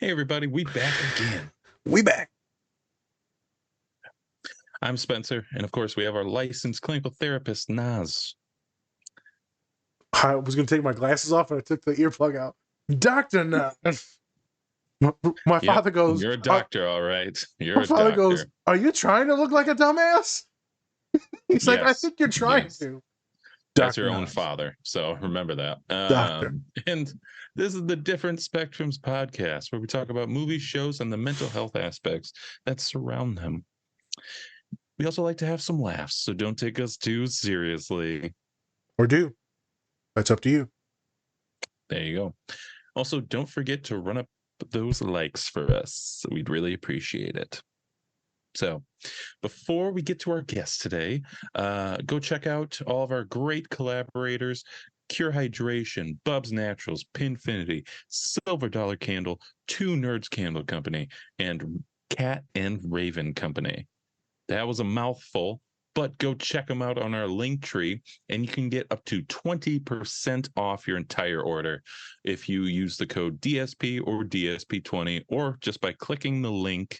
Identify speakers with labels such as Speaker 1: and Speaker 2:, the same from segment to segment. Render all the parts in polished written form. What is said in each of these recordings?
Speaker 1: Hey, everybody, we back again.
Speaker 2: We back.
Speaker 1: I'm Spencer, and of course, we have our licensed clinical therapist, Naz.
Speaker 2: I was going to take my glasses off and I took the earplug out. Dr. Nuts. My
Speaker 1: Yep,
Speaker 2: father goes,
Speaker 1: you're a doctor, all right. You're
Speaker 2: my
Speaker 1: a
Speaker 2: father goes,
Speaker 1: doctor.
Speaker 2: are you trying to look like a dumbass? He's like, I
Speaker 1: Yes,
Speaker 2: think you're trying
Speaker 1: yes.
Speaker 2: to.
Speaker 1: That's
Speaker 2: Dr.
Speaker 1: your own
Speaker 2: Nuts.
Speaker 1: father, so remember that.
Speaker 2: Doctor.
Speaker 1: And this is the Different Spectrums podcast, where we talk about movies, shows, and the mental health aspects that surround them. We also like to have some laughs, so don't take us too seriously.
Speaker 2: Or do. That's up to you.
Speaker 1: There you go. Also, don't forget to run up those likes for us. We'd really appreciate it. So, before we get to our guest today, go check out all of our great collaborators: Cure Hydration, Bub's Naturals, Pinfinity, Silver Dollar Candle, Two Nerds Candle Company, and Cat and Raven Company. That was a mouthful, but go check them out on our link tree, and you can get up to 20% off your entire order if you use the code DSP or DSP20, or just by clicking the link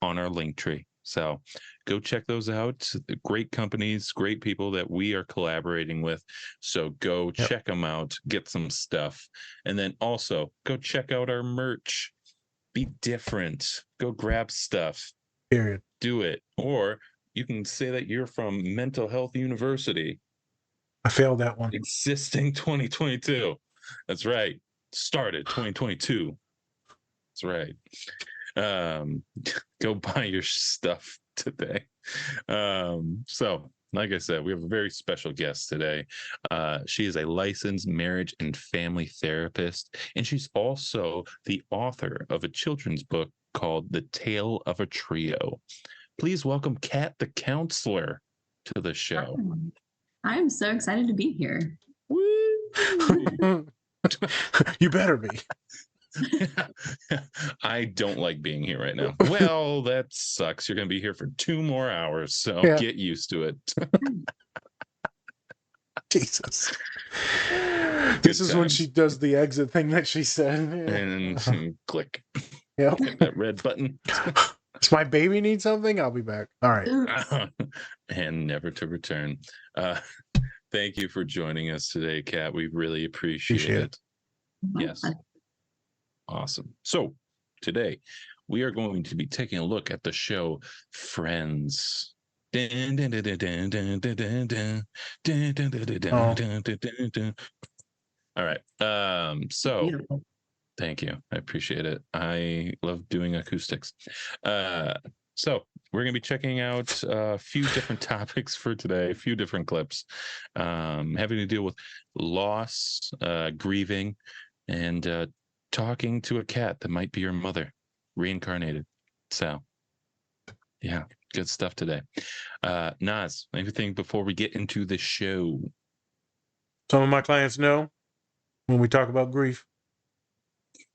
Speaker 1: on our link tree. So go check those out. Great companies, great people that we are collaborating with. So go check them out, get some stuff. And then also go check out our merch. Be different. Go grab stuff.
Speaker 2: Period.
Speaker 1: Do it. Or you can say that you're from Mental Health University.
Speaker 2: I failed that one.
Speaker 1: Existing 2022. That's right. Started 2022. That's right. Go buy your stuff today. So like I said, we have a very special guest today. She is a licensed marriage and family therapist, and she's also the author of a children's book called The Tale of a Trio. Please welcome Kat the counselor to the show.
Speaker 3: I'm so excited to be here.
Speaker 2: You better be.
Speaker 1: I don't like being here right now. Well, that sucks. You're going to be here for 2 more hours, so get used to it.
Speaker 2: Jesus. This is when she does the exit thing that she said.
Speaker 1: And click.
Speaker 2: Yeah.
Speaker 1: That red button.
Speaker 2: Does my baby need something? I'll be back. All right.
Speaker 1: And never to return. Thank you for joining us today, Kat. We really appreciate it. Yes. Awesome. So today we are going to be taking a look at the show Friends. All right. So beautiful. Thank you. I appreciate it. I love doing acoustics. So we're going to be checking out a few different topics for today, a few different clips having to deal with loss, grieving, and talking to a cat that might be your mother, reincarnated. So, yeah, good stuff today. Naz, anything before we get into the show?
Speaker 2: Some of my clients know when we talk about grief,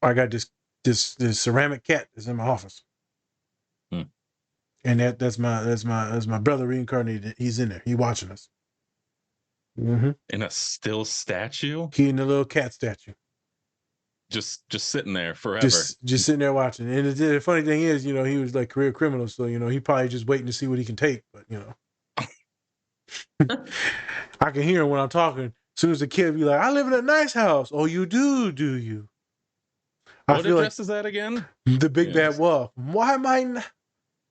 Speaker 2: I got this ceramic cat that's in my office, and that's my brother reincarnated. He's in there. He watching us.
Speaker 1: Mm-hmm. In a still statue.
Speaker 2: He in the little cat statue.
Speaker 1: Just sitting there forever.
Speaker 2: Just sitting there watching. And the funny thing is, he was like career criminal, so he probably just waiting to see what he can take. But I can hear him when I'm talking. As soon as the kid be like, "I live in a nice house." Oh, you do you?
Speaker 1: What address is that again?
Speaker 2: The big bad wolf. Why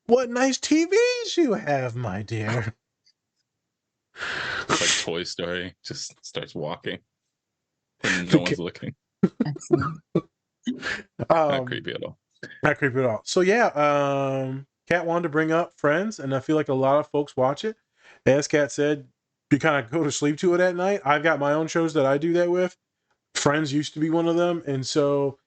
Speaker 2: what nice TVs you have, my dear.
Speaker 1: It's like Toy Story. Just starts walking when no one's looking.
Speaker 3: Excellent.
Speaker 1: Not creepy at all.
Speaker 2: Not creepy at all. So yeah, Kat wanted to bring up Friends, and I feel like a lot of folks watch it. As Kat said, you kind of go to sleep to it at night. I've got my own shows that I do that with. Friends used to be one of them, and so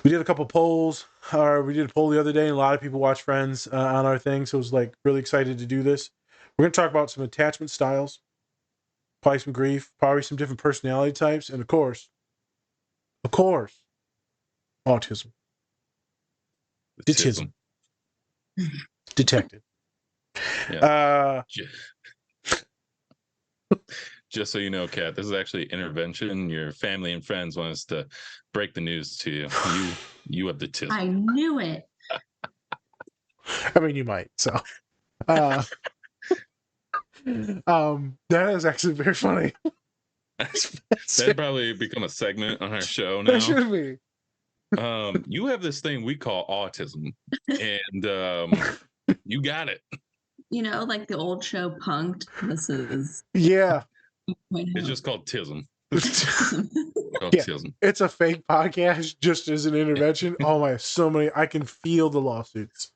Speaker 2: we did a couple polls. We did a poll the other day, and a lot of people watch Friends on our thing. So I was like really excited to do this. We're going to talk about some attachment styles, probably some grief, probably some different personality types, and of course, autism. Autism. Detected.
Speaker 1: Yeah. Just so you know, Kat, this is actually intervention. Your family and friends want us to break the news to you. You have the tism.
Speaker 3: I knew it.
Speaker 2: I mean, you might. So, that is actually very funny.
Speaker 1: That'd probably become a segment on our show now.
Speaker 2: That should be.
Speaker 1: You have this thing we call autism, and you got it.
Speaker 3: You know, like the old show Punked. This is
Speaker 2: Yeah.
Speaker 1: It's just called tism.
Speaker 2: Yeah, it's a fake podcast just as an intervention. Oh my, so many. I can feel the lawsuits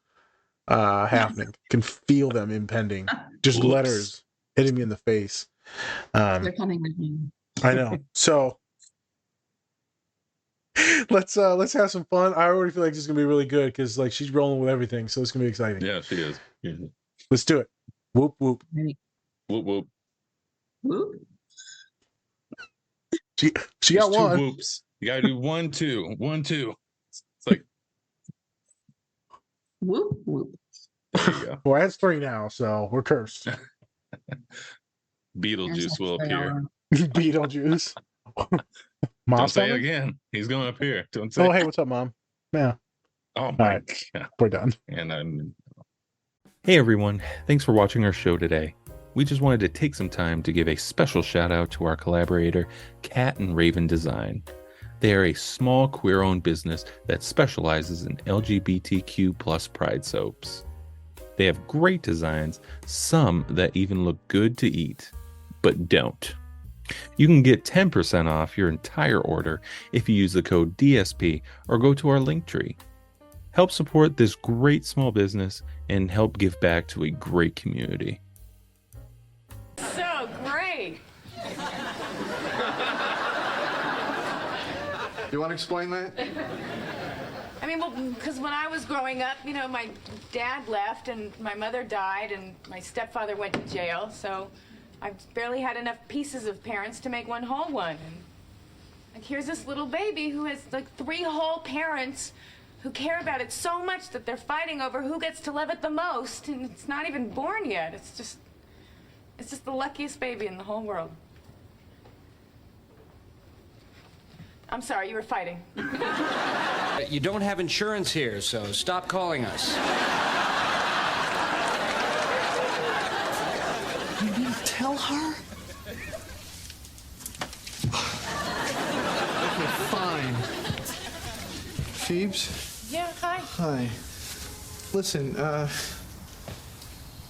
Speaker 2: happening. Can feel them impending. Just
Speaker 1: Whoops.
Speaker 2: letters hitting me in the face.
Speaker 3: They're coming with me.
Speaker 2: I know. So let's have some fun. I already feel like this is gonna be really good because like she's rolling with everything, so it's gonna be exciting.
Speaker 1: Yeah, she is.
Speaker 2: Let's do it. Whoop whoop.
Speaker 3: Ready?
Speaker 1: Whoop whoop.
Speaker 3: Whoop.
Speaker 2: She
Speaker 1: There's
Speaker 2: got one.
Speaker 1: 2 whoops. You gotta do 1, 2, 1, 2. It's like
Speaker 3: Whoop whoop.
Speaker 1: there you go.
Speaker 2: Well, that's 3 now, so we're cursed.
Speaker 1: Beetlejuice will appear.
Speaker 2: Beetlejuice. Mom's
Speaker 1: Don't say it
Speaker 2: coming?
Speaker 1: again. He's gonna appear. Don't say.
Speaker 2: Oh, hey, what's up, Mom? Yeah,
Speaker 1: Oh my
Speaker 2: right.
Speaker 1: God.
Speaker 2: we're done.
Speaker 1: And
Speaker 4: Hey everyone, thanks for watching our show today. We just wanted to take some time to give a special shout out to our collaborator, Cat and Raven Design. They are a small queer-owned business that specializes in LGBTQ plus pride soaps. They have great designs, some that even look good to eat, but don't. You can get 10% off your entire order if you use the code DSP or go to our link tree. Help support this great small business and help give back to a great community.
Speaker 5: So great.
Speaker 6: You want to explain that?
Speaker 5: I mean, well, because when I was growing up, you know, my dad left and my mother died and my stepfather went to jail, so I barely had enough pieces of parents to make one whole one. And like, here's this little baby who has like 3 whole parents who care about it so much that they're fighting over who gets to love it the most, and it's not even born yet. It's just the luckiest baby in the whole world. I'm sorry, you were fighting.
Speaker 7: You don't have insurance here, so stop calling us.
Speaker 6: You didn't tell her? Okay, fine. Phoebes?
Speaker 5: Yeah, hi.
Speaker 6: Hi. Listen,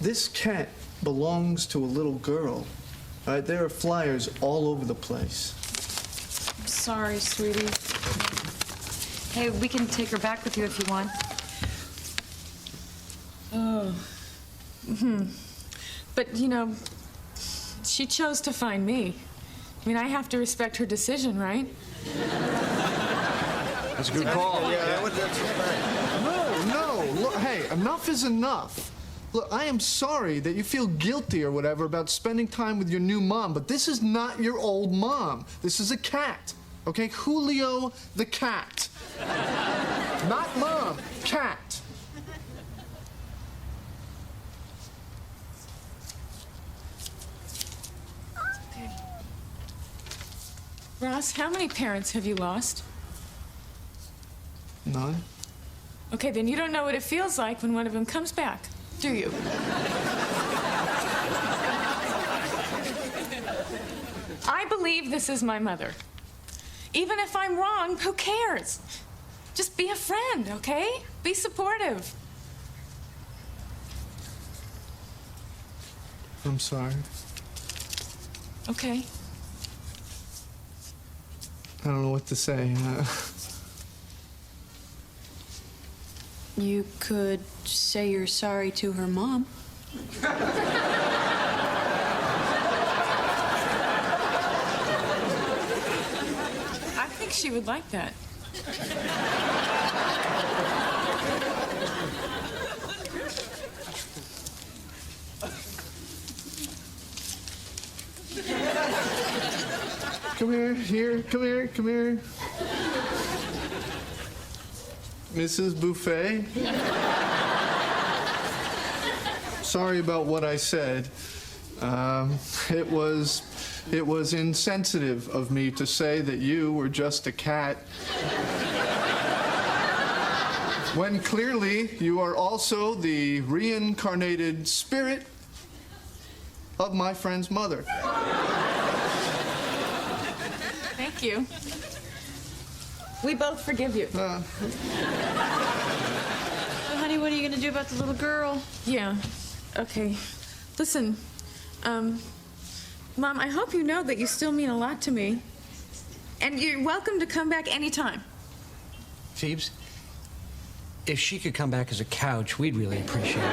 Speaker 6: this cat belongs to a little girl. All right, there are flyers all over the place.
Speaker 8: Sorry, sweetie. Hey, we can take her back with you if you want.
Speaker 5: Oh. But, you know, she chose to find me. I mean, I have to respect her decision, right?
Speaker 7: That's a good call.
Speaker 6: No, look, hey, enough is enough. Look, I am sorry that you feel guilty or whatever about spending time with your new mom, but this is not your old mom. This is a cat, okay? Julio the cat. Not mom, cat.
Speaker 5: Ross, how many parents have you lost?
Speaker 6: None.
Speaker 5: Okay, then you don't know what it feels like when one of them comes back, do you? I believe this is my mother. Even if I'm wrong, who cares? Just be a friend, okay? Be supportive.
Speaker 6: I'm sorry.
Speaker 5: Okay.
Speaker 6: I don't know what to say.
Speaker 8: You could say you're sorry to her mom.
Speaker 5: I think she would like that.
Speaker 6: Come here, come here. Mrs. Buffet. Sorry about what I said. It was It was insensitive of me to say that you were just a cat. When clearly you are also the reincarnated spirit of my friend's mother.
Speaker 5: Thank you. We both forgive you.
Speaker 8: So, honey, what are you going to do about the little girl?
Speaker 5: Yeah. Okay. Listen, Mom, I hope you know that you still mean a lot to me. And you're welcome to come back anytime.
Speaker 7: Phoebes, if she could come back as a couch, we'd really appreciate it.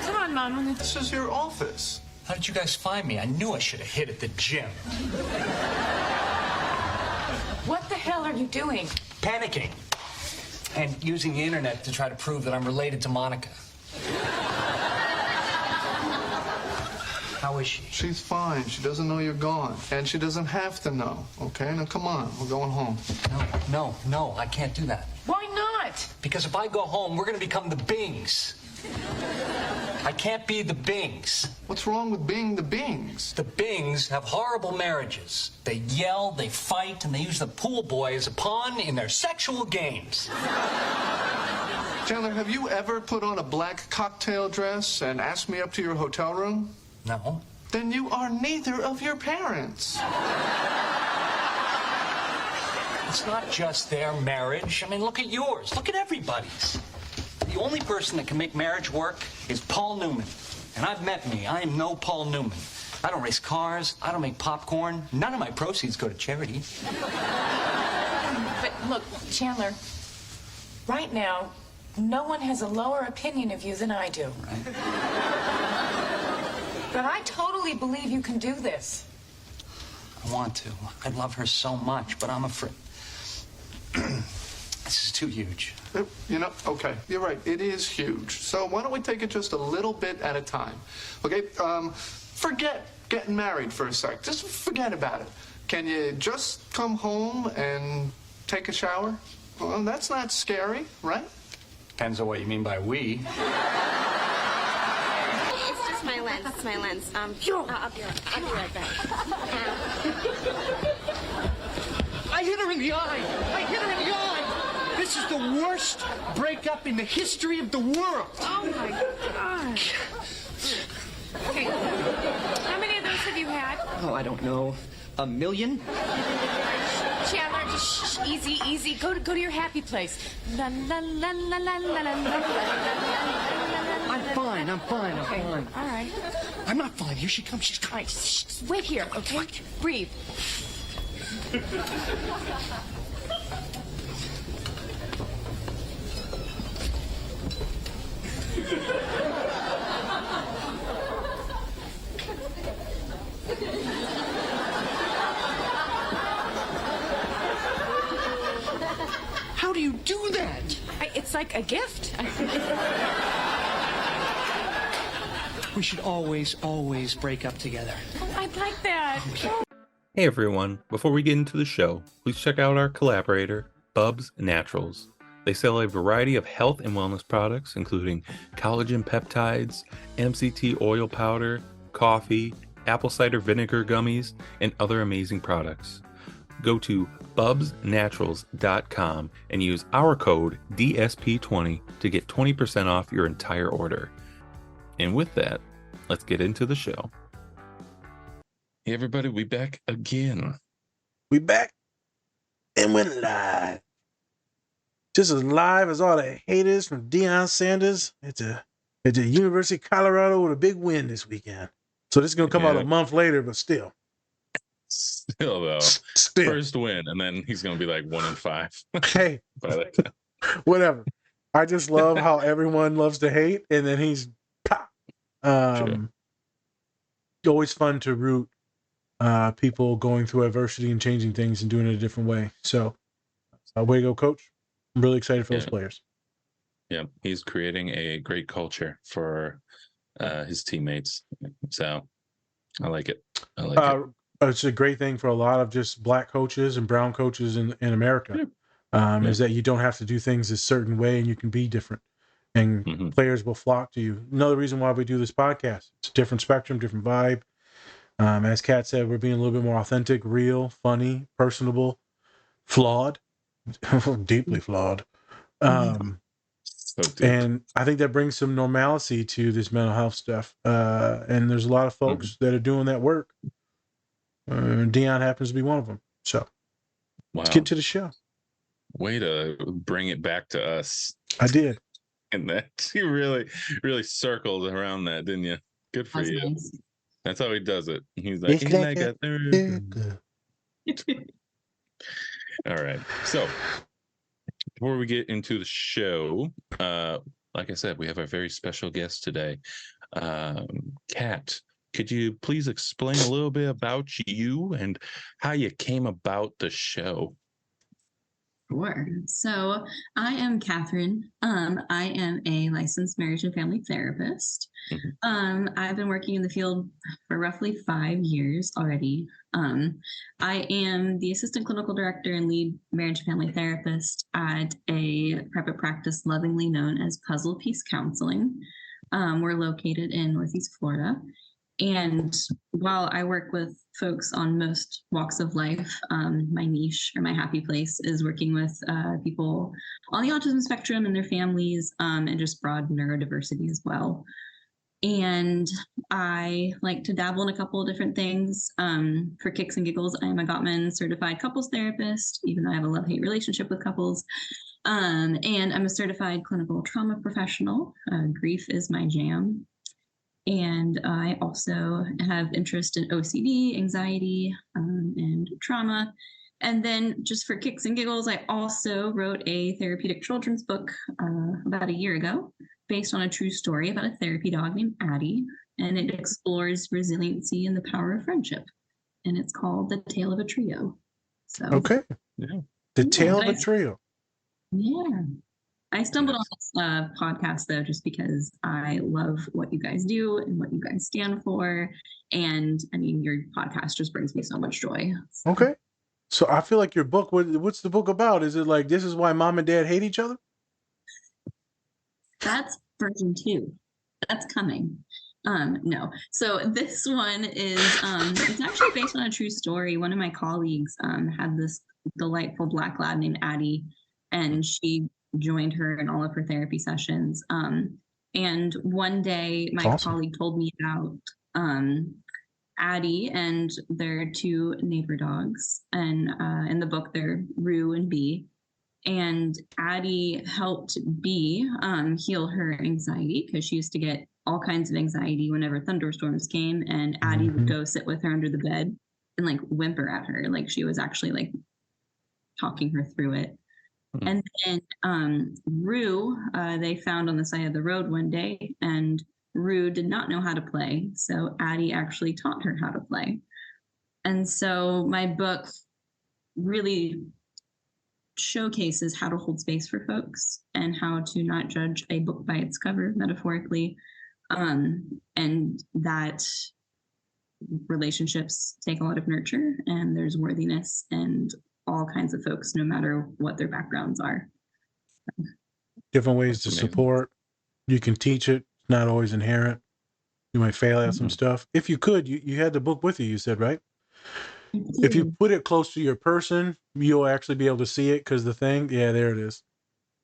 Speaker 5: Come on, Mom.
Speaker 6: This is your office.
Speaker 9: How did you guys find me? I knew I should have hid at the gym.
Speaker 5: What the hell are you doing?
Speaker 9: Panicking. And using the internet to try to prove that I'm related to Monica. How is she?
Speaker 6: She's fine. She doesn't know you're gone. And she doesn't have to know, okay? Now, come on. We're going home.
Speaker 9: No, I can't do that.
Speaker 5: Why not?
Speaker 9: Because if I go home, we're going to become the Bings. I can't be the Bings.
Speaker 6: What's wrong with being the Bings?
Speaker 9: The Bings have horrible marriages. They yell, they fight, and they use the pool boy as a pawn in their sexual games.
Speaker 6: Chandler, have you ever put on a black cocktail dress and asked me up to your hotel room?
Speaker 9: No.
Speaker 6: Then you are neither of your parents.
Speaker 9: It's not just their marriage. I mean, look at yours. Look at everybody's. The only person that can make marriage work is Paul Newman. And I've met me. I am no Paul Newman. I don't race cars. I don't make popcorn. None of my proceeds go to charity.
Speaker 5: But look, Chandler, right now, no one has a lower opinion of you than I do.
Speaker 9: Right.
Speaker 5: But I totally believe you can do this.
Speaker 9: I want to. I love her so much, but I'm afraid. This is too huge.
Speaker 6: You know, okay, you're right. It is huge. So why don't we take it just a little bit at a time? Okay, forget getting married for a sec. Just forget about it. Can you just come home and take a shower? Well, that's not scary, right?
Speaker 9: Depends on what you mean by we.
Speaker 10: It's just my lens. It's my lens. I'll be right back.
Speaker 9: I hit her in the eye. I hit her in the eye. This is the worst breakup in the history of the world.
Speaker 5: Oh, my gosh. Okay, how many of those have you had?
Speaker 9: Oh, I don't know. 1 million?
Speaker 5: Chandler, just shh, easy. Go to your happy place. La la la la la la la la.
Speaker 9: I'm fine.
Speaker 5: Okay, all right.
Speaker 9: I'm not fine. Here she comes. She's
Speaker 5: All
Speaker 9: coming.
Speaker 5: right, shh, wait here, okay? Breathe.
Speaker 9: How do you do that?
Speaker 5: It's like a gift.
Speaker 9: We should always break up together.
Speaker 5: Oh, I'd like that.
Speaker 4: Hey everyone, before we get into the show, please check out our collaborator, Bubs Naturals. They sell a variety of health and wellness products, including collagen peptides, MCT oil powder, coffee, apple cider vinegar gummies, and other amazing products. Go to bubsnaturals.com and use our code DSP20 to get 20% off your entire order. And with that, let's get into the show.
Speaker 1: Hey, everybody, we back again.
Speaker 2: We back and we're live. Just as live as all the haters from Deion Sanders at the University of Colorado with a big win this weekend. So this is going to come out a month later, but still.
Speaker 1: Still, though.
Speaker 2: Still.
Speaker 1: First win, and then he's going to be like 1-5.
Speaker 2: Hey, whatever. I just love how everyone loves to hate, and then he's pop. Always fun to root people going through adversity and changing things and doing it a different way. So, way to go, coach. I'm really excited for those players.
Speaker 1: Yeah, he's creating a great culture for his teammates. So, I like it.
Speaker 2: It's a great thing for a lot of just black coaches and brown coaches in America, is that you don't have to do things a certain way and you can be different. and players will flock to you. Another reason why we do this podcast. It's a different spectrum, different vibe. As Kat said, we're being a little bit more authentic, real, funny, personable, flawed, deeply flawed. And I think that brings some normalcy to this mental health stuff. And there's a lot of folks that are doing that work. Dion happens to be one of them. So let's get to the show.
Speaker 1: Way to bring it back to us.
Speaker 2: I did.
Speaker 1: And that you really circled around that, didn't you? Good for you. Nice. That's how he does it. He's like, all right. So before we get into the show, like I said, we have a very special guest today. Kat, could you please explain a little bit about you and how you came about the show?
Speaker 3: Sure. So I am Catherine. I am a licensed marriage and family therapist. I've been working in the field for roughly 5 years already. I am the assistant clinical director and lead marriage and family therapist at a private practice lovingly known as Puzzle Piece Counseling. We're located in Northeast Florida. And while I work with folks on most walks of life, my niche or my happy place is working with people on the autism spectrum and their families, and just broad neurodiversity as well. And I like to dabble in a couple of different things. For kicks and giggles, I am a Gottman certified couples therapist, even though I have a love-hate relationship with couples. And I'm a certified clinical trauma professional. Grief is my jam. And I also have interest in OCD, anxiety, and trauma. And then just for kicks and giggles, I also wrote a therapeutic children's book about a year ago based on a true story about a therapy dog named Addie. And it explores resiliency and the power of friendship. And it's called The Tale of a Trio. So,
Speaker 2: okay. Yeah. The Tale of a Trio.
Speaker 3: Yeah. I stumbled on this podcast, though, just because I love what you guys do and what you guys stand for. And I mean, your podcast just brings me so much joy. So.
Speaker 2: Okay. So I feel like your book, what's the book about? Is it like, this is why mom and dad hate each other?
Speaker 3: That's version 2. That's coming. No. So this one is, it's actually based on a true story. One of my colleagues had this delightful black lab named Addie, and she joined her in all of her therapy sessions. And one day my colleague told me about Addie and their 2 neighbor dogs. And in the book, they're Rue and Bee. And Addie helped Bee heal her anxiety because she used to get all kinds of anxiety whenever thunderstorms came. And Addie would go sit with her under the bed and like whimper at her, like she was actually like talking her through it. And then Rue, they found on the side of the road one day, and Rue did not know how to play. So Addie actually taught her how to play. And so my book really showcases how to hold space for folks and how to not judge a book by its cover, metaphorically, and that relationships take a lot of nurture and there's worthiness and all kinds of folks, no matter what their backgrounds are.
Speaker 2: Different ways to support. You can teach it. It's not always inherent. You might fail at some stuff. If you could, you had the book with you said, right? If you put it close to your person, you'll actually be able to see it because the thing, there it is.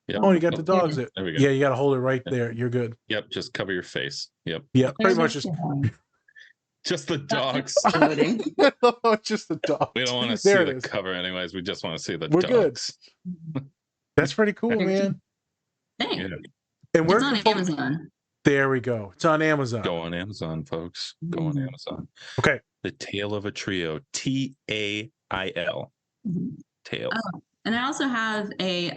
Speaker 2: Yep. Oh, you got the dogs there. There we go. Yeah, you got to hold it right there. You're good.
Speaker 1: Yep, just cover your face. Yep.
Speaker 2: Yeah, pretty much
Speaker 1: just the dogs.
Speaker 2: Just the dogs.
Speaker 1: We don't want to see the cover anyways. We just want to see the dogs.
Speaker 2: Good. That's pretty cool, man.
Speaker 3: Thanks.
Speaker 2: Yeah. And
Speaker 3: it's on Amazon.
Speaker 2: There we go. It's on Amazon.
Speaker 1: Go on Amazon, folks. Go on Amazon.
Speaker 2: Okay.
Speaker 1: The Tale of a Trio. TAIL. Tale.
Speaker 3: Oh, and I also have a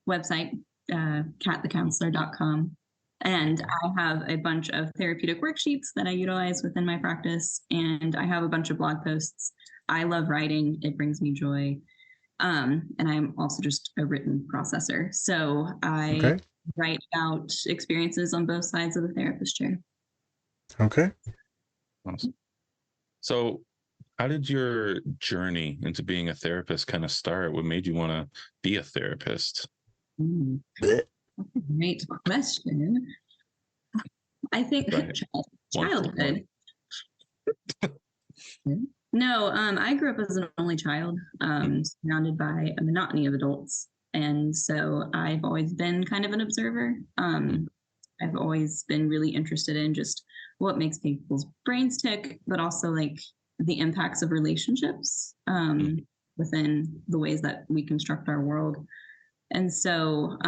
Speaker 3: website, catthecounselor.com. And I have a bunch of therapeutic worksheets that I utilize within my practice. And I have a bunch of blog posts. I love writing. It brings me joy. And I'm also just a written processor. So I write about experiences on both sides of the therapist chair.
Speaker 2: Okay.
Speaker 1: Awesome. So how did your journey into being a therapist kind of start? What made you want to be a therapist?
Speaker 3: Great question. I think childhood. No, I grew up as an only child, surrounded by a monotony of adults. And so I've always been kind of an observer. I've always been really interested in just what makes people's brains tick, but also like the impacts of relationships within the ways that we construct our world. And so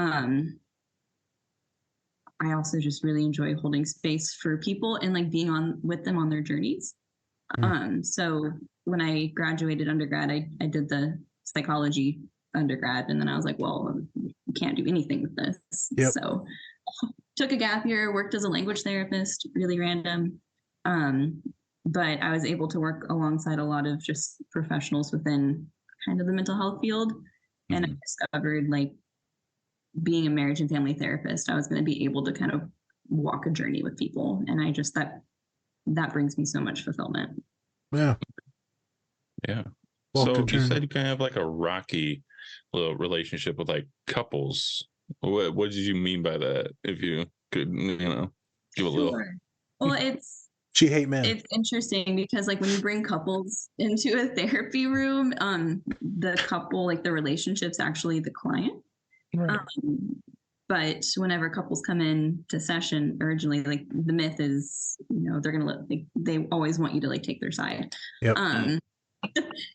Speaker 3: I also just really enjoy holding space for people and like being on with them on their journeys. So when I graduated undergrad, I did the psychology undergrad, and then I was like, well, you can't do anything with this.
Speaker 2: Yep.
Speaker 3: So took a gap year, worked as a language therapist, really random. But I was able to work alongside a lot of just professionals within kind of the mental health field. And I discovered like being a marriage and family therapist, I was going to be able to kind of walk a journey with people. And I just, that brings me so much fulfillment.
Speaker 2: Yeah.
Speaker 1: Yeah.
Speaker 2: Walk
Speaker 1: So
Speaker 2: the
Speaker 1: you said
Speaker 2: journey.
Speaker 1: you kind of have like a rocky little relationship with like couples. What did you mean by that? If you could, give a little.
Speaker 3: Sure. Well,
Speaker 2: She hate men.
Speaker 3: it's interesting because like when you bring couples into a therapy room, the couple, like the relationship's actually the client.
Speaker 2: Right.
Speaker 3: But whenever couples come in to session, originally, like the myth is, they're gonna they always want you to like take their side.
Speaker 2: Yep.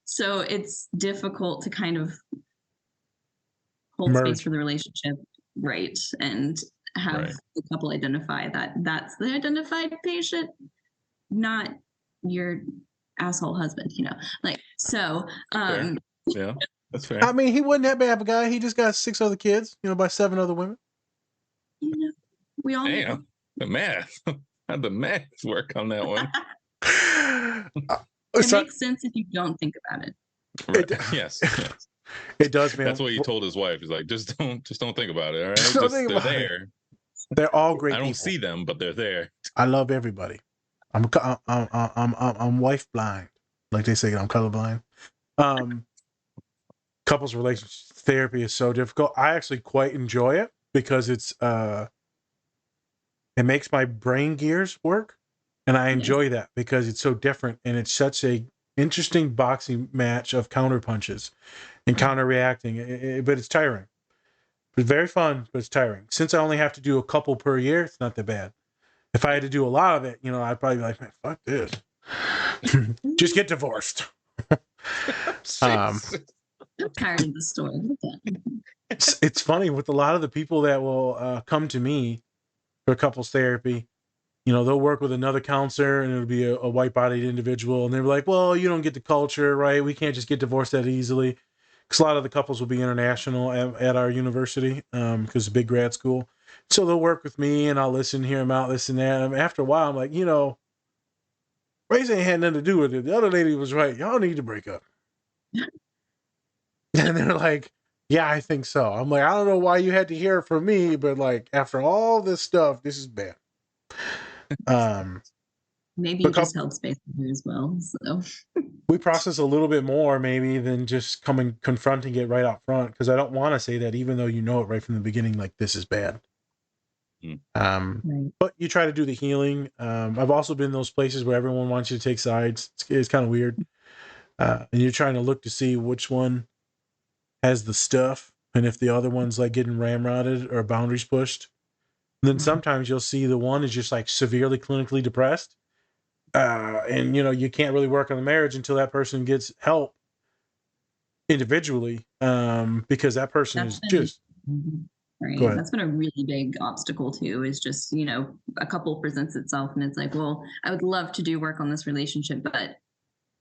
Speaker 3: So it's difficult to kind of hold
Speaker 2: Merge.
Speaker 3: space for the relationship, right? And have the couple identify that that's the identified patient, not your asshole husband, like, so,
Speaker 1: Yeah, that's fair.
Speaker 2: I mean, he wasn't that bad of a guy. He just got 6 other kids, by 7 other women.
Speaker 3: We all
Speaker 1: Damn, the math. How'd the math work on that one?
Speaker 3: It makes sense if you don't think about it.
Speaker 1: Right. Yes.
Speaker 2: It does, man.
Speaker 1: That's what he told his wife. He's like, just don't think about it. All right,
Speaker 2: they're
Speaker 1: there.
Speaker 2: They're all great.
Speaker 1: I don't
Speaker 2: people.
Speaker 1: see them, but they're there.
Speaker 2: I love everybody. I'm wife blind, like they say. I'm colorblind. Couples relationship therapy is so difficult. I actually quite enjoy it because it makes my brain gears work, and I enjoy that because it's so different and it's such a interesting boxing match of counter punches and counter reacting. But it's tiring. It's very fun, but it's tiring. Since I only have to do a couple per year, it's not that bad. If I had to do a lot of it, I'd probably be like, man, fuck this. Just get divorced.
Speaker 3: I'm tired of the story.
Speaker 2: It's funny with a lot of the people that will come to me for couples therapy. They'll work with another counselor and it'll be a white-bodied individual. And they're like, well, you don't get the culture, right? We can't just get divorced that easily. Because a lot of the couples will be international at our university because it's a big grad school. So they'll work with me and I'll listen, hear them out, this and that. And after a while, I'm like, race ain't had nothing to do with it. The other lady was right. Y'all need to break up. And they're like, yeah, I think so. I'm like, I don't know why you had to hear it from me, but like after all this stuff, this is bad.
Speaker 3: Maybe you just held space with her as well. So
Speaker 2: we process a little bit more maybe than just confronting it right out front, because I don't want to say that even though you know it right from the beginning, like this is bad. But you try to do the healing. I've also been in those places where everyone wants you to take sides. It's kind of weird. And you're trying to look to see which one has the stuff and if the other one's like getting ramrodded or boundaries pushed. And then sometimes you'll see the one is just like severely clinically depressed. And you can't really work on the marriage until that person gets help individually, because that person just
Speaker 3: right. That's been a really big obstacle too, is just, a couple presents itself and it's like, well, I would love to do work on this relationship, but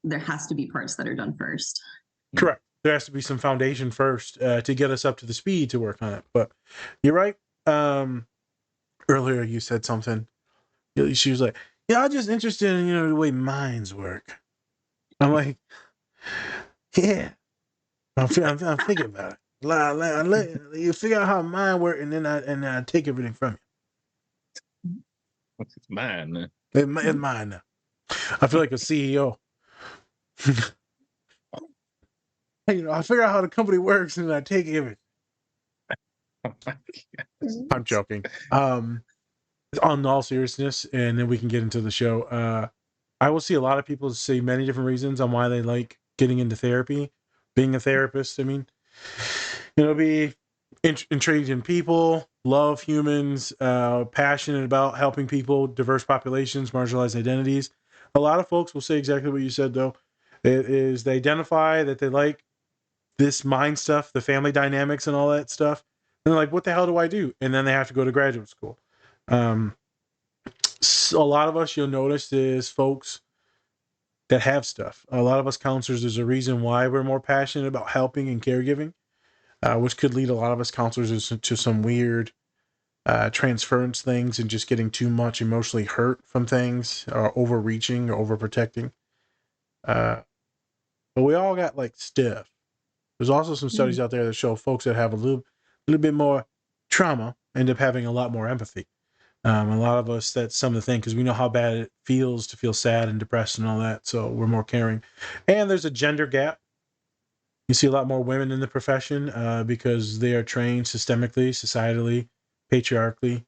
Speaker 3: there has to be parts that are done first.
Speaker 2: Correct. There has to be some foundation first to get us up to the speed to work on it. But you're right. Earlier you said something. She was like, yeah, I'm just interested in, the way minds work. I'm like, yeah. I'm thinking about it. You figure out how mine work, and then I take everything from you.
Speaker 1: It's mine.
Speaker 2: It's mine now. I feel like a CEO. I figure out how the company works, and I take everything. I'm joking. On all seriousness, and then we can get into the show. I will see a lot of people say many different reasons on why they like getting into therapy, being a therapist. I mean, be intrigued in people, love humans, passionate about helping people, diverse populations, marginalized identities. A lot of folks will say exactly what you said, though. It is they identify that they like this mind stuff, the family dynamics and all that stuff. And they're like, what the hell do I do? And then they have to go to graduate school. So a lot of us, you'll notice, is folks that have stuff. A lot of us counselors, there's a reason why we're more passionate about helping and caregiving, which could lead a lot of us counselors to some weird transference things and just getting too much emotionally hurt from things, or overreaching or overprotecting. But we all got like stuff. There's also some studies out there that show folks that have a little bit more trauma end up having a lot more empathy. A lot of us, that's some of the thing, because we know how bad it feels to feel sad and depressed and all that. So we're more caring. And there's a gender gap. You see a lot more women in the profession because they are trained systemically, societally, patriarchally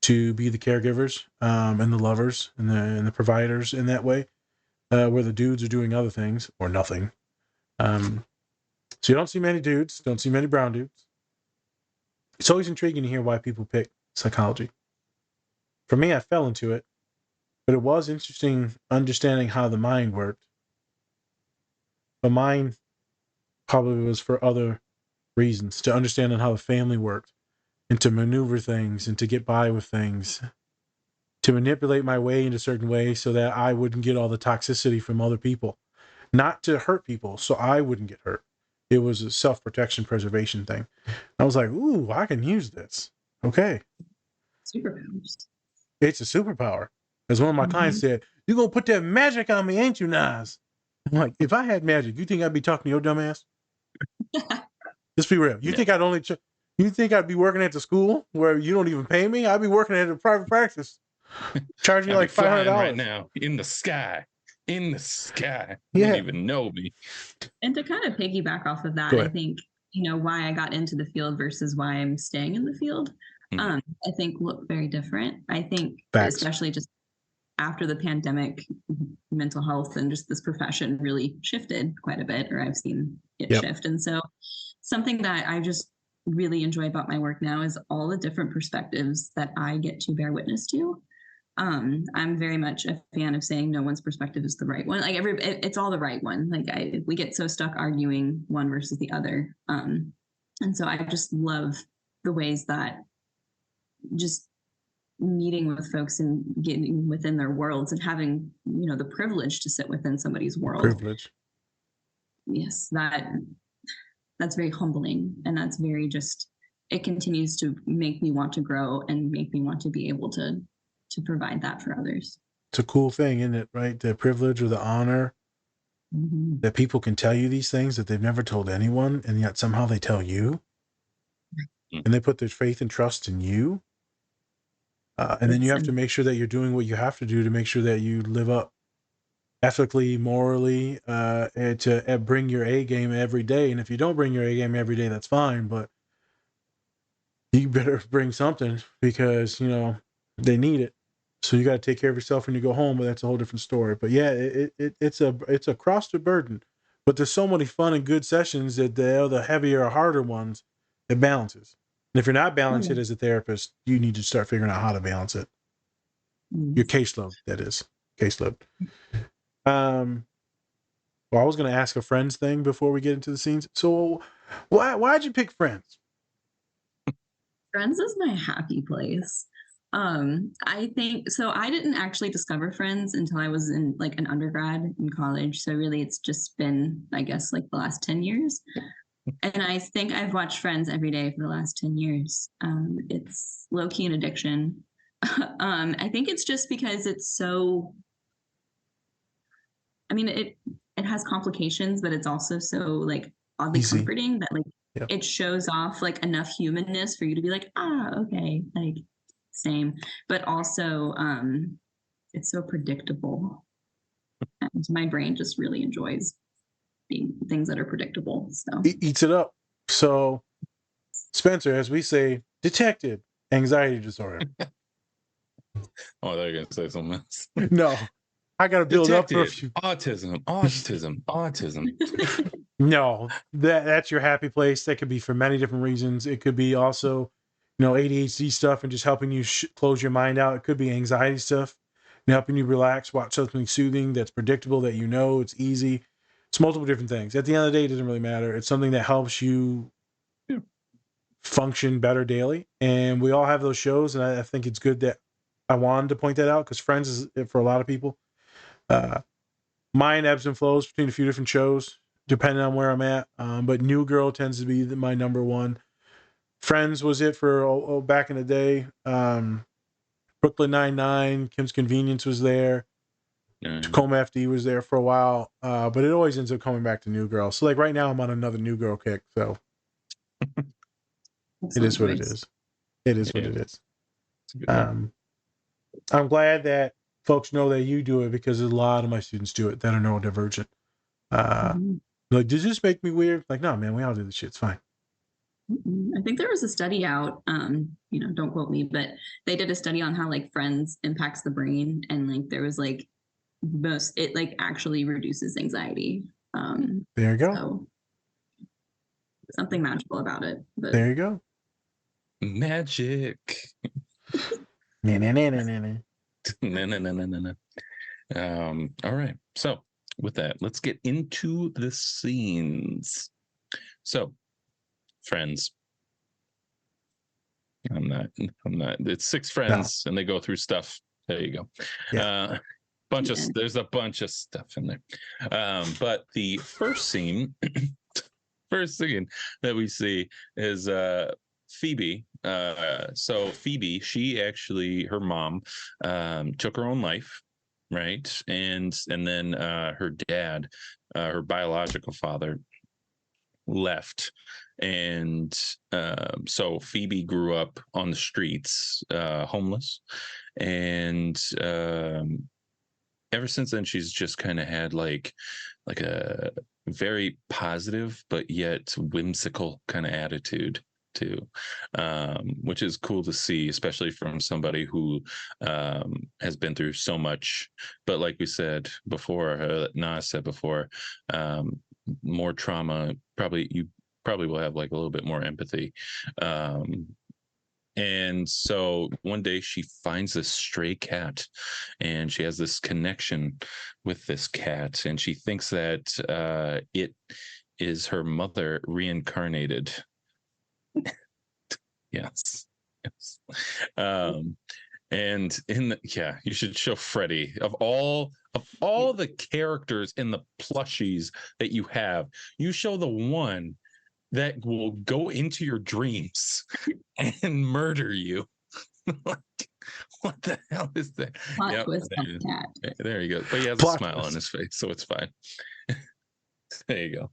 Speaker 2: to be the caregivers and the lovers and the providers in that way, where the dudes are doing other things or nothing. So you don't see many dudes, don't see many brown dudes. It's always intriguing to hear why people pick psychology. For me, I fell into it, but it was interesting understanding how the mind worked. But mine probably was for other reasons, to understand how the family worked and to maneuver things and to get by with things, to manipulate my way into certain ways so that I wouldn't get all the toxicity from other people, not to hurt people so I wouldn't get hurt. It was a self-protection preservation thing. I was like, ooh, I can use this. Okay.
Speaker 3: Superpowers.
Speaker 2: It's a superpower. As one of my clients said, you're going to put that magic on me, ain't you, Nas? I'm like, if I had magic, you think I'd be talking to your dumb ass? Just be real. You think you think I'd be working at the school where you don't even pay me? I'd be working at a private practice, charging you like $500
Speaker 1: right now in the sky. In the sky. You
Speaker 2: Yeah.
Speaker 1: don't even know me.
Speaker 3: And to kind of piggyback off of that,
Speaker 2: Go
Speaker 3: I
Speaker 2: ahead.
Speaker 3: think, why I got into the field versus why I'm staying in the field, I think look very different. I think
Speaker 2: Facts.
Speaker 3: especially just after the pandemic, mental health and just this profession really shifted quite a bit, or I've seen it shift. And so something that I just really enjoy about my work now is all the different perspectives that I get to bear witness to. I'm very much a fan of saying no one's perspective is the right one. Like it's all the right one. Like we get so stuck arguing one versus the other. And so I just love the ways that just meeting with folks and getting within their worlds and having, the privilege to sit within somebody's world.
Speaker 2: Privilege.
Speaker 3: Yes, that's very humbling. And that's very it continues to make me want to grow and make me want to be able to provide that for others.
Speaker 2: It's a cool thing, isn't it? Right? The privilege or the honor that people can tell you these things that they've never told anyone, and yet somehow they tell you, and they put their faith and trust in you. And then you have to make sure that you're doing what you have to do to make sure that you live up ethically, morally, and to bring your A game every day. And if you don't bring your A game every day, that's fine, but you better bring something because, they need it. So you got to take care of yourself when you go home, but that's a whole different story. But yeah, it's a cross to burden, but there's so many fun and good sessions that the heavier or harder ones, it balances. And if you're not balancing it as a therapist, you need to start figuring out how to balance it. Your caseload, that is. Caseload. Well, I was going to ask a Friends thing before we get into the scenes. So why'd you pick Friends?
Speaker 3: Friends is my happy place. I think so. I didn't actually discover Friends until I was in like an undergrad in college. So really it's just been, I guess, like the last 10 years. And I think I've watched Friends every day for the last 10 years. It's low-key an addiction. I think it's just because it's so, it has complications, but it's also so like oddly comforting that like it shows off like enough humanness for you to be like, okay, like same. But also it's so predictable. And my brain just really enjoys being things that are predictable. So
Speaker 2: Eats it up. So Spencer, as we say, detected anxiety disorder.
Speaker 1: Oh, they're gonna say something else.
Speaker 2: No, I got to build up for a few.
Speaker 1: Autism.
Speaker 2: No, that's your happy place. That could be for many different reasons. It could be also, ADHD stuff and just helping you close your mind out. It could be anxiety stuff and helping you relax, watch something soothing that's predictable, that it's easy. It's multiple different things. At the end of the day, it doesn't really matter. It's something that helps you function better daily. And we all have those shows. And I think it's good that I wanted to point that out because Friends is, for a lot of people, mine ebbs and flows between a few different shows depending on where I'm at. But New Girl tends to be my number one. Friends was it for back in the day. Brooklyn Nine-Nine, Kim's Convenience was there. Tacoma FD was there for a while. But it always ends up coming back to New Girl. So like right now I'm on another New Girl kick. So it is what it is. It is what it is. I'm glad that folks know that you do it because a lot of my students do it that are neurodivergent. Like, does this make me weird? Like, no, man, we all do this shit. It's fine.
Speaker 3: I think there was a study out, don't quote me, but they did a study on how like Friends impacts the brain, and like there was like it like actually reduces anxiety.
Speaker 2: There you go.
Speaker 3: So something magical about it. But
Speaker 2: there you go.
Speaker 1: Magic. All right. So with that, let's get into the scenes. So, Friends. I'm not. It's 6 friends, and they go through stuff. There you go.
Speaker 2: Yeah.
Speaker 1: There's a bunch of stuff in there. But the first scene that we see is Phoebe. So Phoebe, she actually, her mom took her own life, right? And then her dad, her biological father, left. And so Phoebe grew up on the streets, homeless, and ever since then she's just kind of had like a very positive but yet whimsical kind of attitude too, which is cool to see, especially from somebody who has been through so much. But like we said before, Nas said before, more trauma, you probably will have like a little bit more empathy. And so one day she finds this stray cat, and she has this connection with this cat, and she thinks that it is her mother reincarnated. Yes. And you should show Freddie. Of all the characters in the plushies that you have, you show the one that will go into your dreams and murder you. What the hell is that? Yep, there you go. But he has a smile on his face, so it's fine. There you go.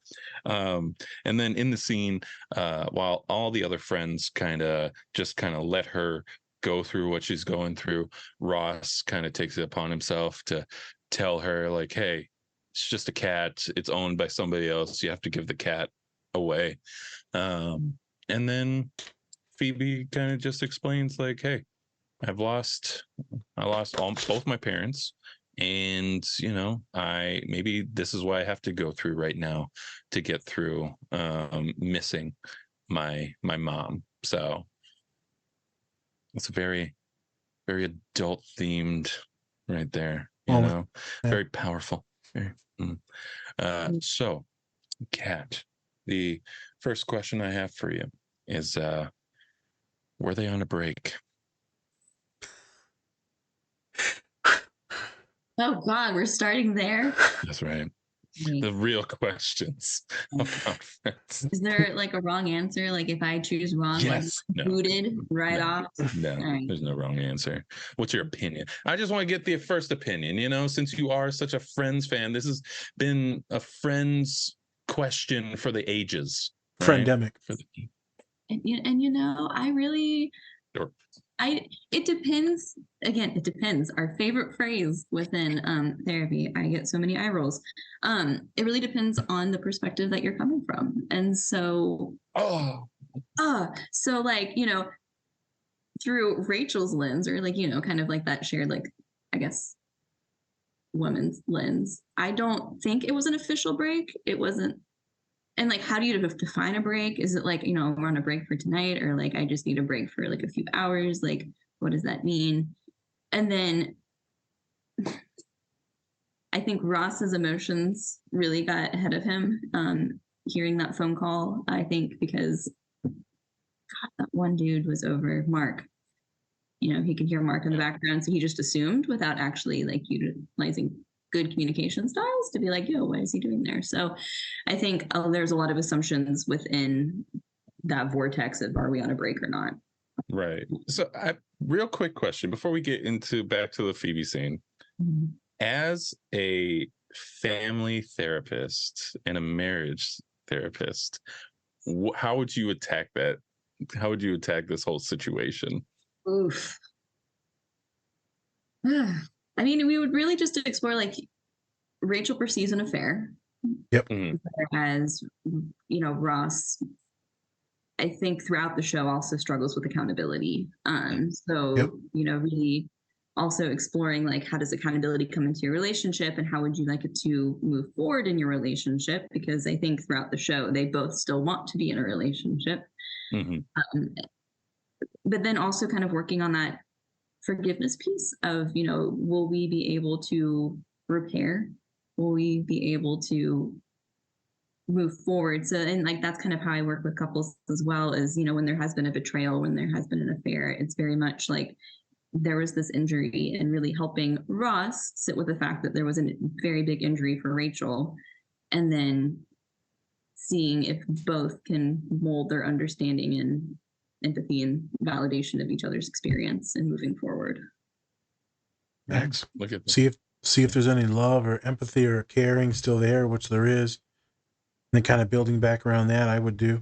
Speaker 1: And then in the scene, while all the other friends kind of let her go through what she's going through, Ross kind of takes it upon himself to tell her, like, hey, it's just a cat. It's owned by somebody else. You have to give the cat away. And then Phoebe kind of just explains, like, hey, I lost both my parents. And maybe this is what I have to go through right now to get through missing my mom. So it's very, very adult themed right there. Very powerful. So, Kat, the first question I have for you is, were they on a break?
Speaker 3: Oh God, we're starting there.
Speaker 1: That's right. The real questions about Friends.
Speaker 3: Is there like a wrong answer? Like if I choose wrong,
Speaker 1: yes,
Speaker 3: booted off?
Speaker 1: No, right. There's no wrong answer. What's your opinion? I just want to get the first opinion. Since you are such a Friends fan, this has been a Friends question for the ages.
Speaker 2: Right? Friendemic.
Speaker 3: I really. Sure. It depends. Again, it depends. Our favorite phrase within therapy, I get so many eye rolls. It really depends on the perspective that you're coming from. And so So like, through Rachel's lens, or like, kind of like that shared, like, I guess, woman's lens, I don't think it was an official break. It wasn't. And like, how do you define a break? Is it like, we're on a break for tonight, or like, I just need a break for like a few hours? Like, what does that mean? And then I think Ross's emotions really got ahead of him, hearing that phone call, I think, because God, that one dude was over Mark. He could hear Mark in the background, so he just assumed without actually like utilizing good communication styles to be like, yo, what is he doing there? So I think there's a lot of assumptions within that vortex of, are we on a break or not?
Speaker 1: Right. So real quick question before we get back to the Phoebe scene.
Speaker 3: Mm-hmm.
Speaker 1: As a family therapist and a marriage therapist, how would you attack that? How would you attack this whole situation?
Speaker 3: Oof. I mean, we would really just explore, like, Rachel perceives an affair.
Speaker 2: Yep.
Speaker 3: Whereas, Ross, I think throughout the show also struggles with accountability. Really also exploring, like, how does accountability come into your relationship, and how would you like it to move forward in your relationship? Because I think throughout the show, they both still want to be in a relationship. But then also kind of working on that forgiveness piece of, will we be able to repair? Will we be able to move forward? So, and like, that's kind of how I work with couples as well, is, when there has been a betrayal, when there has been an affair, it's very much like there was this injury, and really helping Ross sit with the fact that there was a very big injury for Rachel, and then seeing if both can mold their understanding and empathy and validation of each other's experience and moving forward.
Speaker 2: Max,
Speaker 1: look at
Speaker 2: see if there's any love or empathy or caring still there, which there is, and then kind of building back around that. I would do.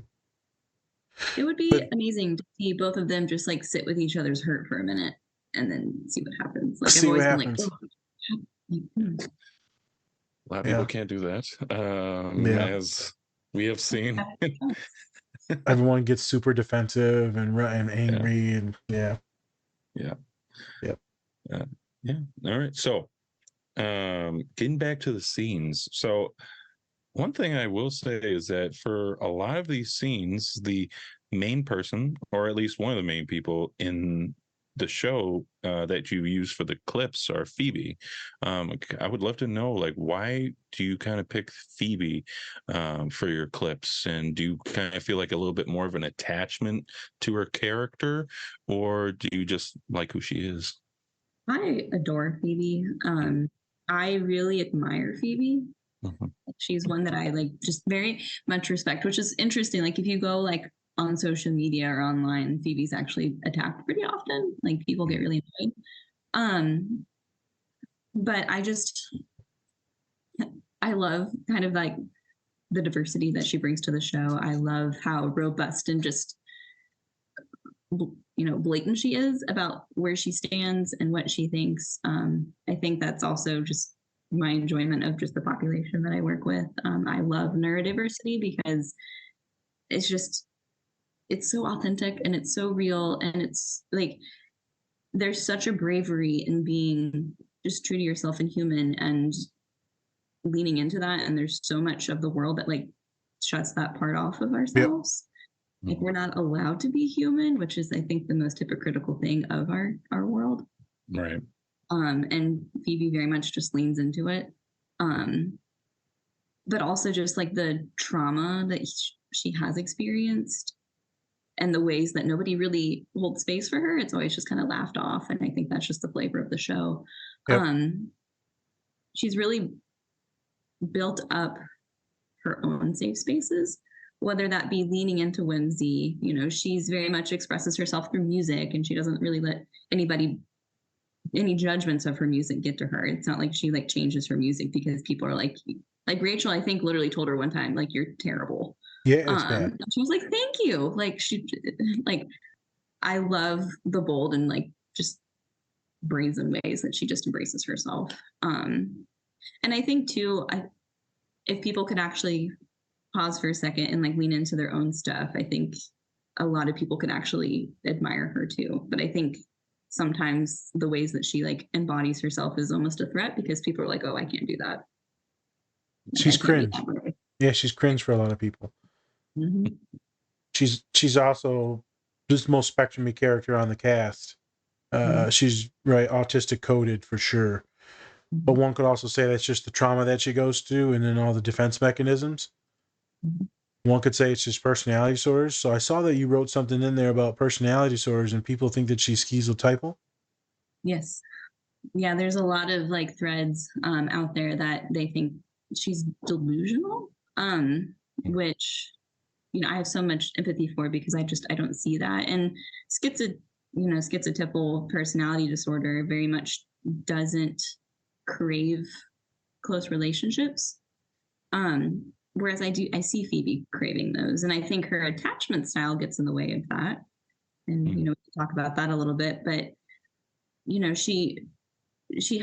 Speaker 3: It would be amazing to see both of them just like sit with each other's hurt for a minute and then see what happens. Like,
Speaker 2: see
Speaker 3: I've always
Speaker 2: what
Speaker 3: been
Speaker 2: happens.
Speaker 3: like,
Speaker 1: a lot of people can't do that, as we have seen.
Speaker 2: Everyone gets super defensive and angry, and
Speaker 1: yeah. All right. So, getting back to the scenes. So, one thing I will say is that for a lot of these scenes, the main person, or at least one of the main people in the show that you use for the clips, are Phoebe. I would love to know, like, why do you kind of pick Phoebe for your clips? And do you kind of feel like a little bit more of an attachment to her character, or do you just like who she is?
Speaker 3: I adore Phoebe. I really admire Phoebe. She's one that I like, just very much respect, which is interesting. Like, if you go like on social media or online, Phoebe's actually attacked pretty often. Like, people get really annoyed. But I love kind of like the diversity that she brings to the show. I love how robust and just, blatant she is about where she stands and what she thinks. I think that's also just my enjoyment of just the population that I work with. I love neurodiversity because it's so authentic and it's so real, and it's like there's such a bravery in being just true to yourself and human and leaning into that. And there's so much of the world that like shuts that part off of ourselves. Like, we're not allowed to be human, which is, I think, the most hypocritical thing of our world.
Speaker 1: Right.
Speaker 3: And Phoebe very much just leans into it. But also just like the trauma that she has experienced and the ways that nobody really holds space for her. It's always just kind of laughed off. And I think that's just the flavor of the show. She's really built up her own safe spaces, whether that be leaning into whimsy. She's very much expresses herself through music, and she doesn't really let any judgments of her music get to her. It's not like she like changes her music because people are like Rachel, I think, literally told her one time, like, you're terrible.
Speaker 2: Yeah, it's bad.
Speaker 3: She was like, thank you. Like, I love the bold and like just brazen ways that she just embraces herself. And I think too, if people could actually pause for a second and like lean into their own stuff, I think a lot of people could actually admire her too. But I think sometimes the ways that she like embodies herself is almost a threat because people are like, oh, I can't do that. Like,
Speaker 2: She's
Speaker 3: I can't be
Speaker 2: cringe.
Speaker 3: that way.
Speaker 2: Yeah, she's cringe for a lot of people.
Speaker 3: Mm-hmm.
Speaker 2: She's also just the most spectrumy character on the cast. She's right autistic coded for sure. But one could also say that's just the trauma that she goes through and then all the defense mechanisms. One could say it's just personality disorders. So I saw that you wrote something in there about personality disorders and people think that she's schizotypal.
Speaker 3: Yes. Yeah, there's a lot of like threads out there that they think she's delusional, which, you know, I have so much empathy for because I don't see that. And schizotypal personality disorder very much doesn't crave close relationships. Whereas I see Phoebe craving those, and I think her attachment style gets in the way of that. And you know, we can talk about that a little bit, but you know, she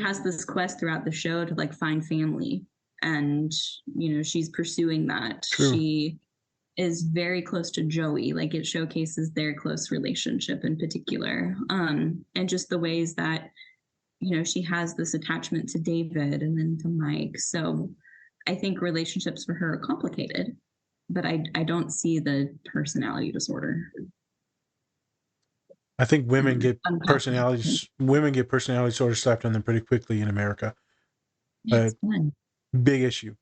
Speaker 3: has this quest throughout the show to like find family, and you know, she's pursuing that.
Speaker 2: True.
Speaker 3: She is very close to Joey, like it showcases their close relationship in particular, and just the ways that, you know, she has this attachment to David and then to Mike. So I think relationships for her are complicated, but I don't see the personality disorder.
Speaker 2: I think women get personality disorders slapped on them pretty quickly in America. Big issue.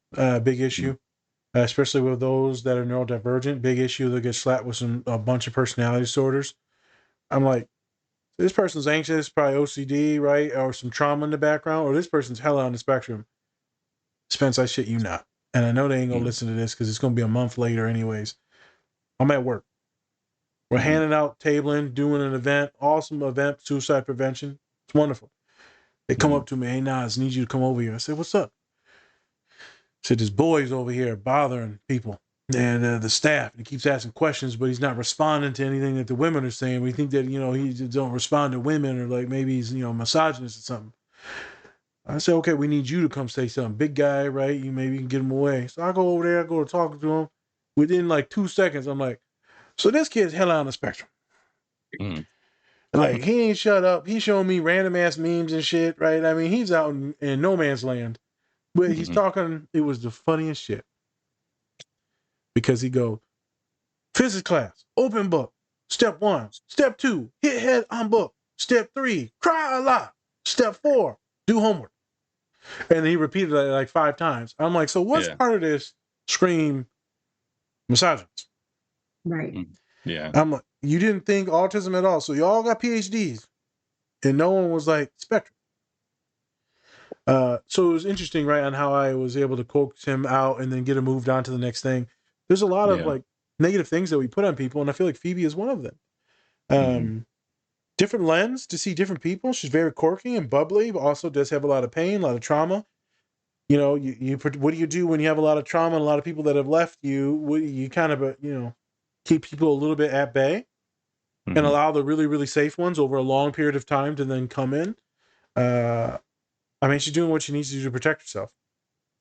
Speaker 2: Especially with those that are neurodivergent. Big issue. They'll get slapped with a bunch of personality disorders. I'm like, this person's anxious, probably OCD, right? Or some trauma in the background, or this person's hella on the spectrum. Spence, I shit you not. And I know they ain't gonna listen to this because it's gonna be a month later anyways. I'm at work. We're handing out tabling, doing an event, awesome event, suicide prevention. It's wonderful. They come up to me, hey Nas, need you to come over here. I said, what's up? I said, this boy's over here bothering people and the staff. And he keeps asking questions, but he's not responding to anything that the women are saying. We think that, you know, he just don't respond to women, or like maybe he's, you know, misogynist or something. I said, okay, we need you to come say something. Big guy, right? You maybe can get him away. So I go over there, I go to talk to him. Within like 2 seconds, I'm like, so this kid's hella on the spectrum. Like, he ain't shut up. He's showing me random ass memes and shit, right? I mean, he's out in no man's land. But he's talking, it was the funniest shit. Because he go, physics class, open book. Step 1. Step 2, hit head on book. Step 3, cry a lot. Step 4, do homework. And he repeated it like 5 times. I'm like, so what's part of this scream misogynist?
Speaker 3: Right.
Speaker 1: Yeah.
Speaker 2: I'm like, you didn't think autism at all. So you all got PhDs. And no one was like, spectrum. So it was interesting, right, on how I was able to coax him out and then get him moved on to the next thing. There's a lot of like negative things that we put on people, and I feel like Phoebe is one of them. Different lens to see different people. She's very quirky and bubbly, but also does have a lot of pain, a lot of trauma. You know, what do you do when you have a lot of trauma and a lot of people that have left you? You kind of, you know, keep people a little bit at bay and allow the really, really safe ones over a long period of time to then come in. I mean, she's doing what she needs to do to protect herself.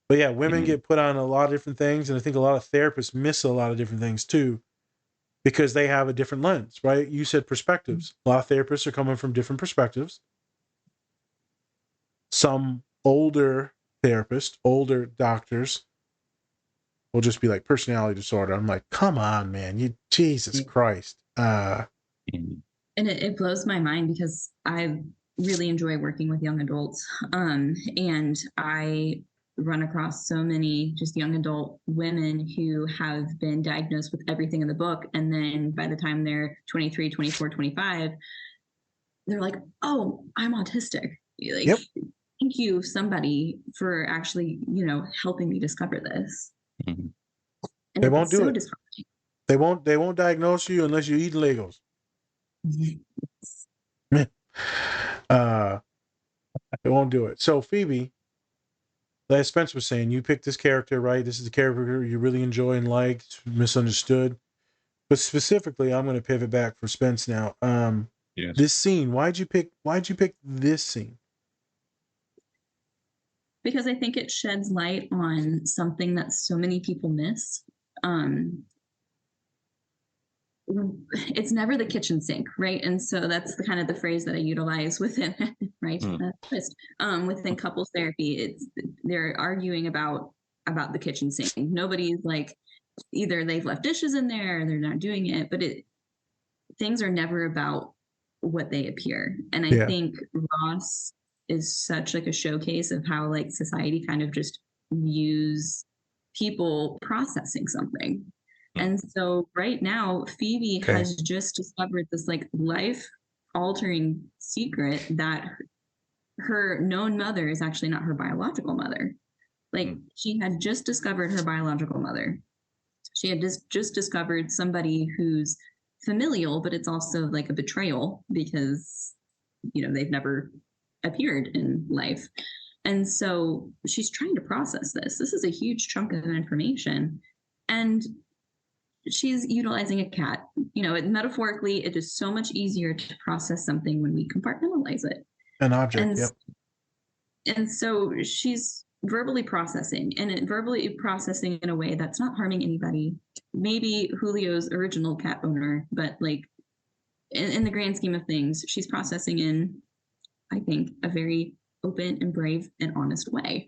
Speaker 2: But yeah, women get put on a lot of different things, and I think a lot of therapists miss a lot of different things too, because they have a different lens, right? You said perspectives. A lot of therapists are coming from different perspectives. Some older therapists, older doctors will just be like, personality disorder. I'm like, come on, man. Jesus Christ.
Speaker 3: And it blows my mind because I really enjoy working with young adults. And I run across so many just young adult women who have been diagnosed with everything in the book. And then by the time they're 23, 24, 25, they're like, oh, I'm autistic. Like, thank you, somebody, for actually, you know, helping me discover this. And
Speaker 2: they won't do it. They won't diagnose you unless you eat Legos. They won't do it. So Phoebe, as Spence was saying, you picked this character, right? This is the character you really enjoy and like, misunderstood. But specifically, I'm going to pivot back for Spence now. This scene, why'd you pick this scene?
Speaker 3: Because I think it sheds light on something that so many people miss. it's never the kitchen sink, right? And so that's the kind of the phrase that I utilize within, right? Twist. Within couples therapy, it's they're arguing about the kitchen sink. Nobody's like either they've left dishes in there or they're not doing it, but things are never about what they appear. And I think Ross is such like a showcase of how like society kind of just views people processing something. And so right now, Phoebe has just discovered this like life altering secret that her known mother is actually not her biological mother. Like she had just discovered her biological mother. She had just discovered somebody who's familial, but it's also like a betrayal because, you know, they've never appeared in life. And so she's trying to process this. This is a huge chunk of information. And she's utilizing a cat. You know, metaphorically, it is so much easier to process something when we compartmentalize it.
Speaker 2: An object,
Speaker 3: And so she's verbally processing, and verbally processing in a way that's not harming anybody. Maybe Julio's original cat owner, but like in the grand scheme of things, she's processing in, I think, a very open and brave and honest way.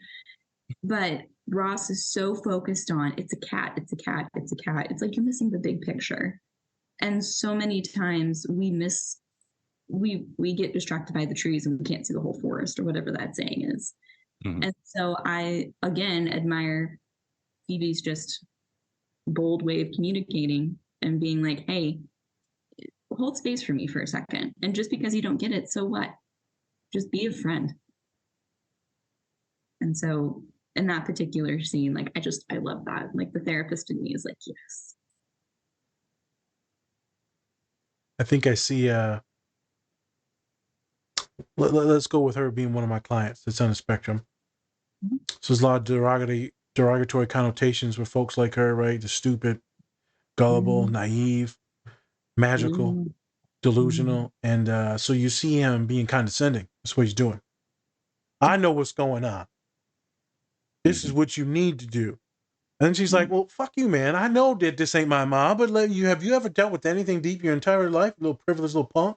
Speaker 3: But Ross is so focused on it's a cat, it's a cat, it's a cat. It's like you're missing the big picture. And so many times we get distracted by the trees and we can't see the whole forest or whatever that saying is. And so I, again, admire Phoebe's just bold way of communicating and being like, hey, hold space for me for a second. And just because you don't get it, so what? Just be a friend. And so in that particular scene, like, I love that. Like the therapist in me is like, yes.
Speaker 2: I think I see, let's go with her being one of my clients that's on the spectrum. So there's a lot of derogatory connotations with folks like her, right? The stupid, gullible, naive, magical, delusional. And so you see him being condescending. That's what he's doing. I know what's going on. This is what you need to do. And then she's like, well, fuck you, man. I know that this ain't my mom, but have you ever dealt with anything deep your entire life? Little privileged little punk.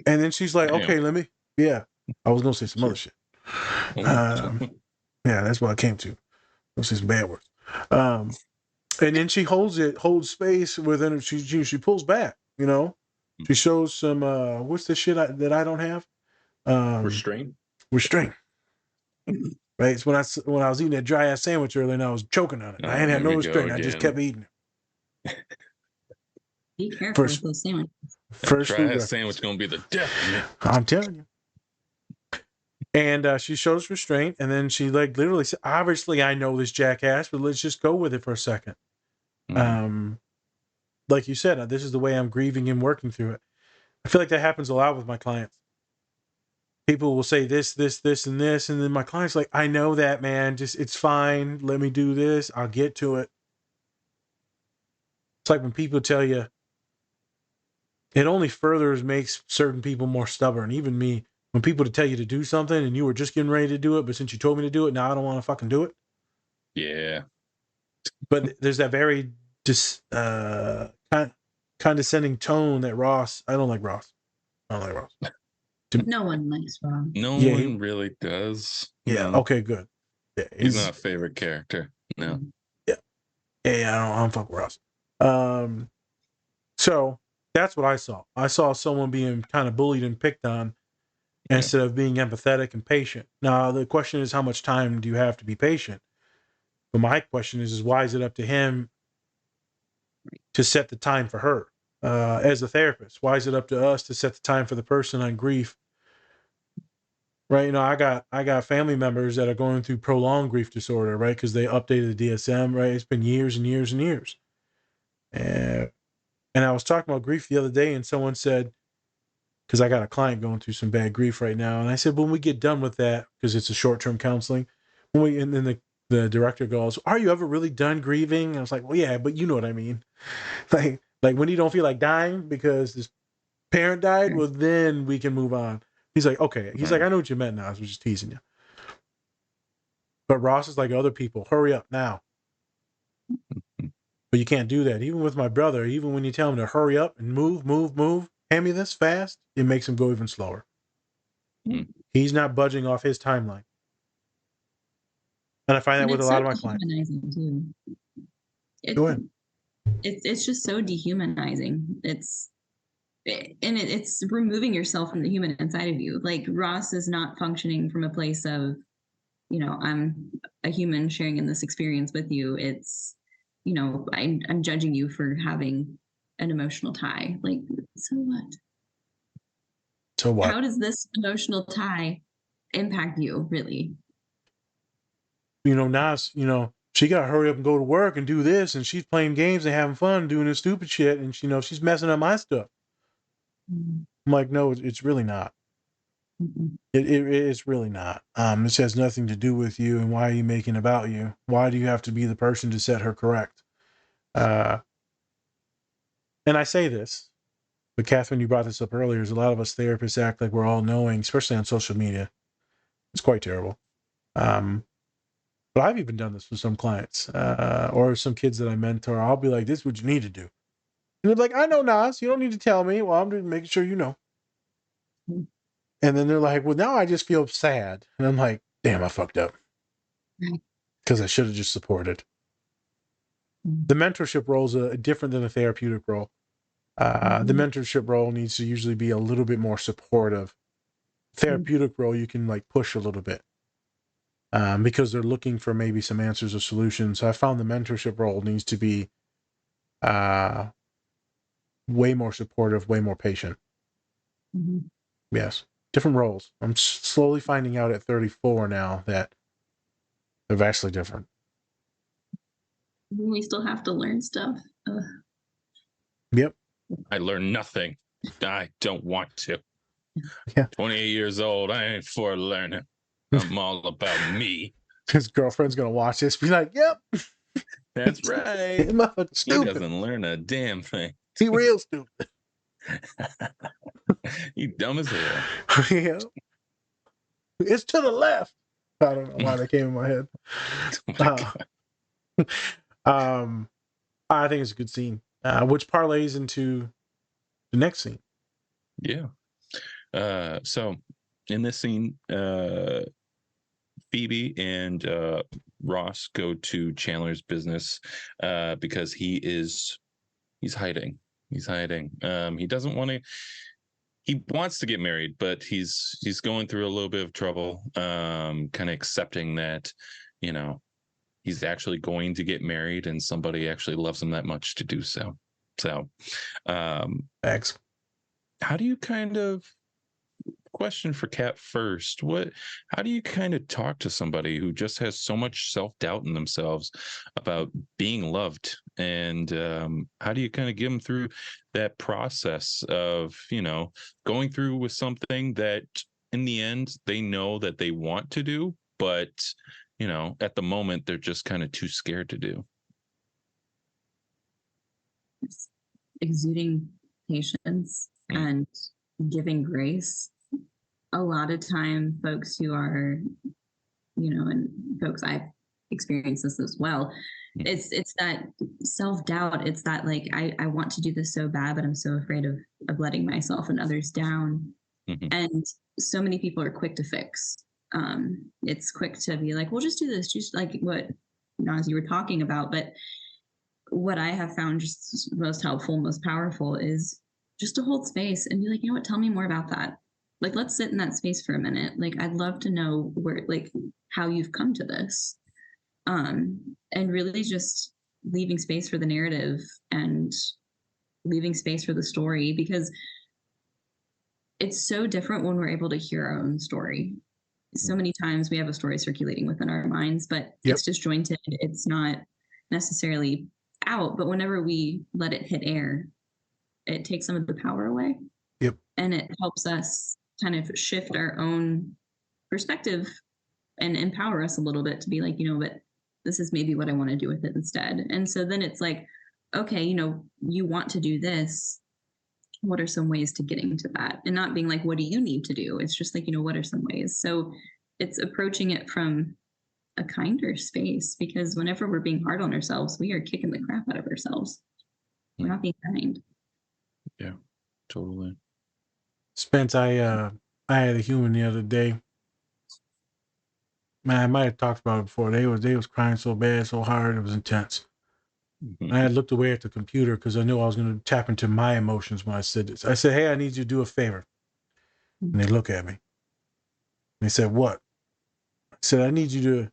Speaker 2: And then she's like, okay, I was going to say some other shit. Yeah, that's what I came to. Those are some bad words. And then she holds space within her. She pulls back, you know. She shows some, what's the shit that I don't have?
Speaker 1: Restraint.
Speaker 2: Right. It's when I was eating that dry ass sandwich earlier and I was choking on it. I hadn't had no restraint. I just kept eating it.
Speaker 3: Be careful with those sandwiches.
Speaker 2: First
Speaker 1: dry ass sandwich gonna be the death of me.
Speaker 2: I'm telling you. And she shows restraint, and then she like literally said, obviously I know this jackass, but let's just go with it for a second. Like you said, this is the way I'm grieving and working through it. I feel like that happens a lot with my clients. People will say this, and this, and then my client's like, I know that, man. Just it's fine. Let me do this. I'll get to it. It's like when people tell you, it only further makes certain people more stubborn. Even me, when people to tell you to do something and you were just getting ready to do it, but since you told me to do it, now I don't want to fucking do it.
Speaker 1: Yeah.
Speaker 2: But there's that very condescending tone that Ross. I don't like Ross.
Speaker 3: No one likes Ross.
Speaker 1: No one really does.
Speaker 2: Yeah.
Speaker 1: No.
Speaker 2: Okay. Good. Yeah,
Speaker 1: he's not a favorite character. No.
Speaker 2: Yeah. I don't fuck with Ross. So that's what I saw. I saw someone being kind of bullied and picked on instead of being empathetic and patient. Now the question is, how much time do you have to be patient? But my question is why is it up to him to set the time for her as a therapist? Why is it up to us to set the time for the person on grief? Right, you know, I got family members that are going through prolonged grief disorder, right? Because they updated the DSM, right? It's been years and years and years. And I was talking about grief the other day, and someone said, because I got a client going through some bad grief right now, and I said, when we get done with that, because it's a short-term counseling, and then the director goes, are you ever really done grieving? And I was like, well, yeah, but you know what I mean. Like when you don't feel like dying because this parent died, well, then we can move on. He's like, okay. He's like, I know what you meant now. I was just teasing you. But Ross is like other people, hurry up now. But But you can't do that. Even with my brother, even when you tell him to hurry up and move, hand me this fast, it makes him go even slower. He's not budging off his timeline. And I find that
Speaker 3: And
Speaker 2: with a
Speaker 3: it's
Speaker 2: lot
Speaker 3: so
Speaker 2: of my clients.
Speaker 3: dehumanizing too.
Speaker 2: Go ahead.
Speaker 3: It's just so dehumanizing. It's removing yourself from the human inside of you. Like Ross is not functioning from a place of, I'm a human sharing in this experience with you. It's, I'm judging you for having an emotional tie. Like, so what?
Speaker 2: So what?
Speaker 3: How does this emotional tie impact you, really?
Speaker 2: Nas, she got to hurry up and go to work and do this, and she's playing games and having fun doing this stupid shit, and she's messing up my stuff. I'm like, no, it's really not. It's really not. This has nothing to do with you, and why are you making about you? Why do you have to be the person to set her correct? And I say this, but Catherine, you brought this up earlier, is a lot of us therapists act like we're all knowing, especially on social media. It's quite terrible. But I've even done this with some clients or some kids that I mentor. I'll be like, this is what you need to do. And they're like, I know, Nas. You don't need to tell me. Well, I'm just making sure you know. And then they're like, well, now I just feel sad. And I'm like, damn, I fucked up. Because I should have just supported. The mentorship role is different than the therapeutic role. The mentorship role needs to usually be a little bit more supportive. Therapeutic role, you can like push a little bit. Because they're looking for maybe some answers or solutions. So I found the mentorship role needs to be way more supportive, way more patient. Yes, different roles. I'm slowly finding out at 34 now that they're vastly different.
Speaker 3: We still have to learn stuff.
Speaker 2: Yep.
Speaker 1: I learned nothing. I don't want to.
Speaker 2: Yeah.
Speaker 1: 28 years old. I ain't for learning. I'm all about me.
Speaker 2: His girlfriend's gonna watch this, be like, "Yep,
Speaker 1: that's right. He doesn't learn a damn thing.
Speaker 2: He real stupid.
Speaker 1: He dumb as hell.
Speaker 2: Yeah, it's to the left. I don't know why that came in my head. I think it's a good scene, which parlays into the next scene.
Speaker 1: Yeah. So in this scene, Phoebe and Ross go to Chandler's business because he's hiding. He's hiding. He doesn't want to. He wants to get married, but he's going through a little bit of trouble. Kind of accepting that, he's actually going to get married, and somebody actually loves him that much to do so. So,
Speaker 2: Thanks.
Speaker 1: How do you kind of? Question for Kat first. How do you kind of talk to somebody who just has so much self-doubt in themselves about being loved, and how do you kind of get them through that process of going through with something that in the end they know that they want to do, but at the moment they're just kind of too scared to do?
Speaker 3: Exuding patience and giving grace. A lot of time folks who are, and folks, I've experienced this as well. It's that self-doubt. It's that like, I want to do this so bad, but I'm so afraid of letting myself and others down. And so many people are quick to fix. It's quick to be like, well, just do this, just like what Nas, you were talking about. But what I have found just most helpful, most powerful is just to hold space and be like, tell me more about that. Like, let's sit in that space for a minute. Like, I'd love to know how you've come to this. And really just leaving space for the narrative and leaving space for the story, because it's so different when we're able to hear our own story. So many times we have a story circulating within our minds, but it's disjointed. It's not necessarily out, but whenever we let it hit air, it takes some of the power away.
Speaker 2: Yep.
Speaker 3: And it helps us kind of shift our own perspective and empower us a little bit to be like, but this is maybe what I want to do with it instead. And so then it's like, okay, you want to do this. What are some ways to getting to that? And not being like, what do you need to do? It's just like, what are some ways? So it's approaching it from a kinder space, because whenever we're being hard on ourselves, we are kicking the crap out of ourselves. We're not being kind.
Speaker 1: Yeah, totally.
Speaker 2: Spence, I had a human the other day. Man, I might have talked about it before. They was crying so bad, so hard, it was intense. I had looked away at the computer because I knew I was going to tap into my emotions when I said this. I said, "Hey, I need you to do a favor." And they look at me. They said, "What?" I said, I need you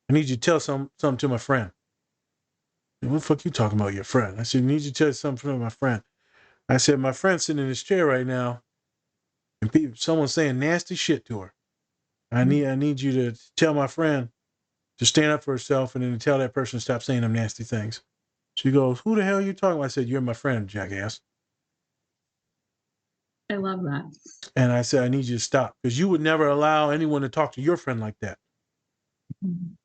Speaker 2: to tell something to my friend." "What the fuck you talking about, your friend?" I said, "I need you to tell something to my friend." I said, "My friend's sitting in his chair right now, and someone's saying nasty shit to her. I need you to tell my friend to stand up for herself, and then to tell that person to stop saying them nasty things." She goes, "Who the hell are you talking about?" I said, "You're my friend, jackass."
Speaker 3: I love that.
Speaker 2: And I said, "I need you to stop, because you would never allow anyone to talk to your friend like that.
Speaker 3: Mhm.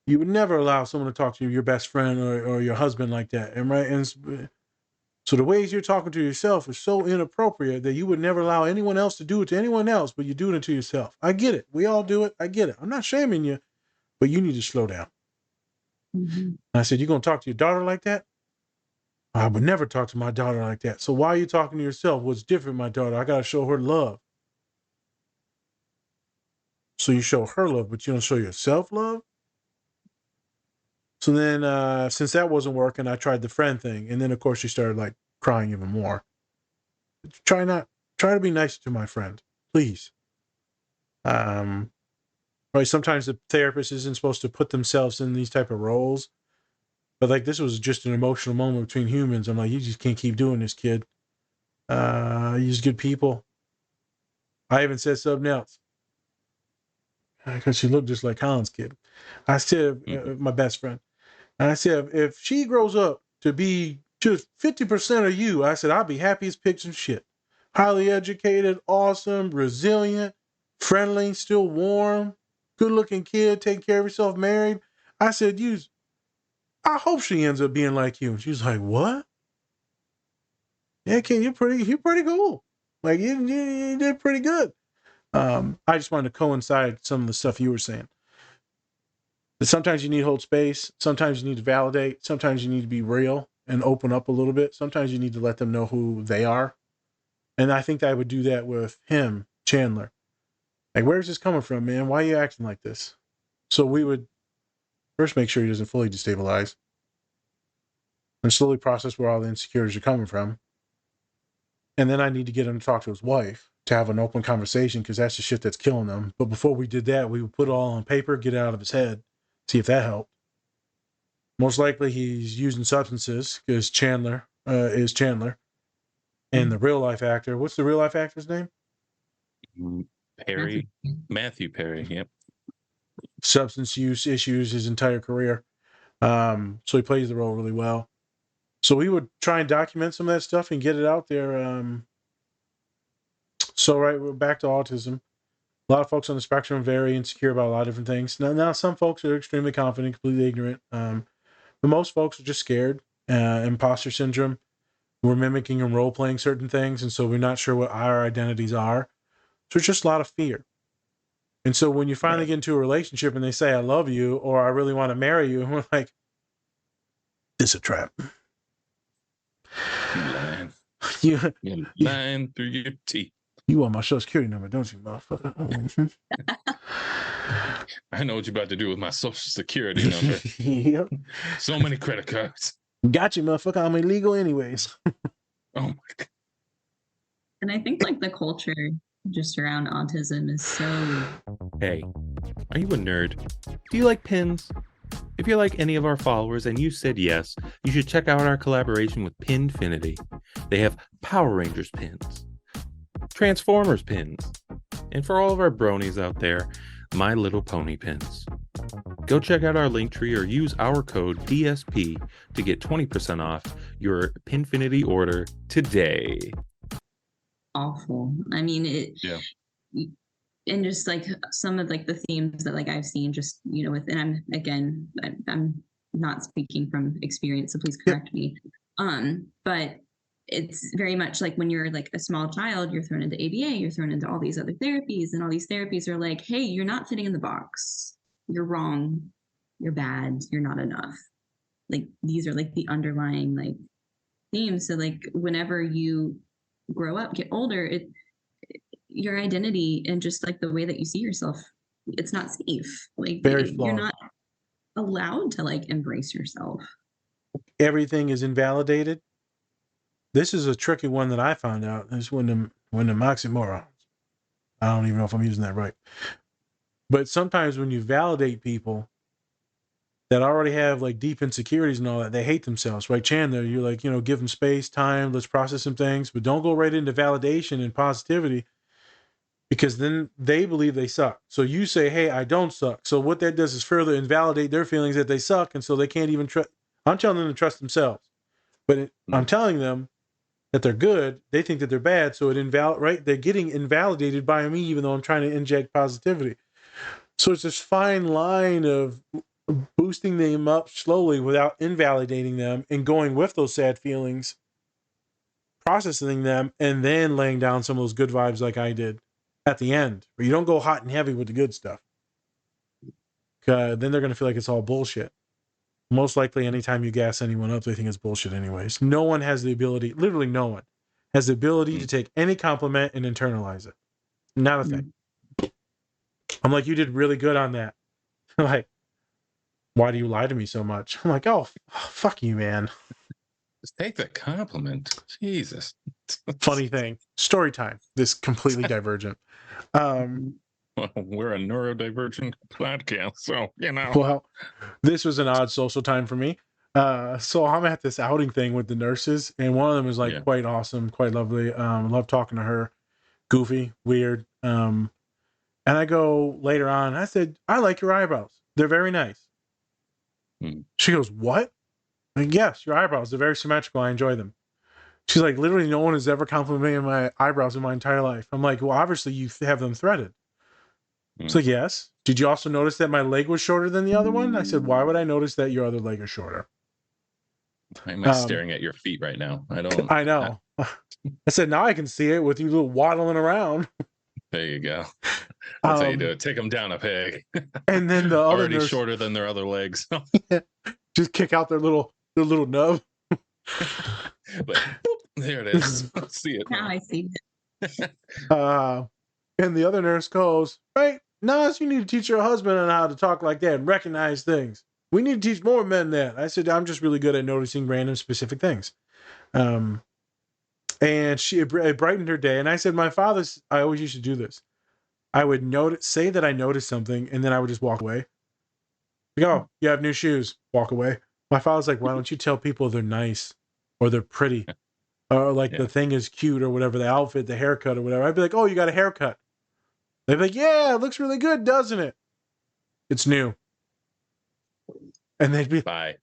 Speaker 2: You would never allow someone to talk to your best friend or your husband like that." And right, and so the ways you're talking to yourself is so inappropriate that you would never allow anyone else to do it to anyone else, but you're doing it to yourself. I get it. We all do it. I get it. I'm not shaming you, but you need to slow down.
Speaker 3: Mm-hmm.
Speaker 2: And I said, "You're going to talk to your daughter like that?" "I would never talk to my daughter like that." "So why are you talking to yourself?" "What's different, my daughter? I got to show her love." "So you show her love, but you don't show yourself love?" So then, since that wasn't working, I tried the friend thing. And then, of course, she started like crying even more. Try to be nice to my friend, please. Um, right. Sometimes the therapist isn't supposed to put themselves in these type of roles, but like this was just an emotional moment between humans. I'm like, you just can't keep doing this, kid. You're good people. I even said something else because she looked just like Colin's kid. I said, my best friend. And I said, if she grows up to be just 50% of you, I said, I'll be happy as pigs and shit. Highly educated, awesome, resilient, friendly, still warm, good looking kid, taking care of herself, married. I said, I hope she ends up being like you. And she was like, what? Yeah, kid, you're pretty cool. Like you did pretty good. I just wanted to coincide some of the stuff you were saying. That sometimes you need to hold space. Sometimes you need to validate. Sometimes you need to be real and open up a little bit. Sometimes you need to let them know who they are. And I think I would do that with him, Chandler. Like, where's this coming from, man? Why are you acting like this? So we would first make sure he doesn't fully destabilize and slowly process where all the insecurities are coming from. And then I need to get him to talk to his wife to have an open conversation, because that's the shit that's killing them. But before we did that, we would put it all on paper, get it out of his head, see if that helped. Most likely he's using substances, because Chandler is Chandler. And the real life actor, what's the real life actor's name?
Speaker 1: Perry. Matthew Perry, yep.
Speaker 2: Substance use issues his entire career. So he plays the role really well. So we would try and document some of that stuff and get it out there. So right, we're back to autism. A lot of folks on the spectrum are very insecure about a lot of different things. Now some folks are extremely confident, completely ignorant. But most folks are just scared. Imposter syndrome. We're mimicking and role playing certain things, and so we're not sure what our identities are. So it's just a lot of fear. And so when you finally get into a relationship and they say, I love you, or I really want to marry you, we're like, it's a trap.
Speaker 1: You lying.
Speaker 2: You're
Speaker 1: lying through your teeth.
Speaker 2: You want my social security number, don't you, motherfucker?
Speaker 1: I know what you're about to do with my social security number.
Speaker 2: Yep.
Speaker 1: So many credit cards.
Speaker 2: Got you, motherfucker. I'm illegal anyways.
Speaker 1: Oh my God.
Speaker 3: And I think like the culture just around autism is so...
Speaker 4: Hey, are you a nerd? Do you like pins? If you're like any of our followers and you said yes, you should check out our collaboration with Pinfinity. They have Power Rangers pins, Transformers pins, and for all of our bronies out there, My Little Pony pins. Go check out our link tree or use our code DSP to get 20% off your Pinfinity order today.
Speaker 3: Awful. I mean, and just like some of like the themes that like I've seen just, with, and I'm not speaking from experience, so please correct me. But it's very much like when you're like a small child, you're thrown into ABA, you're thrown into all these other therapies, and all these therapies are like, hey, you're not fitting in the box. you're wrong, you're bad, you're not enough. Like these are like the underlying like themes. So like whenever you grow up, get older, your identity and just like the way that you see yourself, it's not safe. Like
Speaker 2: Very
Speaker 3: you're
Speaker 2: flawed.
Speaker 3: not allowed to like embrace yourself.
Speaker 2: Everything is invalidated. This is a tricky one that I found out. It's when the oxymorons. I don't even know if I'm using that right. But sometimes when you validate people that already have like deep insecurities and all that, they hate themselves, right? Chandler, you're like, give them space, time, let's process some things, but don't go right into validation and positivity because then they believe they suck. So you say, hey, I don't suck. So what that does is further invalidate their feelings that they suck. And so they can't even trust. I'm telling them to trust themselves, but I'm telling them that they're good. They think that they're bad. So right? They're getting invalidated by me, even though I'm trying to inject positivity. So it's this fine line of boosting them up slowly without invalidating them and going with those sad feelings, processing them, and then laying down some of those good vibes like I did at the end, where you don't go hot and heavy with the good stuff. Then they're going to feel like it's all bullshit. Most likely, anytime you gas anyone up, they think it's bullshit anyways. No one has the ability, literally no one, has the ability to take any compliment and internalize it. Not a thing. I'm like, you did really good on that. Like, why do you lie to me so much? I'm like, oh, fuck you, man.
Speaker 1: Just take the compliment. Jesus.
Speaker 2: Funny thing. Story time. This completely divergent.
Speaker 1: Well, we're a neurodivergent podcast, so,
Speaker 2: Well, this was an odd social time for me. So I'm at this outing thing with the nurses, and one of them is like quite awesome, quite lovely. Love talking to her. Goofy, weird. And I go later on, I said, I like your eyebrows. They're very nice. She goes, what? I'm like, yes, your eyebrows. They're very symmetrical. I enjoy them. She's like, literally no one has ever complimented my eyebrows in my entire life. I'm like, well, obviously you have them threaded. It's like, yes. Did you also notice that my leg was shorter than the other one? I said, why would I notice that your other leg is shorter?
Speaker 1: Why am I staring at your feet right now?
Speaker 2: I know. I said, now I can see it with you little waddling around.
Speaker 1: There you go. That's how you do it. Take them down a peg.
Speaker 2: And then the other
Speaker 1: already
Speaker 2: nurse,
Speaker 1: shorter than their other legs.
Speaker 2: just kick out their little nub.
Speaker 1: But, boop, there it is. See it
Speaker 3: now I see it.
Speaker 2: And the other nurse goes, right, Nas, you need to teach your husband on how to talk like that and recognize things. We need to teach more men that. I said, I'm just really good at noticing random specific things. And it brightened her day. And I said, I always used to do this. I would say that I noticed something, and then I would just walk away. Like, oh, you have new shoes. Walk away. My father's like, why don't you tell people they're nice or they're pretty or like the thing is cute or whatever, the outfit, the haircut or whatever. I'd be like, oh, you got a haircut. They'd be like, yeah, it looks really good, doesn't it? It's new. And they'd be
Speaker 1: bye.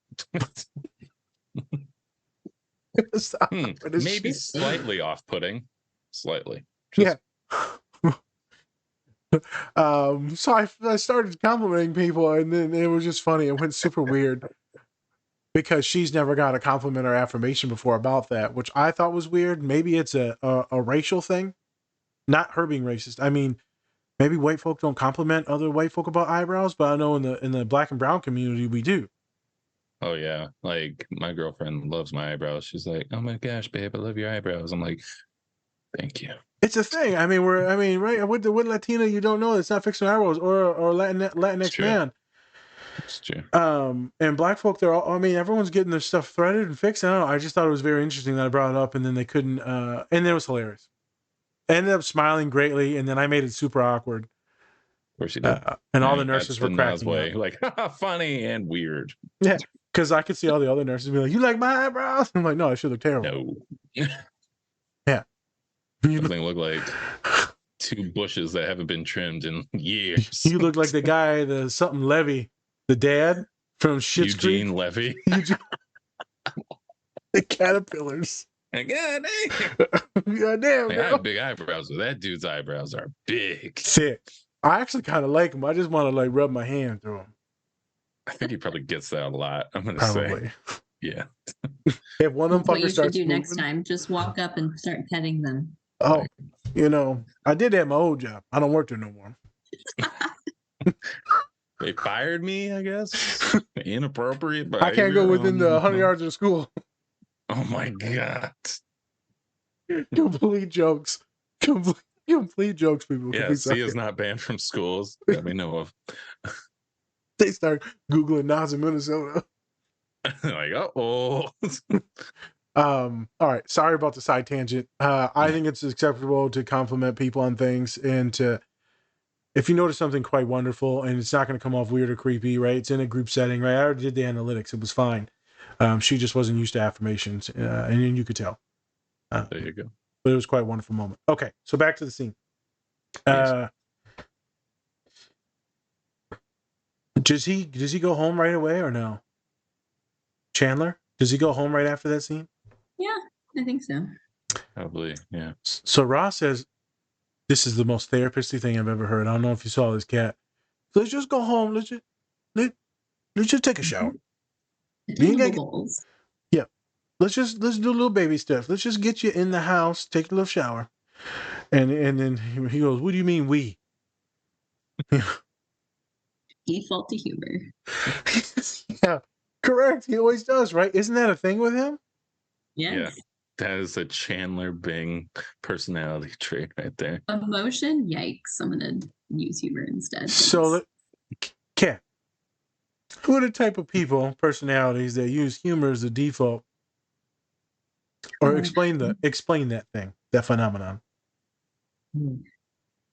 Speaker 1: Maybe slightly off-putting. Slightly.
Speaker 2: Just... Yeah. So I started complimenting people, and then it was just funny. It went super weird because she's never got a compliment or affirmation before about that, which I thought was weird. Maybe it's a racial thing, not her being racist. I mean, maybe white folk don't compliment other white folk about eyebrows, but I know in the black and brown community we do.
Speaker 1: Oh yeah, like my girlfriend loves my eyebrows. She's like, "Oh my gosh, babe, I love your eyebrows." I'm like, "Thank you."
Speaker 2: It's a thing. I mean, right? With Latina, you don't know it's not fixing eyebrows or Latinx man.
Speaker 1: It's true.
Speaker 2: And black folk, they're all. I mean, everyone's getting their stuff threaded and fixed. I don't know. I just thought it was very interesting that I brought it up, and then they couldn't. And it was hilarious. I ended up smiling greatly, and then I made it super awkward.
Speaker 1: Of course you did.
Speaker 2: And all the nurses were cracking
Speaker 1: way.
Speaker 2: up.
Speaker 1: Like, funny and weird.
Speaker 2: Yeah, because I could see all the other nurses be like, "You like my eyebrows?" I'm like, "No, I should look terrible."
Speaker 1: No.
Speaker 2: Yeah.
Speaker 1: Something look like two bushes that haven't been trimmed in years.
Speaker 2: You look like the guy, the something Levy, the dad from Schitt's Creek.
Speaker 1: Eugene Levy.
Speaker 2: The caterpillars.
Speaker 1: God damn.
Speaker 2: God damn.
Speaker 1: I have big eyebrows, but that dude's eyebrows are big.
Speaker 2: Sick. I actually kind of like him. I just want to like rub my hand through him.
Speaker 1: I think he probably gets that a lot. I'm gonna
Speaker 2: Probably.
Speaker 1: say, yeah.
Speaker 2: If one of them
Speaker 3: What you
Speaker 2: fuckers
Speaker 3: should
Speaker 2: starts
Speaker 3: do
Speaker 2: moving,
Speaker 3: next time, just walk up and start petting them.
Speaker 2: Oh, I did that at my old job. I don't work there no more.
Speaker 1: They fired me, I guess. Inappropriate behavior.
Speaker 2: I can't go within the 100 yards of the school.
Speaker 1: Oh my God.
Speaker 2: Complete jokes. Complete jokes, people.
Speaker 1: Yeah, C is not banned from schools that we know of.
Speaker 2: They start Googling Nas in Minnesota.
Speaker 1: Like, oh.
Speaker 2: All right. Sorry about the side tangent. I think it's acceptable to compliment people on things and to, if you notice something quite wonderful and it's not going to come off weird or creepy, right? It's in a group setting, right? I already did the analytics. It was fine. She just wasn't used to affirmations, and you could tell.
Speaker 1: There you go.
Speaker 2: But it was quite a wonderful moment. Okay, so back to the scene.
Speaker 1: Yes.
Speaker 2: Does he go home right away or no? Chandler? Does he go home right after that scene?
Speaker 3: Yeah, I think so.
Speaker 1: Probably, yeah.
Speaker 2: So Ross says, this is the most therapist-y thing I've ever heard. I don't know if you saw this, Cat. Let's just go home. Let's just take a shower. Yeah. Let's do a little baby stuff. Let's just get you in the house, take a little shower. And then he goes, what do you mean we?
Speaker 3: Default to humor.
Speaker 2: Yeah, correct. He always does, right? Isn't that a thing with him?
Speaker 3: Yes.
Speaker 1: Yeah. That is a Chandler Bing personality trait right there.
Speaker 3: Emotion, yikes. I'm going to use humor instead.
Speaker 2: So, Kat, who are the type of people, personalities that use humor as a default? Or explain that thing, that phenomenon.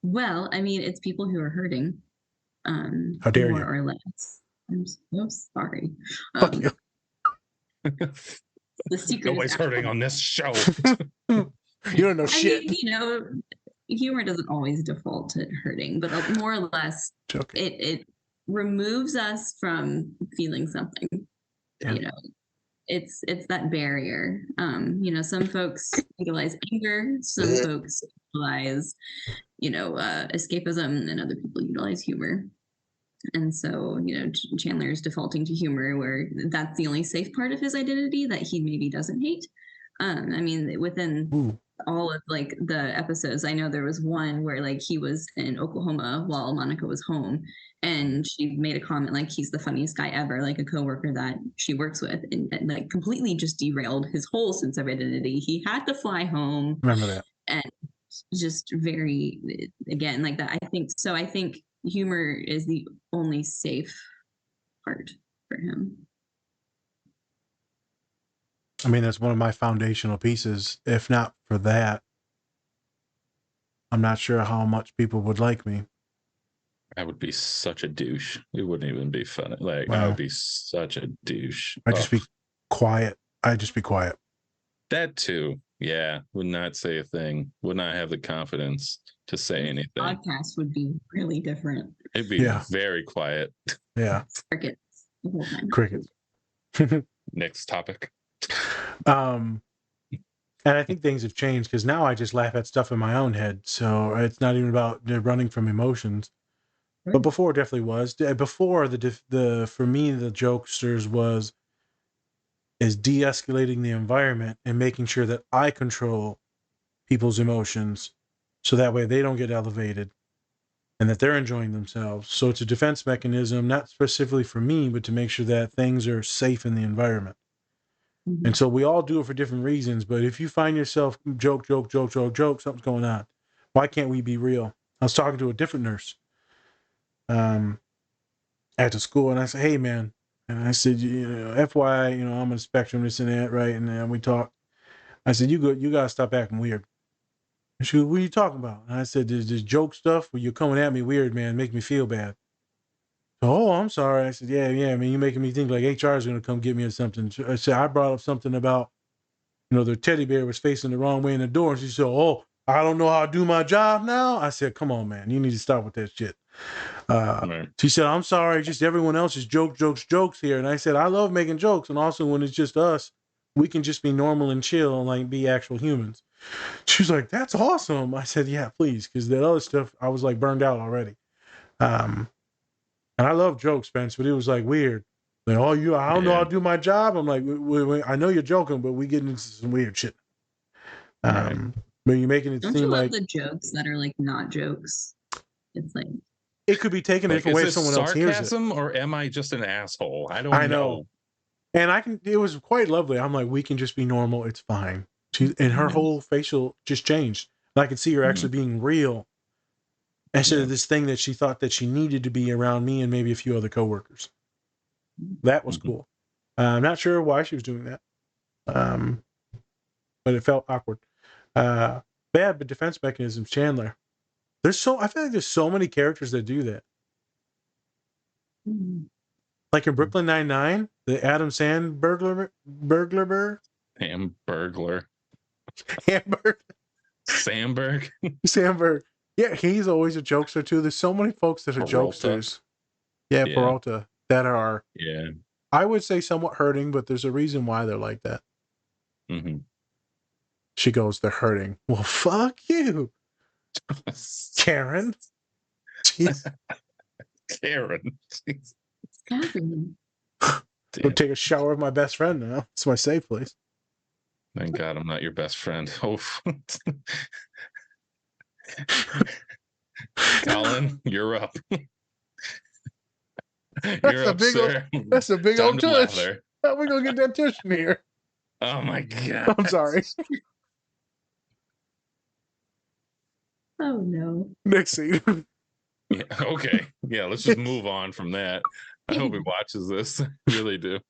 Speaker 3: Well, I mean, it's people who are hurting.
Speaker 2: How dare you?
Speaker 3: More or less. I'm so sorry.
Speaker 2: Fuck you.
Speaker 3: The secret
Speaker 1: Nobody's hurting on this show.
Speaker 2: You don't know shit.
Speaker 3: I mean, humor doesn't always default to hurting, but more or less, it removes us from feeling something.
Speaker 2: Yeah.
Speaker 3: It's that barrier. Some folks utilize anger, some folks utilize, escapism, and other people utilize humor. And so, Chandler is defaulting to humor where that's the only safe part of his identity that he maybe doesn't hate. Within all of the episodes, I know there was one where he was in Oklahoma while Monica was home, and she made a comment he's the funniest guy ever, a coworker that she works with, and completely just derailed his whole sense of identity. He had to fly home.
Speaker 2: Remember that.
Speaker 3: And just very, again, like that. I think humor is the only safe part for him.
Speaker 2: I mean, that's one of my foundational pieces. If not for that, I'm not sure how much people would like me.
Speaker 1: I would be such a douche. It wouldn't even be funny. I would be such a douche.
Speaker 2: I'd just be quiet.
Speaker 1: That too. Yeah. Would not say a thing. Would not have the confidence to say anything.
Speaker 3: Podcast would be really different.
Speaker 1: It'd be very quiet.
Speaker 2: Yeah.
Speaker 3: Crickets. The whole time.
Speaker 2: Crickets.
Speaker 1: Next topic.
Speaker 2: And I think things have changed because now I just laugh at stuff in my own head. So it's not even about running from emotions. But before it definitely was. Before for me, the jokesters is de-escalating the environment and making sure that I control people's emotions so that way they don't get elevated and that they're enjoying themselves. So it's a defense mechanism, not specifically for me, but to make sure that things are safe in the environment. Mm-hmm. And so we all do it for different reasons. But if you find yourself joke, something's going on. Why can't we be real? I was talking to a different nurse at the school, and I said, hey, man. And I said, FYI, I'm on the spectrum, this and that, right? And then we talked. I said, you got to stop acting weird. And she goes, what are you talking about? And I said, this joke stuff where you're coming at me weird, man, make me feel bad. Oh, I'm sorry. I said, yeah. I mean, you're making me think HR is going to come get me or something. I said, I brought up something about, their teddy bear was facing the wrong way in the door. And she said, oh, I don't know how to do my job now. I said, come on, man, you need to stop with that shit. Right. She said, I'm sorry, just everyone else is jokes here. And I said, I love making jokes. And also when it's just us, we can just be normal and chill and be actual humans. She was like, that's awesome. I said, yeah, please. Because that other stuff, I was burned out already. And I love jokes, Spence, but it was weird. I don't know how to do my job. I'm like, wait, I know you're joking, but we get into some weird shit. But you're making it
Speaker 3: Don't
Speaker 2: seem
Speaker 3: you love the jokes that are not jokes? It's
Speaker 2: it could be taken a
Speaker 1: Like,
Speaker 2: different
Speaker 1: is
Speaker 2: way if
Speaker 1: this
Speaker 2: someone else hears it.
Speaker 1: sarcasm or am I just an asshole? I
Speaker 2: I
Speaker 1: don't
Speaker 2: know.
Speaker 1: know.
Speaker 2: And it was quite lovely. I'm like, we can just be normal. It's fine. And her whole facial just changed. And I could see her actually being real instead of this thing that she thought that she needed to be around me and maybe a few other coworkers. That was cool. I'm not sure why she was doing that. But it felt awkward. Bad, but defense mechanisms, Chandler. I feel like there's so many characters that do that. Like in Brooklyn Nine-Nine, the Adam Sandberg.
Speaker 1: Hamburglar.
Speaker 2: Hamburg.
Speaker 1: Sandberg.
Speaker 2: Sandberg. Yeah, he's always a jokester too. There's so many folks that are jokesters. Yeah, Peralta. That are, I would say, somewhat hurting, but there's a reason why they're like that. She goes, they're hurting. Well, fuck you, Karen. Jeez.
Speaker 1: Karen.
Speaker 2: Go take a shower with my best friend now. It's my safe place.
Speaker 1: Thank God I'm not your best friend. Oh, Colin, you're up. You're up, sir.
Speaker 2: That's a big old tush. How are we gonna get that tush in here?
Speaker 1: Oh my God.
Speaker 2: I'm sorry.
Speaker 3: Oh no.
Speaker 2: Next scene.
Speaker 1: Yeah, okay. Yeah, let's just move on from that. I hope he watches this. I really do.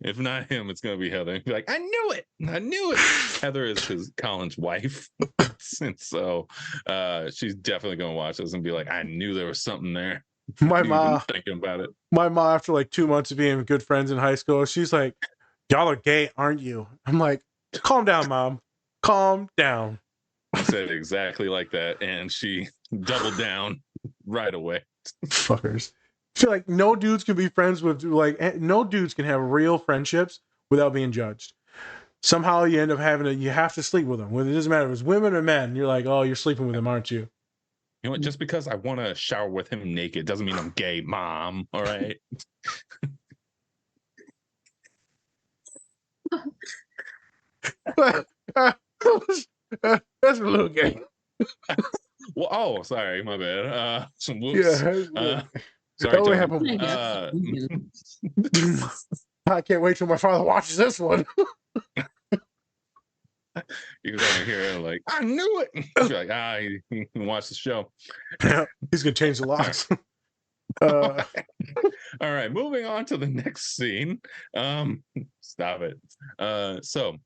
Speaker 1: If not him, it's gonna be Heather. Be like, I knew it. I knew it. Heather is Colin's wife. And so she's definitely gonna watch this and be like, I knew there was something there.
Speaker 2: My mom
Speaker 1: thinking about it.
Speaker 2: My mom, after like 2 months of being good friends in high school, she's like, y'all are gay, aren't you? I'm like, calm down, Mom. Calm down.
Speaker 1: I said exactly like that, and she doubled down right away.
Speaker 2: Fuckers. I feel like no dudes can be friends with, like, no dudes can have real friendships without being judged. Somehow you end up you have to sleep with them. It doesn't matter if it's women or men. You're like, oh, you're sleeping with him, aren't you?
Speaker 1: You know what? Just because I want to shower with him naked doesn't mean I'm gay, Mom. All right.
Speaker 2: That's a little gay.
Speaker 1: Well, oh, sorry, my bad. Some whoops.
Speaker 2: Yeah.
Speaker 1: Sorry.
Speaker 2: I can't wait till my father watches this one.
Speaker 1: You're gonna hear like, I knew it. You're like, he can watch the show.
Speaker 2: He's gonna change the locks.
Speaker 1: All right, moving on to the next scene. Stop it. So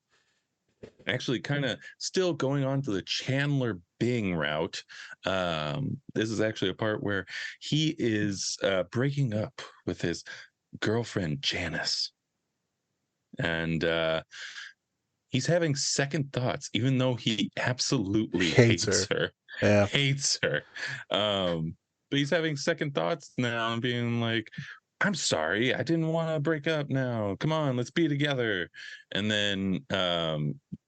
Speaker 1: actually kind of still going on to the Chandler Bing route. This is actually a part where he is breaking up with his girlfriend Janice. And he's having second thoughts, even though he absolutely hates her.
Speaker 2: Yeah.
Speaker 1: Hates her. But he's having second thoughts now and being like, I'm sorry, I didn't want to break up now. Come on, let's be together. And then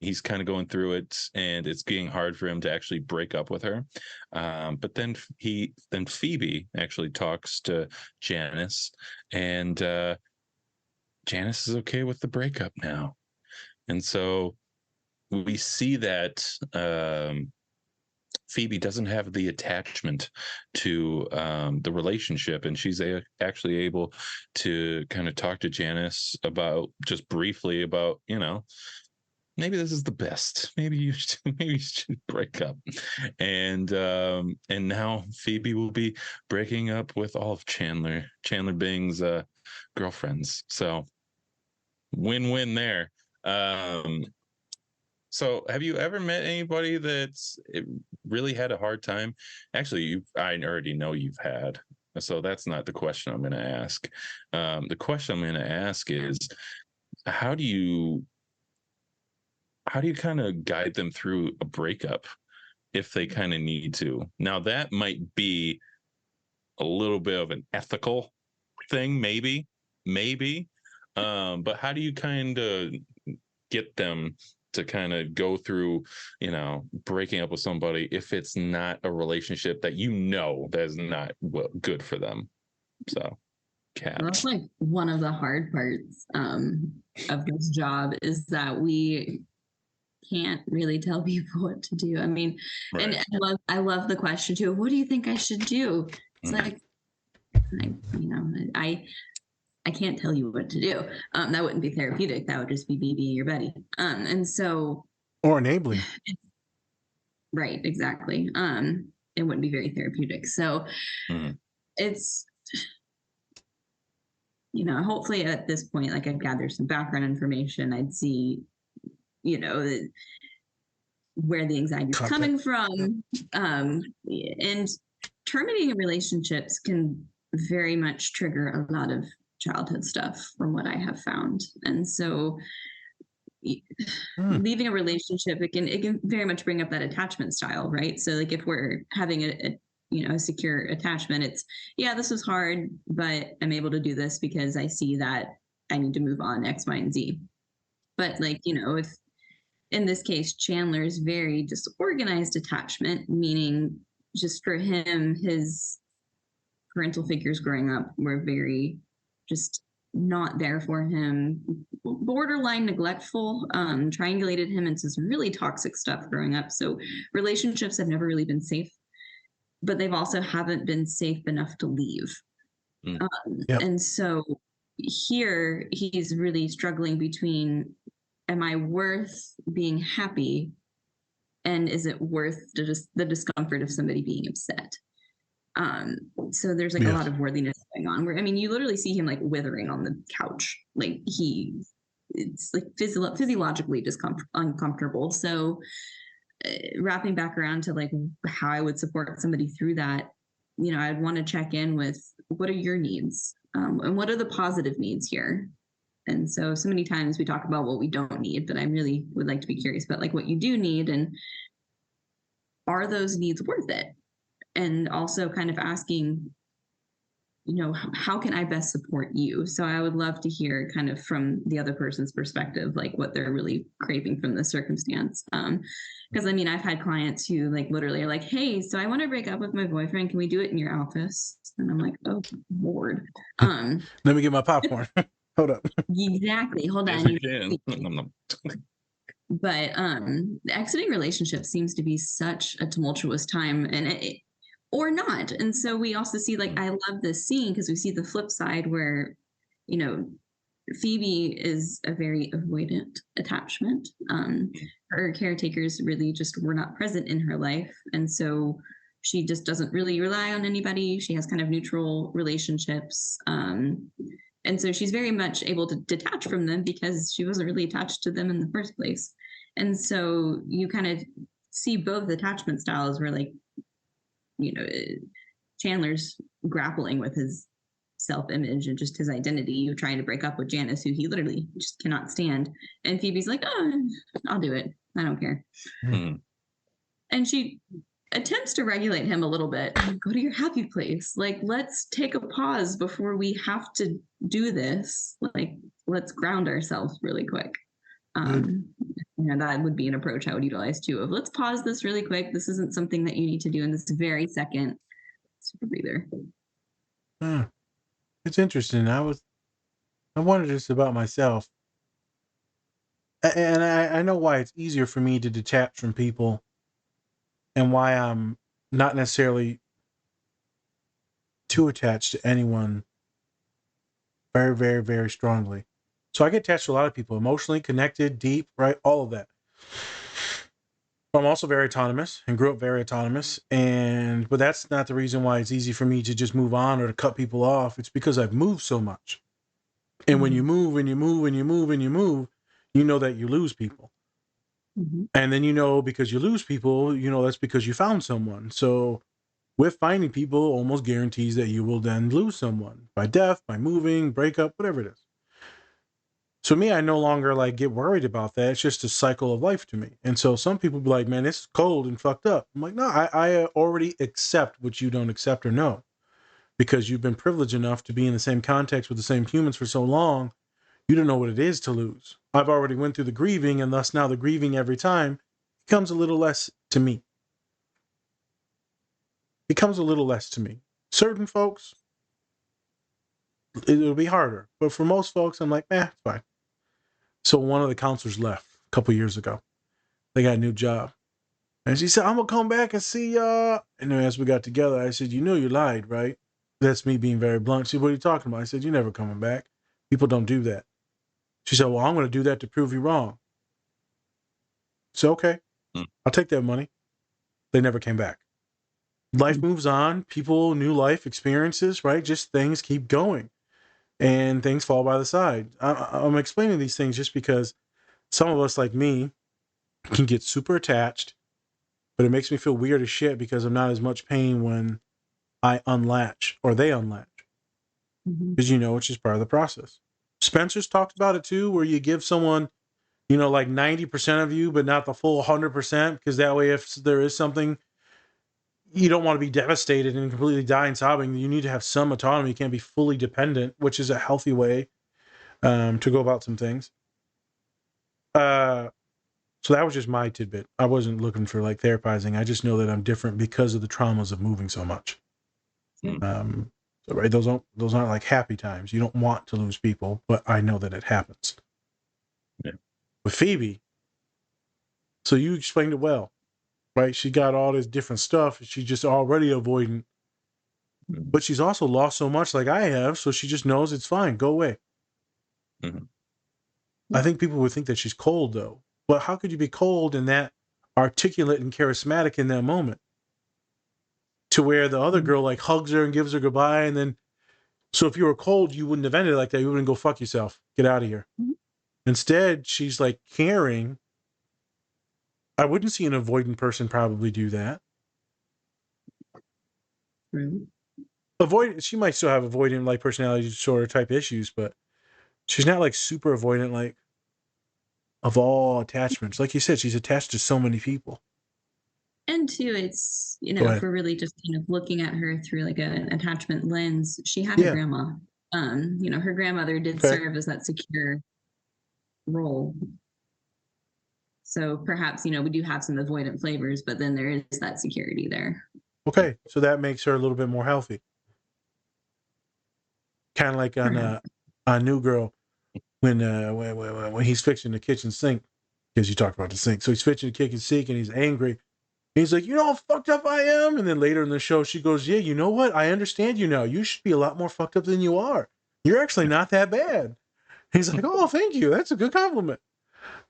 Speaker 1: he's kind of going through it, and it's getting hard for him to actually break up with her. But then Phoebe actually talks to Janice, and Janice is okay with the breakup now. And so we see that Phoebe doesn't have the attachment to the relationship, and she's actually able to kind of talk to Janice about, just briefly about, maybe this is the best. Maybe you should break up. And now Phoebe will be breaking up with all of Chandler Bing's girlfriends. So win-win there. So have you ever met anybody that's really had a hard time? Actually, I already know you've had. So that's not the question I'm going to ask. The question I'm going to ask is, how do you kind of guide them through a breakup if they kind of need to? Now, that might be a little bit of an ethical thing, maybe. But how do you kind of get them to kind of go through, breaking up with somebody if it's not a relationship that that is not good for them? So, Kat.
Speaker 3: That's like one of the hard parts of this job, is that can't really tell people what to do. I mean, and
Speaker 1: Right.
Speaker 3: I love the question too. What do you think I should do? It's like, I can't tell you what to do. That wouldn't be therapeutic. That would just be me being your buddy. And so,
Speaker 2: Or enabling.
Speaker 3: right, exactly. It wouldn't be very therapeutic. So it's, hopefully at this point, like I'd gather some background information. I'd see, where the anxiety is coming from. And terminating relationships can very much trigger a lot of childhood stuff from what I have found. And so leaving a relationship, it can very much bring up that attachment style, right? So like if we're having a secure attachment, it's, this was hard, but I'm able to do this because I see that I need to move on X, Y, and Z. But like, if in this case, Chandler's very disorganized attachment, meaning just for him, his parental figures growing up were very just not there for him, borderline neglectful, triangulated him into some really toxic stuff growing up. So relationships have never really been safe, but they've also haven't been safe enough to leave. And so here he's really struggling between, am I worth being happy? And is it worth the discomfort of somebody being upset? So there's like a lot of worthiness going on where, I mean, you literally see him like withering on the couch. Like it's like physiologically uncomfortable. So wrapping back around to like how I would support somebody through that, I'd want to check in with, what are your needs? And what are the positive needs here? And so many times we talk about what we don't need, but I really would like to be curious about like what you do need, and are those needs worth it? And also kind of asking, how can I best support you? So I would love to hear kind of from the other person's perspective, like what they're really craving from the circumstance. Because I mean, I've had clients who like literally are like, hey, so I want to break up with my boyfriend. Can we do it in your office? And I'm like, oh, Lord.
Speaker 2: Let me get my popcorn. Hold up.
Speaker 3: Exactly. Hold
Speaker 1: Yes,
Speaker 3: on.
Speaker 1: you can.
Speaker 3: But exiting relationships seems to be such a tumultuous time, and or not. And so we also see, like, I love this scene because we see the flip side where, Phoebe is a very avoidant attachment. Her caretakers really just were not present in her life. And so she just doesn't really rely on anybody. She has kind of neutral relationships. And so she's very much able to detach from them because she wasn't really attached to them in the first place. And so you kind of see both attachment styles where, like, Chandler's grappling with his self-image and just his identity. You're trying to break up with Janice, who he literally just cannot stand. And Phoebe's like, oh, I'll do it. I don't care. And she attempts to regulate him a little bit. Go to your happy place. Like, let's take a pause before we have to do this. Like, let's ground ourselves really quick. That would be an approach I would utilize too, of let's pause this really quick. This isn't something that you need to do in this very second. Super breather.
Speaker 2: It's interesting. I wondered this about myself. And I know why it's easier for me to detach from people and why I'm not necessarily too attached to anyone very, very, very strongly. So I get attached to a lot of people, emotionally connected, deep, right? All of that. But I'm also very autonomous and grew up very autonomous. But that's not the reason why it's easy for me to just move on or to cut people off. It's because I've moved so much. And when you move and you move and you move and you move, you know that you lose people. And then, because you lose people, that's because you found someone. So with finding people almost guarantees that you will then lose someone by death, by moving, breakup, whatever it is. So me, I no longer get worried about that. It's just a cycle of life to me. And so some people be like, man, it's cold and fucked up. I'm like, no, I already accept what you don't accept or know, because you've been privileged enough to be in the same context with the same humans for so long. You don't know what it is to lose. I've already went through the grieving, and thus now the grieving every time becomes a little less to me. Becomes a little less to me. Certain folks, it'll be harder. But for most folks, I'm like, it's fine. So one of the counselors left a couple years ago. They got a new job. And she said, I'm going to come back and see y'all. And then as we got together, I said, you know you lied, right? That's me being very blunt. She said, what are you talking about? I said, you're never coming back. People don't do that. She said, well, I'm going to do that to prove you wrong. So, okay, I'll take that money. They never came back. Life moves on. People, new life experiences, right? Just things keep going. And things fall by the side. I'm explaining these things just because some of us, like me, can get super attached, but it makes me feel weird as shit because I'm not as much pain when I unlatch or they unlatch. Because, it's just part of the process. Spencer's talked about it too, where you give someone, like 90% of you, but not the full 100%, because that way, if there is something, you don't want to be devastated and completely die and sobbing. You need to have some autonomy. You can't be fully dependent, which is a healthy way to go about some things. So that was just my tidbit. I wasn't looking for like therapizing. I just know that I'm different because of the traumas of moving so much. So, right, those aren't like happy times. You don't want to lose people, but I know that it happens.
Speaker 1: Yeah.
Speaker 2: With Phoebe, so you explained it well, right? She got all this different stuff. She's just already avoidant, but she's also lost so much, like I have. So she just knows it's fine. Go away. I think people would think that she's cold, though. But how could you be cold and that articulate and charismatic in that moment? To where the other girl like hugs her and gives her goodbye, and then so if you were cold, you wouldn't have ended like that. You wouldn't go fuck yourself. Get out of here. Instead, she's like caring. I wouldn't see an avoidant person probably do that. She might still have avoidant like personality disorder type issues, but she's not like super avoidant like of all attachments. Like you said, she's attached to so many people.
Speaker 3: And two, it's, if we're really just kind of looking at her through like an attachment lens, she had a grandma. Her grandmother did serve as that secure role. So perhaps, we do have some avoidant flavors, but then there is that security there. Okay.
Speaker 2: So that makes her a little bit more healthy. Kind of like on a New Girl when he's fixing the kitchen sink, because you talked about the sink. So he's fixing the kitchen sink and he's angry. He's like, you know how fucked up I am? And then later in the show, she goes, yeah, you know what? I understand you now. You should be a lot more fucked up than you are. You're actually not that bad. He's like, oh, thank you. That's a good compliment.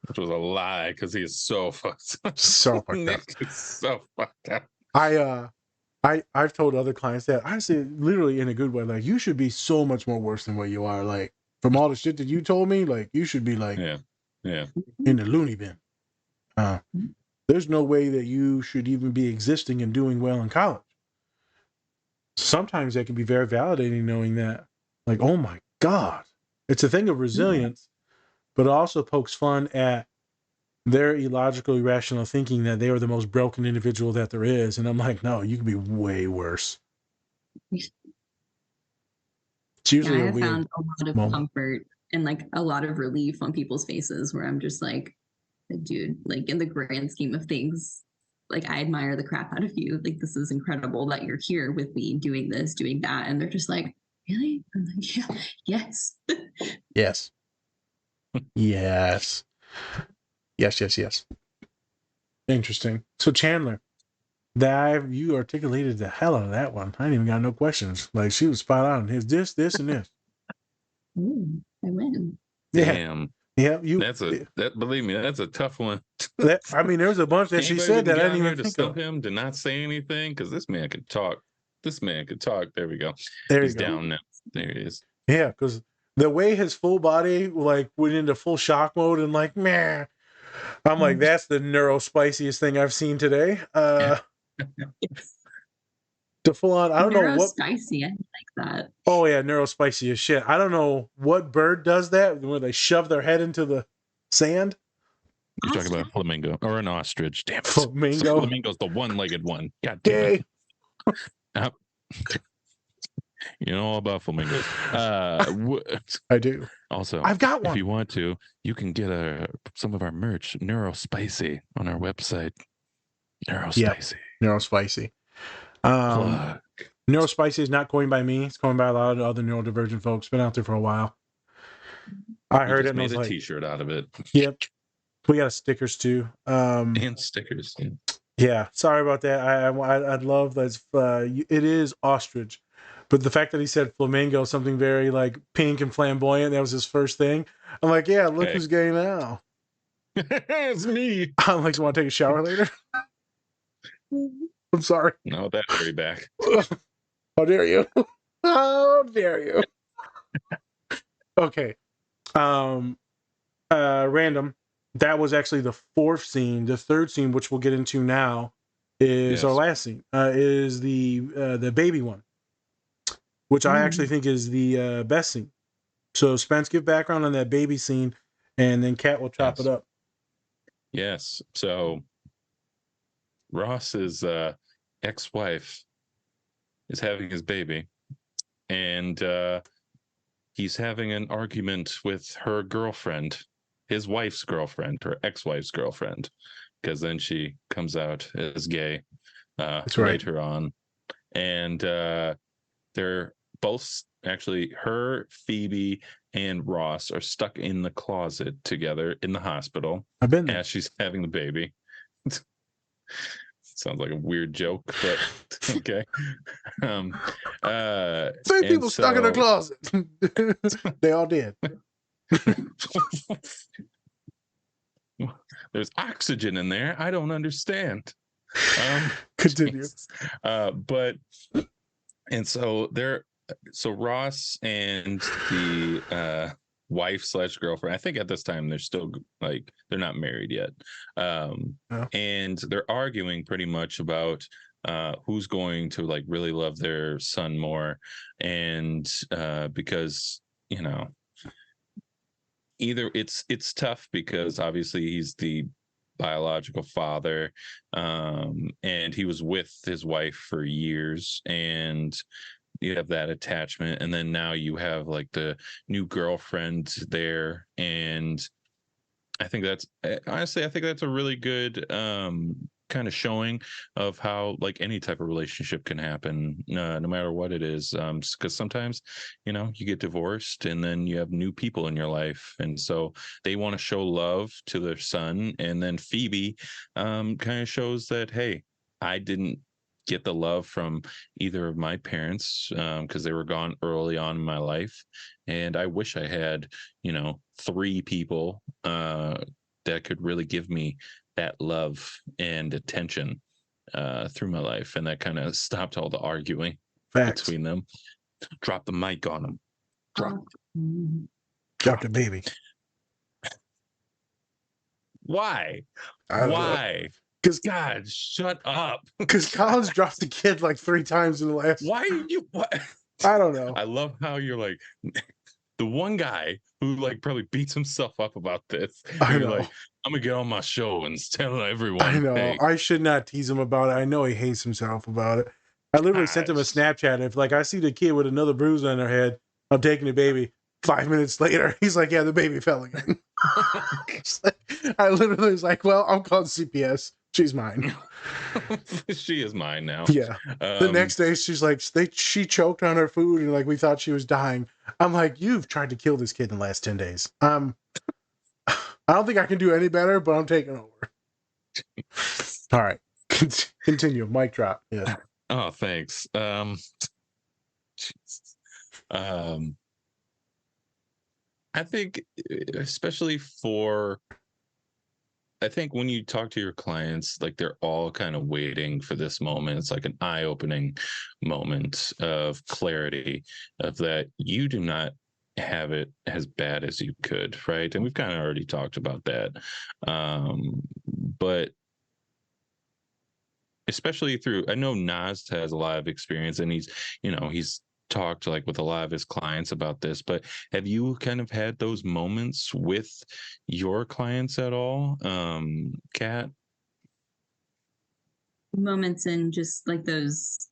Speaker 1: Which was a lie, because he is so fucked up.
Speaker 2: So fucked
Speaker 1: Nick
Speaker 2: up.
Speaker 1: is so fucked up.
Speaker 2: I've told other clients that. I say literally in a good way, like, you should be so much more worse than what you are. Like, from all the shit that you told me, like, you should be like
Speaker 1: in
Speaker 2: the loony bin. There's no way that you should even be existing and doing well in college. Sometimes that can be very validating, knowing that, like, oh my God, it's a thing of resilience, but it also pokes fun at their illogical, irrational thinking that they are the most broken individual that there is. And I'm like, no, you can be way worse. It's usually
Speaker 3: I have found a lot of comfort and like a lot of relief on people's faces where I'm just like, dude, like in the grand scheme of things, like I admire the crap out of you. Like, this is incredible that you're here with me doing this, doing that. And they're just like, really? I'm like, yeah, yes.
Speaker 2: Yes. Yes. Yes. Interesting. So Chandler, you articulated the hell out of that one. I didn't even got no questions. Like, she was spot on. Here's this, and this.
Speaker 3: Ooh, I win.
Speaker 1: Damn.
Speaker 2: Yeah,
Speaker 1: believe me, that's a tough one.
Speaker 2: There was a bunch that she said that I didn't even think of.
Speaker 1: Him to not say anything, because this man could talk. There we go.
Speaker 2: He's
Speaker 1: down now. There he is.
Speaker 2: Yeah, because the way his full body like went into full shock mode and like, meh. I'm like, that's the neurospiciest thing I've seen today. The full on, I don't know what.
Speaker 3: Neurospicy, I like that.
Speaker 2: Oh yeah, neurospicy as shit. I don't know what bird does that where they shove their head into the sand.
Speaker 1: You're talking about a flamingo or an ostrich. Damn it.
Speaker 2: Flamingo.
Speaker 1: Flamingo's the one-legged one. God damn it. You know all about flamingos.
Speaker 2: I do.
Speaker 1: Also,
Speaker 2: I've got one.
Speaker 1: If you want to, you can get some of our merch, Neurospicy, on our website. Neurospicy.
Speaker 2: Yep. Neurospicy. Neurospicy is not coined by me. It's coined by a lot of other neurodivergent folks. Been out there for a while. I heard it and I was
Speaker 1: made a
Speaker 2: like,
Speaker 1: t-shirt out of it.
Speaker 2: Yep. We got stickers too.
Speaker 1: And stickers.
Speaker 2: Yeah, sorry about that. I'd love that. It is ostrich, but the fact that he said flamingo, something very like pink and flamboyant, that was his first thing. I'm like, yeah, look who's gay now.
Speaker 1: It's me.
Speaker 2: I'm like, you want to take a shower later? I'm sorry.
Speaker 1: No, that hurry back.
Speaker 2: How dare you? How dare you? Okay. Random. That was actually the fourth scene. The third scene, which we'll get into now, is our last scene. Is the baby one, which I actually think is the best scene. So Spence, give background on that baby scene, and then Kat will chop it up.
Speaker 1: Yes. So Ross's ex-wife is having his baby, and he's having an argument with her girlfriend, his wife's girlfriend, her ex-wife's girlfriend, because then she comes out as gay later on. And they're both actually, her, Phoebe, and Ross are stuck in the closet together in the hospital.
Speaker 2: I've been there.
Speaker 1: As she's having the baby. Sounds like a weird joke, but okay.
Speaker 2: Three people stuck in a closet. They all did.
Speaker 1: There's oxygen in there. I don't understand.
Speaker 2: Continue.
Speaker 1: So Ross and the wife/girlfriend, I think at this time they're still like, they're not married yet, and they're arguing pretty much about who's going to like really love their son more, and because either it's tough because obviously he's the biological father, and he was with his wife for years, and you have that attachment, and then now you have like the new girlfriend there, and I think that's a really good kind of showing of how like any type of relationship can happen, no matter what it is, because sometimes you get divorced and then you have new people in your life, and so they want to show love to their son, and then Phoebe kind of shows that, hey, I didn't get the love from either of my parents because they were gone early on in my life, and I wish I had 3 people that could really give me that love and attention through my life, and that kind of stopped all the arguing between them. Drop the mic on them.
Speaker 2: Drop the baby.
Speaker 1: Why?
Speaker 2: Because
Speaker 1: God, shut up.
Speaker 2: Because Collins dropped the kid like 3 times in the last.
Speaker 1: Why are you? What?
Speaker 2: I don't know.
Speaker 1: I love how you're like the one guy who like probably beats himself up about this.
Speaker 2: I
Speaker 1: You're
Speaker 2: know.
Speaker 1: like, I'm gonna get on my show and tell everyone.
Speaker 2: I know.
Speaker 1: Hey,
Speaker 2: I should not tease him about it. I know he hates himself about it. I literally sent him a Snapchat. If like I see the kid with another bruise on their head, I'm taking the baby. 5 minutes later, he's like, "Yeah, the baby fell again." I literally was like, "Well, I'm calling CPS. She's mine."
Speaker 1: She is mine now.
Speaker 2: Yeah. The next day, she's like, she choked on her food, and like we thought she was dying. I'm like, "You've tried to kill this kid in the last 10 days." I don't think I can do any better, but I'm taking over. All right, continue. Mic drop. Yeah.
Speaker 1: Oh, thanks. I think, especially I think when you talk to your clients, like they're all kind of waiting for this moment. It's like an eye-opening moment of clarity of that you do not have it as bad as you could, right? And we've kind of already talked about that. But especially I know Nas has a lot of experience, and he's talked like with a lot of his clients about this, but have you kind of had those moments with your clients at all, Kat?
Speaker 3: Moments in just like those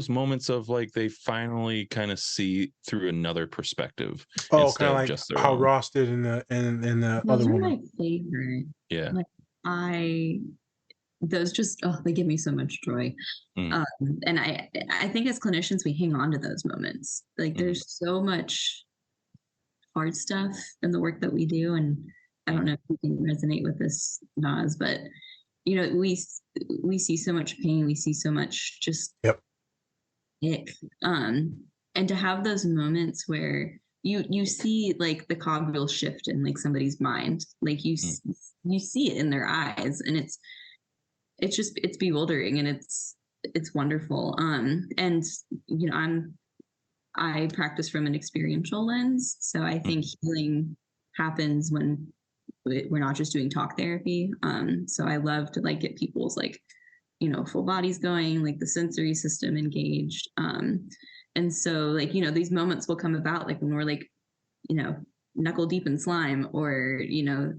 Speaker 1: moments of like they finally kind of see through another perspective.
Speaker 2: Oh, kind of like just how Ross did in the
Speaker 3: those
Speaker 2: other
Speaker 3: are
Speaker 2: woman.
Speaker 3: my favorite.
Speaker 1: Yeah.
Speaker 3: Like those just they give me so much joy. And I think as clinicians we hang on to those moments. Like there's so much hard stuff in the work that we do, and I don't know if you can resonate with this, Nas, but you know, we see so much pain, we see so much just ick. And to have those moments where you see like the cogwheel shift in like somebody's mind, like you see it in their eyes, and it's bewildering, and it's wonderful. And you know, I practice from an experiential lens, so I think healing happens when we're not just doing talk therapy. So I love to like get people's like, you know, full bodies going, like the sensory system engaged. And so like, you know, these moments will come about like when we're like, you know, knuckle deep in slime, or, you know,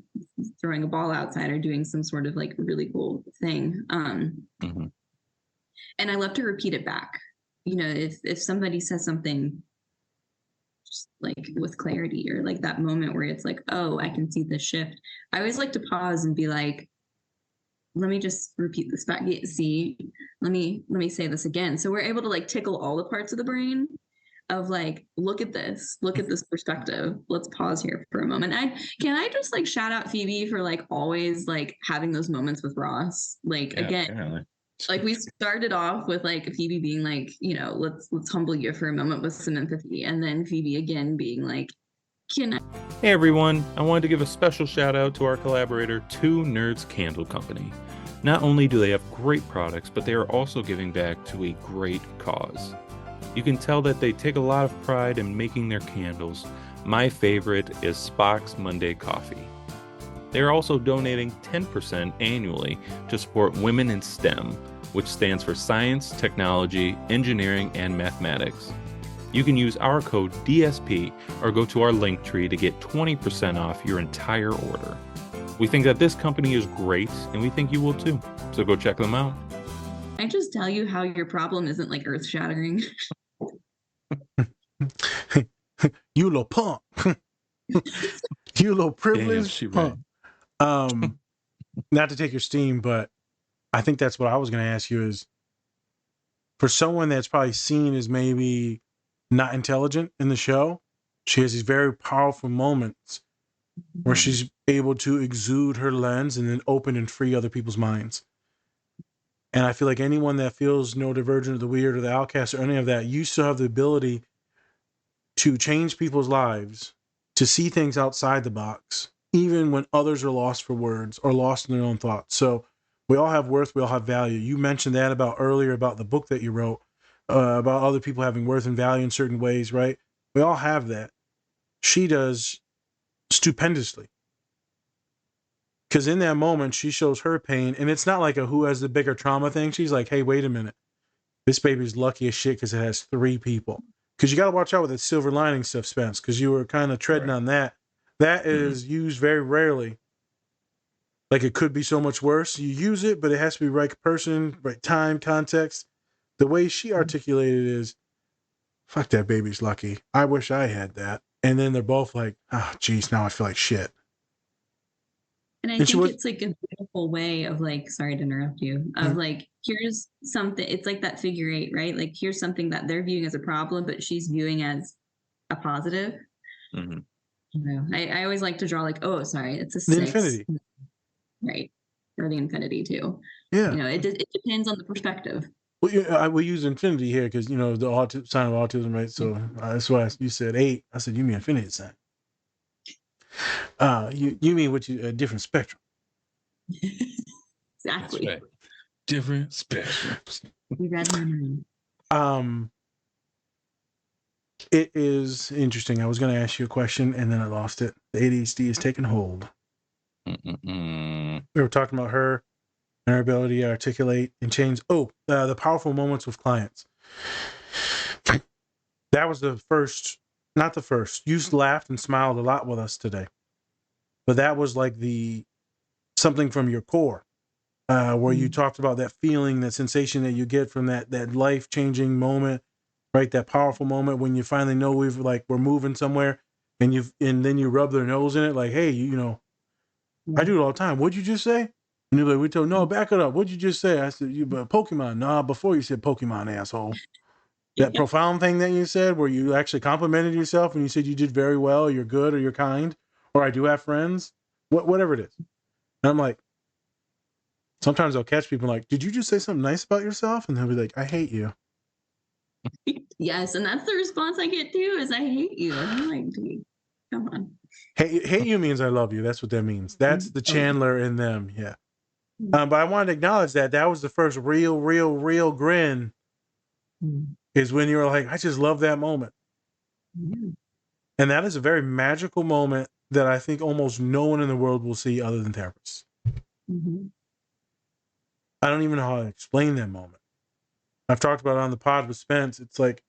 Speaker 3: throwing a ball outside, or doing some sort of like really cool thing. And I love to repeat it back. You know, if somebody says something just like with clarity, or like that moment where it's like, oh, I can see the shift, I always like to pause and be like, let me just repeat this back. See, let me say this again. So we're able to like tickle all the parts of the brain of like, look at this perspective. Let's pause here for a moment. Can I just like shout out Phoebe for like always like having those moments with Ross. Like again, apparently. Like we started off with like Phoebe being like, you know, let's humble you for a moment with some empathy, and then Phoebe again being like, can I?
Speaker 4: Hey everyone, I wanted to give a special shout out to our collaborator, Two Nerds Candle Company. Not only do they have great products, but they are also giving back to a great cause. You can tell that they take a lot of pride in making their candles. My favorite is Spock's Monday Coffee. They are also donating 10% annually to support Women in STEM, which stands for Science, Technology, Engineering, and Mathematics. You can use our code DSP or go to our link tree to get 20% off your entire order. We think that this company is great, and we think you will too. So go check them out.
Speaker 3: I just tell you how your problem isn't like earth shattering.
Speaker 2: You little punk. You little privileged punk. Not to take your steam, but I think that's what I was going to ask you is, for someone that's probably seen as maybe not intelligent in the show, she has these very powerful moments where she's able to exude her lens and then open and free other people's minds. And I feel like anyone that feels neurodivergent or the weird or the outcast or any of that, you still have the ability to change people's lives, to see things outside the box, even when others are lost for words or lost in their own thoughts. So we all have worth, we all have value. You mentioned that about earlier about the book that you wrote, about other people having worth and value in certain ways, right? We all have that. She does stupendously. Because in that moment, she shows her pain, and it's not like a who has the bigger trauma thing. She's like, hey, wait a minute. This baby's lucky as shit because it has 3 people. Because you got to watch out with the silver lining stuff, Spence, because you were kind of treading on that. That is used very rarely. Like it could be so much worse. You use it, but it has to be right person, right time, context. The way she articulated it is, fuck, that baby's lucky. I wish I had that. And then they're both like, oh, geez, now I feel like shit.
Speaker 3: And I think it's like a beautiful way of like, sorry to interrupt you, of like, here's something, it's like that figure 8, right? Like here's something that they're viewing as a problem, but she's viewing as a positive. You know, I always like to draw like, oh, sorry, it's a 6. The infinity. Right. Or the infinity too. Yeah. You know, it depends on the perspective.
Speaker 2: Well, yeah, we use infinity here because, you know, the sign of autism, right? So that's why you said 8. I said, you mean infinity sign. You mean a different spectrum.
Speaker 3: Exactly.
Speaker 1: Right. Different spectrums.
Speaker 3: You read my mind.
Speaker 2: It is interesting. I was going to ask you a question and then I lost it. The ADHD is taking hold. We were talking about her and her ability to articulate and change. The powerful moments with clients. That was the first, not the first. You laughed and smiled a lot with us today. But that was like something from your core, where you talked about that feeling, that sensation that you get from that life-changing moment, right? That powerful moment when you finally know we're moving somewhere, and then you rub their nose in it, like, hey, you know, I do it all the time. What'd you just say? And you're like, no, back it up. What'd you just say? I said, Pokemon. Nah, before you said Pokemon, asshole. That profound thing that you said, where you actually complimented yourself and you said you did very well, you're good, or you're kind, or I do have friends. whatever it is. And I'm like, sometimes I'll catch people like, did you just say something nice about yourself? And they'll be like, I hate you.
Speaker 3: Yes, and that's the response I get too, is I hate you. I'm like, dude, come on.
Speaker 2: Hate you means I love you. That's what that means. That's the Chandler in them. Yeah. But I wanted to acknowledge that was the first real grin is when you were like, I just love that moment. And that is a very magical moment that I think almost no one in the world will see other than therapists. I don't even know how to explain that moment. I've talked about it on the pod with Spence. It's like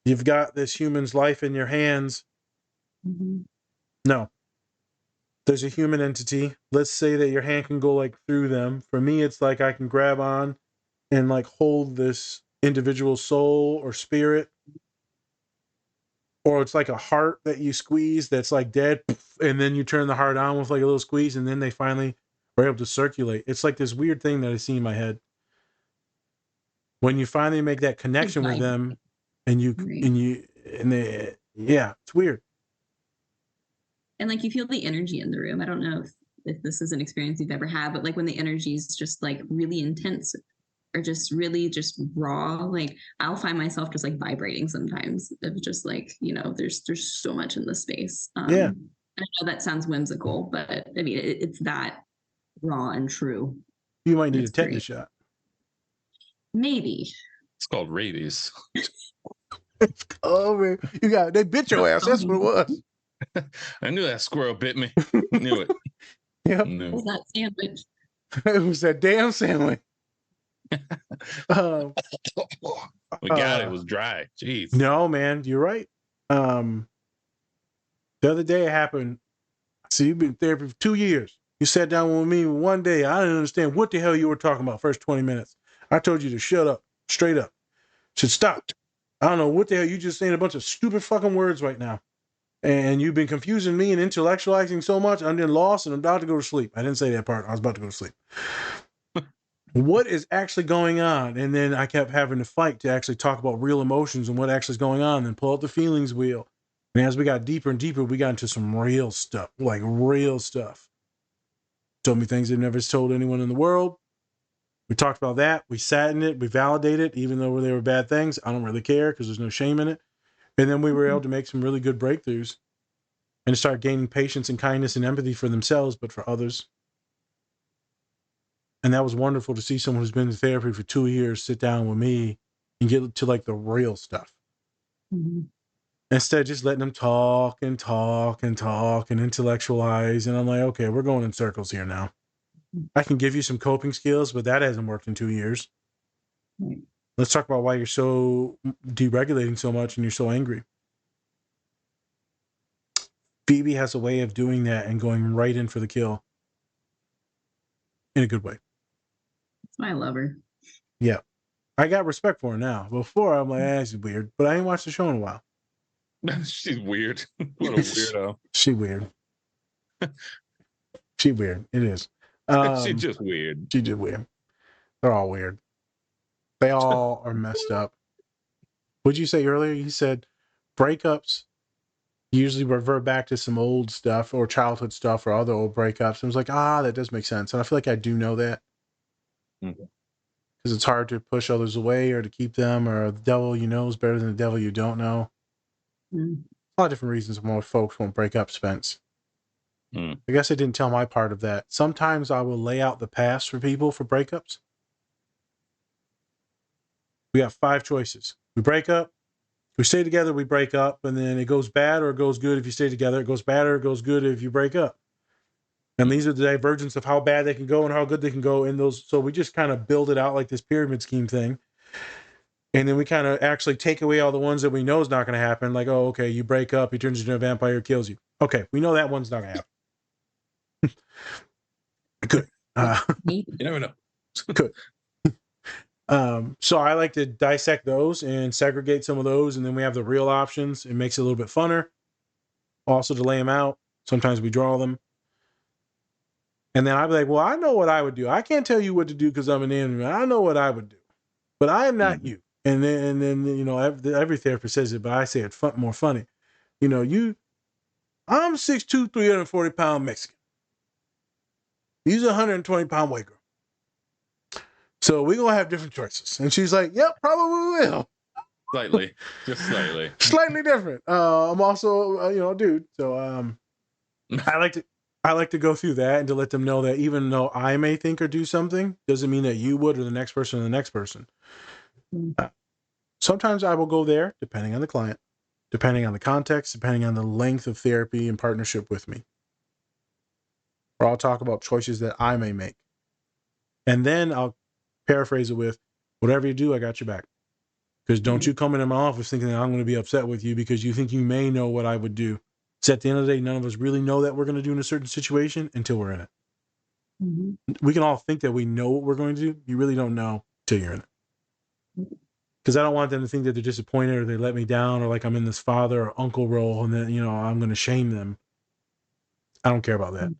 Speaker 2: you've got this human's life in your hands. No. There's a human entity. Let's say that your hand can go like through them. For me, it's like I can grab on and like hold this individual soul or spirit. Or it's like a heart that you squeeze that's like dead. And then you turn the heart on with like a little squeeze. And then they finally are able to circulate. It's like this weird thing that I see in my head. When you finally make that connection with them and yeah, it's weird.
Speaker 3: And like you feel the energy in the room. I don't know if this is an experience you've ever had, but like when the energy is just like really intense or just really just raw, like I'll find myself just like vibrating sometimes. Of just like, there's so much in the space.
Speaker 2: Yeah.
Speaker 3: I know that sounds whimsical, but I mean it's that raw and true.
Speaker 2: You might need a tetanus shot.
Speaker 3: Maybe.
Speaker 1: It's called rabies.
Speaker 2: Oh man, they bit your ass. That's what it was.
Speaker 1: I knew that squirrel bit me. Knew it.
Speaker 2: Yep.
Speaker 3: It was that sandwich.
Speaker 2: It was that damn sandwich.
Speaker 1: We got it. It was dry. Jeez.
Speaker 2: No, man, you're right. The other day it happened. See, you've been in therapy for 2 years. You sat down with me one day. I didn't understand what the hell you were talking about first 20 minutes. I told you to shut up, straight up. Should stop. I don't know what the hell you just saying a bunch of stupid fucking words right now. And you've been confusing me and intellectualizing so much. I'm then lost and I'm about to go to sleep. I didn't say that part. I was about to go to sleep. What is actually going on? And then I kept having to fight to actually talk about real emotions and what actually is going on and pull out the feelings wheel. And as we got deeper and deeper, we got into some real stuff, like real stuff. Told me things they've never told anyone in the world. We talked about that. We sat in it. We validated it, even though they were bad things. I don't really care because there's no shame in it. And then we were able to make some really good breakthroughs and start gaining patience and kindness and empathy for themselves, but for others. And that was wonderful to see someone who's been in therapy for 2 years sit down with me and get to like the real stuff. Instead of just letting them talk and intellectualize. And I'm like, okay, we're going in circles here now. I can give you some coping skills, but that hasn't worked in 2 years. Let's talk about why you're so deregulating so much and you're so angry. Phoebe has a way of doing that and going right in for the kill. In a good way.
Speaker 3: That's why I love her.
Speaker 2: Yeah. I got respect for her now. Before, I'm like, she's weird. But I ain't watched the show in a while.
Speaker 1: She's weird. What a weirdo.
Speaker 2: She weird. She weird. It is.
Speaker 1: She's just weird.
Speaker 2: She just weird. They're all weird. They all are messed up. What'd you say earlier? You said breakups usually revert back to some old stuff or childhood stuff or other old breakups. I was like, that does make sense. And I feel like I do know that. Because it's hard to push others away or to keep them, or the devil you know is better than the devil you don't know. A lot of different reasons why folks won't break up, Spence. I guess I didn't tell my part of that. Sometimes I will lay out the past for people for breakups. We have 5 choices. We break up, we stay together, we break up, and then it goes bad or it goes good if you stay together. It goes bad or it goes good if you break up. And these are the divergence of how bad they can go and how good they can go in those. So we just kind of build it out like this pyramid scheme thing. And then we kind of actually take away all the ones that we know is not going to happen. Like, oh, okay, you break up, he turns into a vampire, kills you. Okay, we know that one's not going to happen. Good.
Speaker 1: You never know.
Speaker 2: Good. So I like to dissect those and segregate some of those. And then we have the real options. It makes it a little bit funner. Also to lay them out. Sometimes we draw them. And then I'd be like, well, I know what I would do. I can't tell you what to do because I'm an enemy. I know what I would do. But I am not you. And then every therapist says it, but I say it more funny. You I'm 6'2", 340-pound Mexican. He's a 120-pound white girl. So we're going to have different choices. And she's like, yep, probably will.
Speaker 1: Slightly. Just slightly.
Speaker 2: Slightly different. I'm also, a dude. So I like to go through that and to let them know that even though I may think or do something, doesn't mean that you would or the next person or the next person. Sometimes I will go there, depending on the client, depending on the context, depending on the length of therapy and partnership with me. Or I'll talk about choices that I may make. And then I'll paraphrase it with, whatever you do, I got your back. Because don't you come into my office thinking that I'm going to be upset with you because you think you may know what I would do. So at the end of the day, none of us really know that we're going to do in a certain situation until we're in it. Mm-hmm. We can all think that we know what we're going to do. You really don't know until you're in it. Because I don't want them to think that they're disappointed or they let me down or like I'm in this father or uncle role and then, I'm going to shame them. I don't care about that.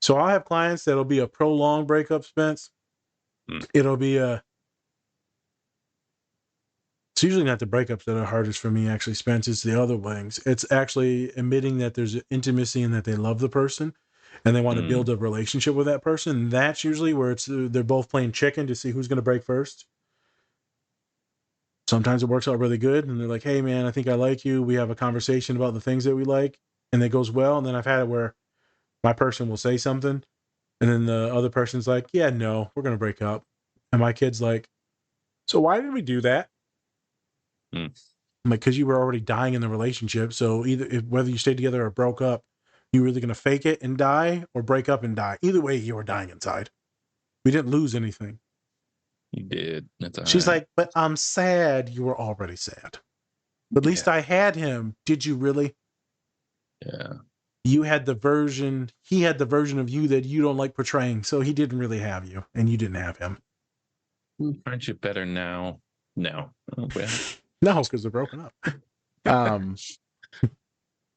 Speaker 2: So I'll have clients that'll be a prolonged breakup, Spence. It'll be it's usually not the breakups that are hardest for me, actually, Spence. It's the other things. It's actually admitting that there's intimacy and that they love the person and they want to build a relationship with that person. And that's usually where they're both playing chicken to see who's going to break first. Sometimes it works out really good. And they're like, hey, man, I think I like you. We have a conversation about the things that we like. And it goes well. And then I've had it where my person will say something. And then the other person's like, yeah, no, we're going to break up. And my kid's like, so why did we do that? I'm like, because you were already dying in the relationship. So whether you stayed together or broke up, you were either going to fake it and die or break up and die. Either way, you were dying inside. We didn't lose anything.
Speaker 1: You did. That's all
Speaker 2: She's
Speaker 1: right.
Speaker 2: like, but I'm sad. You were already sad. At least I had him. Did you really?
Speaker 1: Yeah.
Speaker 2: You had he had the version of you that you don't like portraying. So he didn't really have you and you didn't have him.
Speaker 1: Aren't you better now? No. Oh, well.
Speaker 2: No, because they're broken up.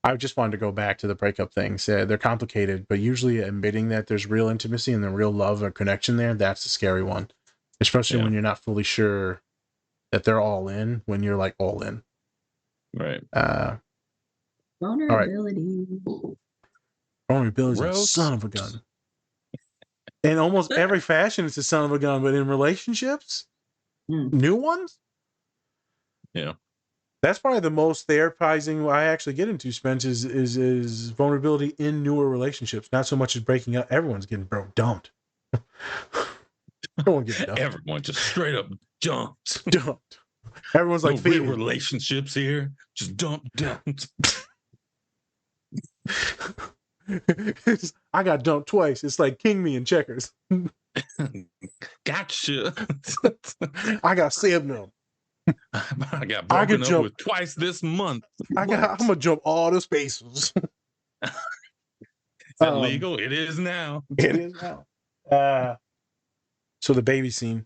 Speaker 2: I just wanted to go back to the breakup things. They're complicated, but usually admitting that there's real intimacy and the real love or connection there, that's the scary one. Especially when you're not fully sure that they're all in, when you're like all in.
Speaker 1: Right.
Speaker 3: Vulnerability.
Speaker 2: Vulnerability is a son of a gun. In almost every fashion, it's a son of a gun, but in relationships, new ones, that's probably the most therapizing I actually get into, Spence, is vulnerability in newer relationships. Not so much as breaking up. Everyone's getting dumped. Everyone gets dumped.
Speaker 1: Everyone just straight up dumped.
Speaker 2: Dumped. Everyone's like,
Speaker 1: no real relationships here. Just dumped.
Speaker 2: I got dumped twice. It's like King Me in checkers.
Speaker 1: Gotcha.
Speaker 2: I got Sabnum.
Speaker 1: I got broken up with twice this month.
Speaker 2: I'm gonna jump all the spaces.
Speaker 1: Is that legal? It is now.
Speaker 2: It is now. So the baby scene,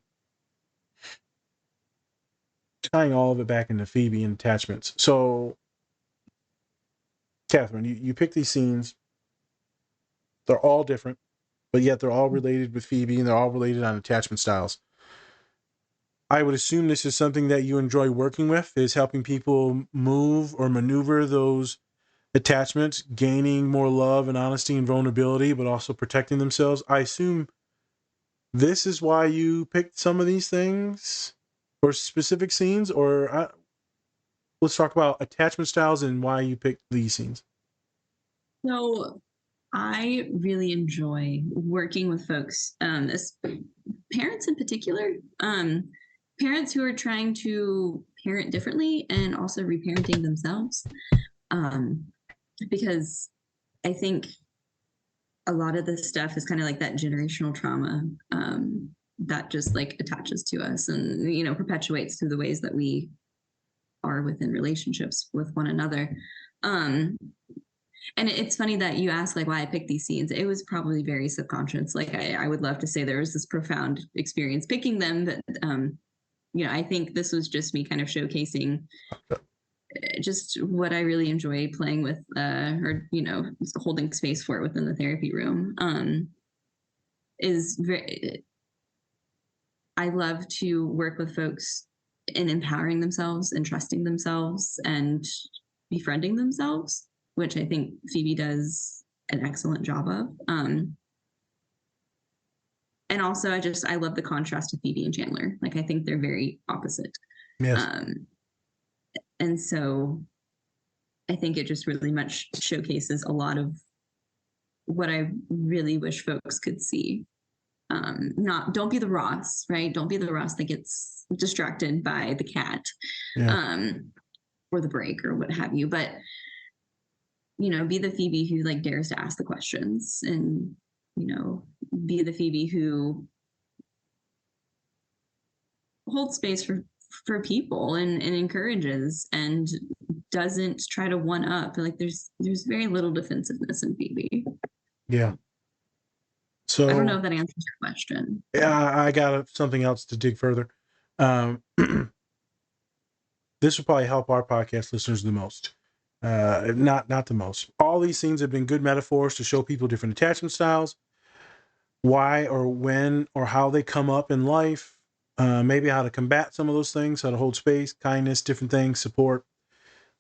Speaker 2: tying all of it back into Phoebe and attachments. So, Catherine, you pick these scenes. They're all different, but yet they're all related with Phoebe and they're all related on attachment styles. I would assume this is something that you enjoy working with, is helping people move or maneuver those attachments, gaining more love and honesty and vulnerability, but also protecting themselves. I assume this is why you picked some of these things or specific scenes, or let's talk about attachment styles and why you picked these scenes.
Speaker 3: So I really enjoy working with folks, parents in particular, parents who are trying to parent differently and also reparenting themselves. Because I think a lot of this stuff is kind of like that generational trauma that just like attaches to us and, perpetuates through the ways that we are within relationships with one another. And it's funny that you asked like why I picked these scenes. It was probably very subconscious. Like I would love to say there was this profound experience picking them, but I think this was just me kind of showcasing just what I really enjoy playing with, or holding space for within the therapy room. I love to work with folks in empowering themselves and trusting themselves and befriending themselves. which I think Phoebe does an excellent job of. And also, I love the contrast to Phoebe and Chandler. Like, I think they're very opposite.
Speaker 2: Yes.
Speaker 3: And so I think it just really much showcases a lot of what I really wish folks could see. Don't be the Ross, right? Don't be the Ross that gets distracted by the cat, or the break or what have you. But, be the Phoebe who like dares to ask the questions, and, be the Phoebe who holds space for people and encourages and doesn't try to one up. Like there's very little defensiveness in Phoebe.
Speaker 2: Yeah. So
Speaker 3: I don't know if that answers your question.
Speaker 2: Yeah, I got something else to dig further. This will probably help our podcast listeners the most. Not the most. All these things have been good metaphors to show people different attachment styles, why or when or how they come up in life, maybe how to combat some of those things, how to hold space, kindness, different things, support.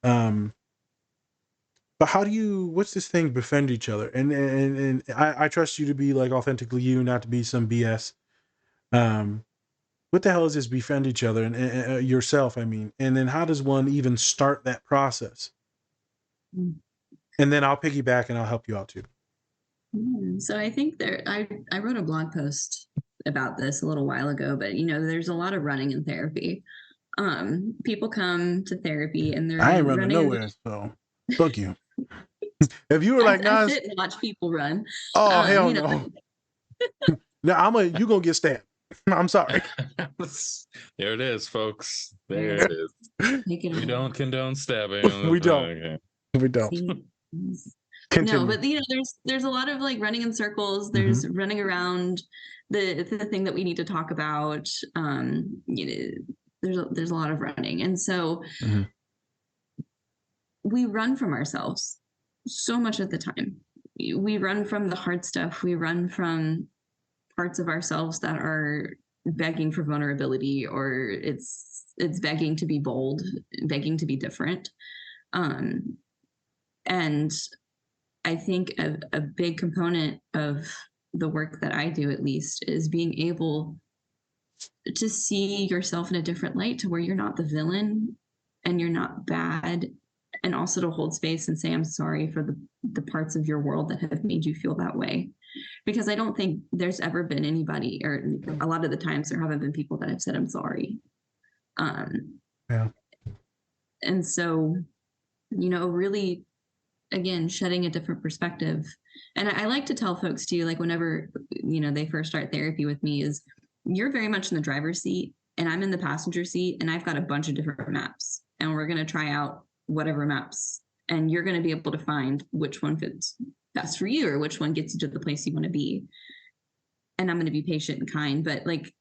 Speaker 2: But how do you, what's this thing, befriend each other? And I trust you to be like authentically you, not to be some BS. What the hell is this befriend each other and yourself? I mean, and then how does one even start that process? And then I'll piggyback and I'll help you out too.
Speaker 3: So I think I wrote a blog post about this a little while ago, but there's a lot of running in therapy. People come to therapy and they're
Speaker 2: I ain't running nowhere, so fuck you. If you were like,
Speaker 3: I sit and watch people run.
Speaker 2: Oh hell no! No, you gonna get stabbed. I'm sorry.
Speaker 1: There it is, folks. There it is. We don't condone stabbing.
Speaker 2: We don't.
Speaker 1: Okay.
Speaker 2: We don't.
Speaker 3: No, but there's a lot of like running in circles. There's running around the thing that we need to talk about. There's a lot of running, and so we run from ourselves so much of the time. We run from the hard stuff. We run from parts of ourselves that are begging for vulnerability, or it's begging to be bold, begging to be different. And I think a big component of the work that I do, at least, is being able to see yourself in a different light, to where you're not the villain and you're not bad, and also to hold space and say, I'm sorry for the parts of your world that have made you feel that way. Because I don't think there's ever been anybody, or a lot of the times there haven't been people that have said, I'm sorry.
Speaker 2: Yeah.
Speaker 3: And so, really, again, shedding a different perspective. And I like to tell folks too, like whenever, they first start therapy with me, is you're very much in the driver's seat and I'm in the passenger seat, and I've got a bunch of different maps, and we're going to try out whatever maps, and you're going to be able to find which one fits best for you, or which one gets you to the place you want to be. And I'm going to be patient and kind, but like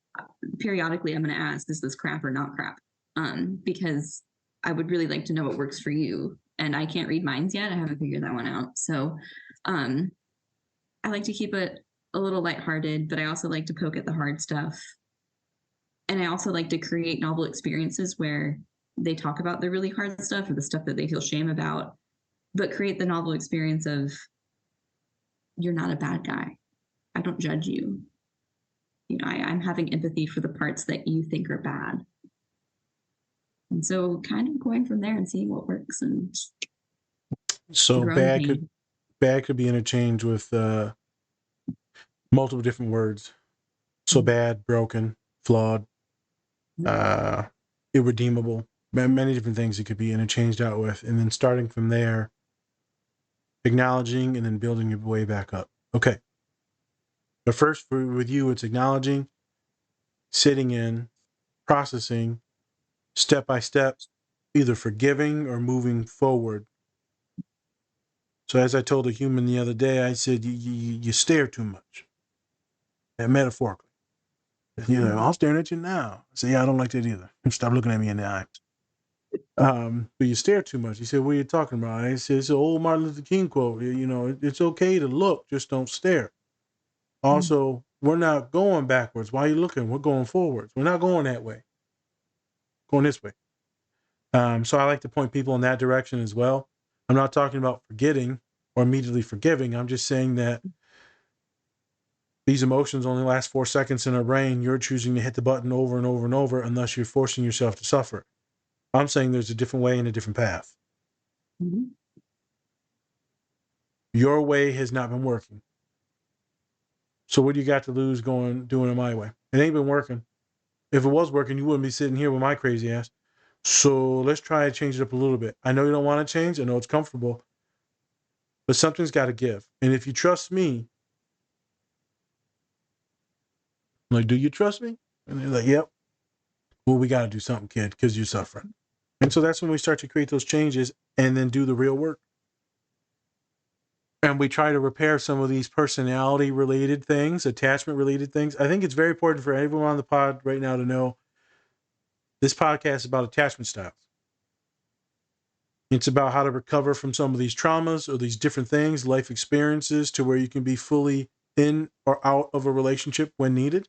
Speaker 3: periodically I'm going to ask, is this crap or not crap? Because I would really like to know what works for you, and I can't read minds yet. I haven't figured that one out. So I like to keep it a little lighthearted, but I also like to poke at the hard stuff. And I also like to create novel experiences where they talk about the really hard stuff or the stuff that they feel shame about, but create the novel experience of, you're not a bad guy. I don't judge you. I'm having empathy for the parts that you think are bad. And so kind of going from there and seeing what works. And
Speaker 2: so bad could be interchanged with multiple different words. So bad, broken, flawed, irredeemable, many different things it could be interchanged out with. And then starting from there, acknowledging and then building your way back up. Okay. But first, with you, it's acknowledging, sitting in, processing, step by step, either forgiving or moving forward. So as I told a human the other day, I said, you stare too much. And metaphorically. I'm staring at you now. I said, yeah, I don't like that either. Stop looking at me in the eyes. But you stare too much. He said, what are you talking about? I said, it's an old Martin Luther King quote. It's okay to look, just don't stare. Also, we're not going backwards. Why are you looking? We're going forwards. We're not going that way. Going this way. So I like to point people in that direction as well. I'm not talking about forgetting or immediately forgiving. I'm just saying that these emotions only last 4 seconds in our brain. You're choosing to hit the button over and over and over unless you're forcing yourself to suffer. I'm saying there's a different way and a different path.
Speaker 3: Mm-hmm.
Speaker 2: Your way has not been working. So what do you got to lose doing it my way? It ain't been working. If it was working, you wouldn't be sitting here with my crazy ass. So let's try to change it up a little bit. I know you don't want to change. I know it's comfortable. But something's got to give. And if you trust me, I'm like, do you trust me? And they're like, yep. Well, we got to do something, kid, because you're suffering. And so that's when we start to create those changes and then do the real work. And we try to repair some of these personality related things, attachment related things. I think it's very important for everyone on the pod right now to know this podcast is about attachment styles. It's about how to recover from some of these traumas or these different things, life experiences, to where you can be fully in or out of a relationship when needed.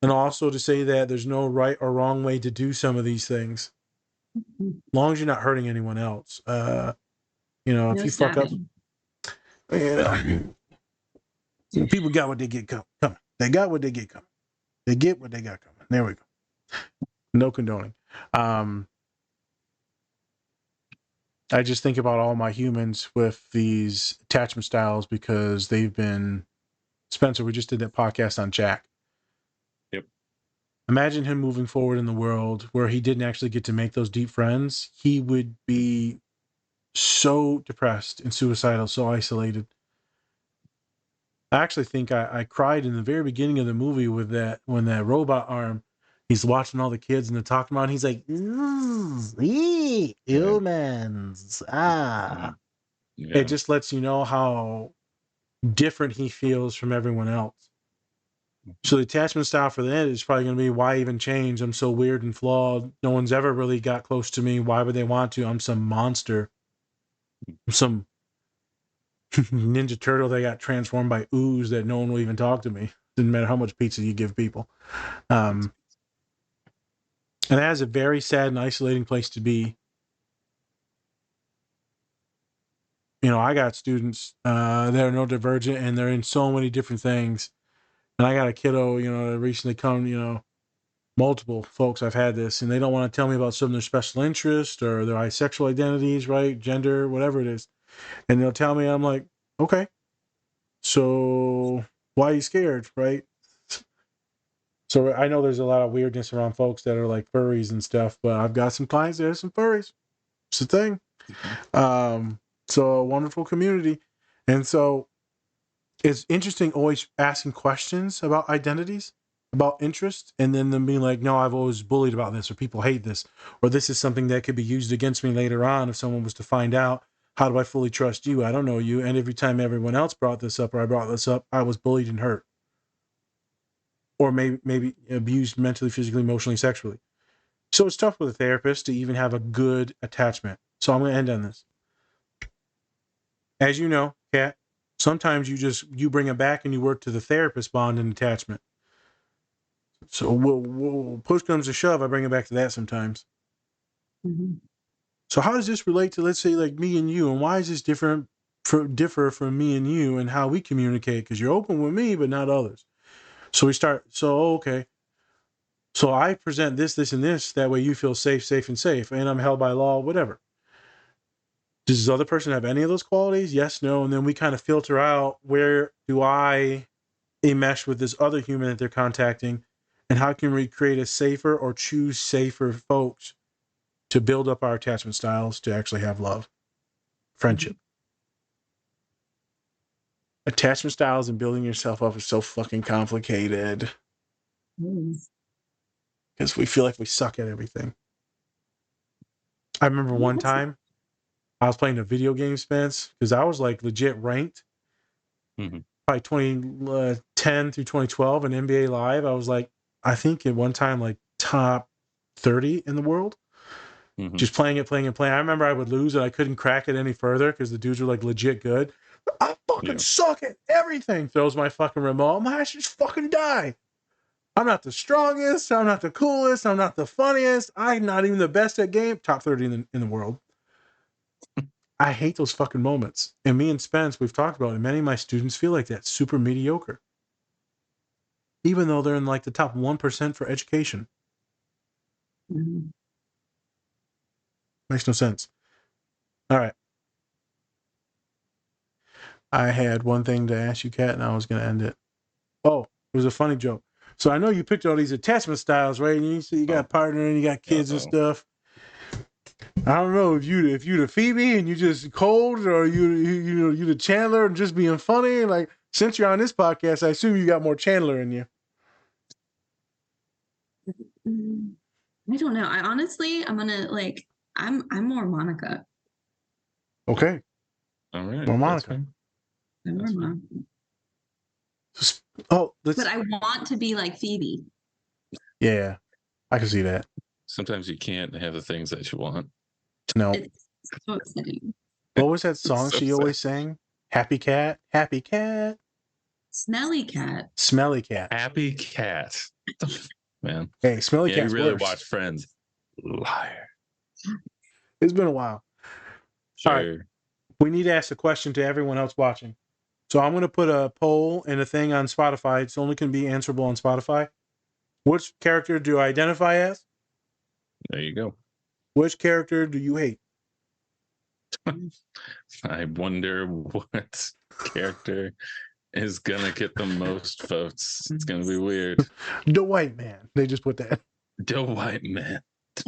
Speaker 2: And also to say that there's no right or wrong way to do some of these things, as long as you're not hurting anyone else. If you fuck up, people got what they get coming. They got what they get coming. They get what they got coming. There we go. No condoning. I just think about all my humans with these attachment styles because they've been. Spencer, we just did that podcast on Jack.
Speaker 1: Yep.
Speaker 2: Imagine him moving forward in the world where he didn't actually get to make those deep friends. He would be so depressed and suicidal, so isolated. I actually think I cried in the very beginning of the movie with that when that robot arm, he's watching all the kids and they're talking about it, and he's like, humans.
Speaker 1: Yeah.
Speaker 2: It just lets you know how different he feels from everyone else. So the attachment style for that is probably going to be, why even change? I'm so weird and flawed. No one's ever really got close to me. Why would they want to? I'm some monster. I'm some Ninja Turtle that got transformed by ooze that no one will even talk to me. Didn't matter how much pizza you give people. And that is a very sad and isolating place to be. I got students that are neurodivergent and they're in so many different things. And I got a kiddo, that recently come, multiple folks I've had this, and they don't want to tell me about some of their special interests or their bisexual identities, right? Gender, whatever it is. And they'll tell me, I'm like, okay, so why are you scared, right? So I know there's a lot of weirdness around folks that are like furries and stuff, but I've got some clients that are some furries. It's a thing. So a wonderful community. And so it's interesting always asking questions about identities, about interests, and then them being like, no, I've always bullied about this, or people hate this, or this is something that could be used against me later on if someone was to find out. How do I fully trust you? I don't know you. And every time everyone else brought this up or I brought this up, I was bullied and hurt. Or maybe abused mentally, physically, emotionally, sexually. So it's tough with a therapist to even have a good attachment. So I'm going to end on this. As you know, Kat, sometimes you bring it back and you work to the therapist bond and attachment. So we'll push comes to shove, I bring it back to that sometimes.
Speaker 3: Mm-hmm.
Speaker 2: So how does this relate to, let's say, like me and you, and why is this differ from me and you and how we communicate? Because you're open with me, but not others. So we start. So okay. So I present this, and this. That way you feel safe, and safe, and I'm held by law, whatever. Does this other person have any of those qualities? Yes, no, and then we kind of filter out, where do I enmesh with this other human that they're contacting, and how can we create a safer or choose safer folks to build up our attachment styles to actually have love, friendship. Attachment styles and building yourself up is so fucking complicated because we feel like we suck at everything. I remember one time I was playing a video game, Spence, because I was like legit ranked. Probably 2010 through 2012 in NBA Live. I was like, I think at one time like top 30 in the world. Just playing it. I remember I would lose and I couldn't crack it any further because the dudes were like legit good. I fucking suck at everything. Throws my fucking remote. I should just fucking die. I'm not the strongest. I'm not the coolest. I'm not the funniest. I'm not even the best at game. Top 30 in the world. I hate those fucking moments. And me and Spence, we've talked about it. Many of my students feel like that. Super mediocre. Even though they're in like the top 1% for education.
Speaker 3: Mhm.
Speaker 2: Makes no sense. All right. I had one thing to ask you, Kat, and I was going to end it. Oh, it was a funny joke. So I know you picked all these attachment styles, right? And you got a partner and you got kids and stuff. I don't know if you the Phoebe and you just cold, or you the Chandler and just being funny. Like, since you're on this podcast, I assume you got more Chandler in you.
Speaker 3: I don't know. I honestly, I'm gonna I'm more Monica.
Speaker 2: Okay.
Speaker 1: All right.
Speaker 2: More
Speaker 1: That's
Speaker 2: Monica.
Speaker 1: fine.
Speaker 3: I'm more Monica. But I want to be like Phoebe.
Speaker 2: Yeah, I can see that.
Speaker 1: Sometimes you can't have the things that you want.
Speaker 2: No.
Speaker 3: It's so upsetting.
Speaker 2: What was that song
Speaker 1: So
Speaker 2: she always sang? Happy cat, happy cat,
Speaker 3: Smelly cat.
Speaker 2: smelly cat.
Speaker 1: Happy cat. Man.
Speaker 2: Hey, smelly
Speaker 1: Yeah, you
Speaker 2: cat's
Speaker 1: really
Speaker 2: worse.
Speaker 1: watch Friends. Liar.
Speaker 2: It's been a while.
Speaker 1: Sure.
Speaker 2: All right. We need to ask a question to everyone else watching. So I'm going to put a poll and a thing on Spotify. It's only can be answerable on Spotify. Which character do I identify as?
Speaker 1: There you go.
Speaker 2: Which character do you hate?
Speaker 1: I wonder what character is gonna get the most votes. It's gonna be weird.
Speaker 2: The white man. They just put that.
Speaker 1: The white man.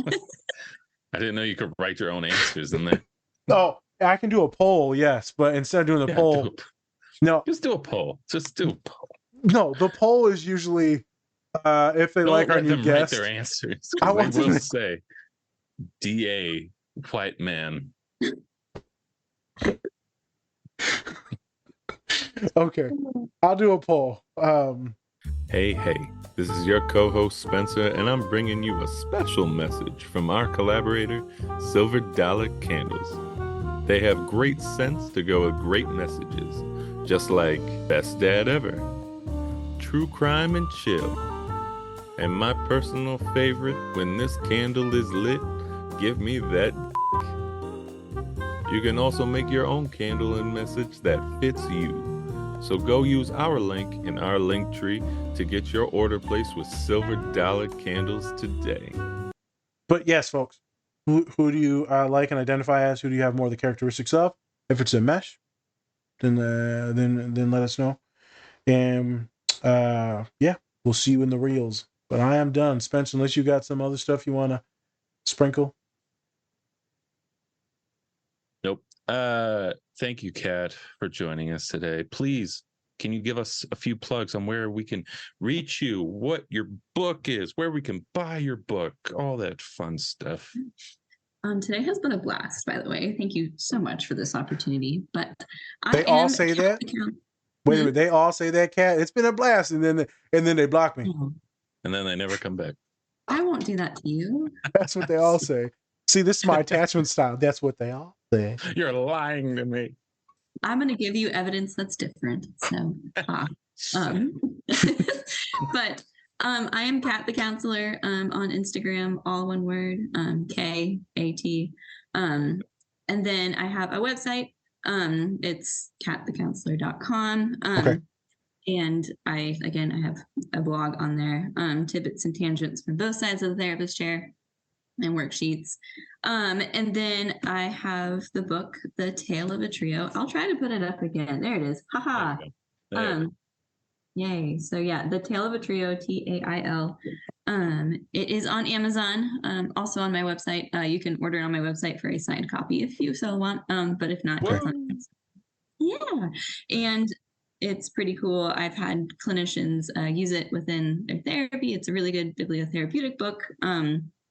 Speaker 1: I didn't know you could write your own answers in there.
Speaker 2: Oh, I can do a poll, yes, but instead of doing the poll, no,
Speaker 1: just do a poll. Just do a poll.
Speaker 2: No, the poll is usually if they
Speaker 1: Don't
Speaker 2: like our
Speaker 1: let
Speaker 2: new
Speaker 1: them
Speaker 2: guest.
Speaker 1: write their answers.
Speaker 2: I
Speaker 1: They
Speaker 2: want them
Speaker 1: will
Speaker 2: to-
Speaker 1: say DA white man.
Speaker 2: Okay, I'll do a poll.
Speaker 4: Hey, this is your co-host Spencer, and I'm bringing you a special message from our collaborator, Silver Dollar Candles. They have great scents to go with great messages, just like Best Dad Ever, True Crime and Chill, and my personal favorite, When This Candle Is Lit, Give Me That You can also make your own candle and message that fits you. So go use our link in our link tree to get your order placed with Silver Dollar Candles today.
Speaker 2: But yes, folks, who do you like and identify as? Who do you have more of the characteristics of? If it's a mesh, then let us know. And yeah, we'll see you in the reels. But I am done, Spence. Unless you got some other stuff you want to sprinkle.
Speaker 1: Nope. Thank you, Kat, for joining us today. Please, can you give us a few plugs on where we can reach you, what your book is, where we can buy your book, all that fun stuff?
Speaker 3: Today has been a blast, by the way. Thank you so much for this opportunity. But
Speaker 2: They all say that. Wait a minute, they all say that, Kat. It's been a blast, and then they block me.
Speaker 1: And then they never come back.
Speaker 3: I won't do that to you.
Speaker 2: That's what they all say. See, this is my attachment style. That's what they all say.
Speaker 1: You're lying to me.
Speaker 3: I'm going to give you evidence that's different. So, but I am Kat the Counselor on Instagram, all one word, K-A-T. And then I have a website. It's katthecounselor.com.
Speaker 2: Okay.
Speaker 3: And I have a blog on there, tidbits and tangents from both sides of the therapist chair and worksheets. And then I have the book, The Tale of a Trio. I'll try to put it up again. There it is. Haha. Yay. So yeah, The Tale of a Trio, T-A-I-L. It is on Amazon, also on my website. You can order it on my website for a signed copy if you so want. But if not, it's on. Yeah. And it's pretty cool. I've had clinicians use it within their therapy. It's a really good bibliotherapeutic book.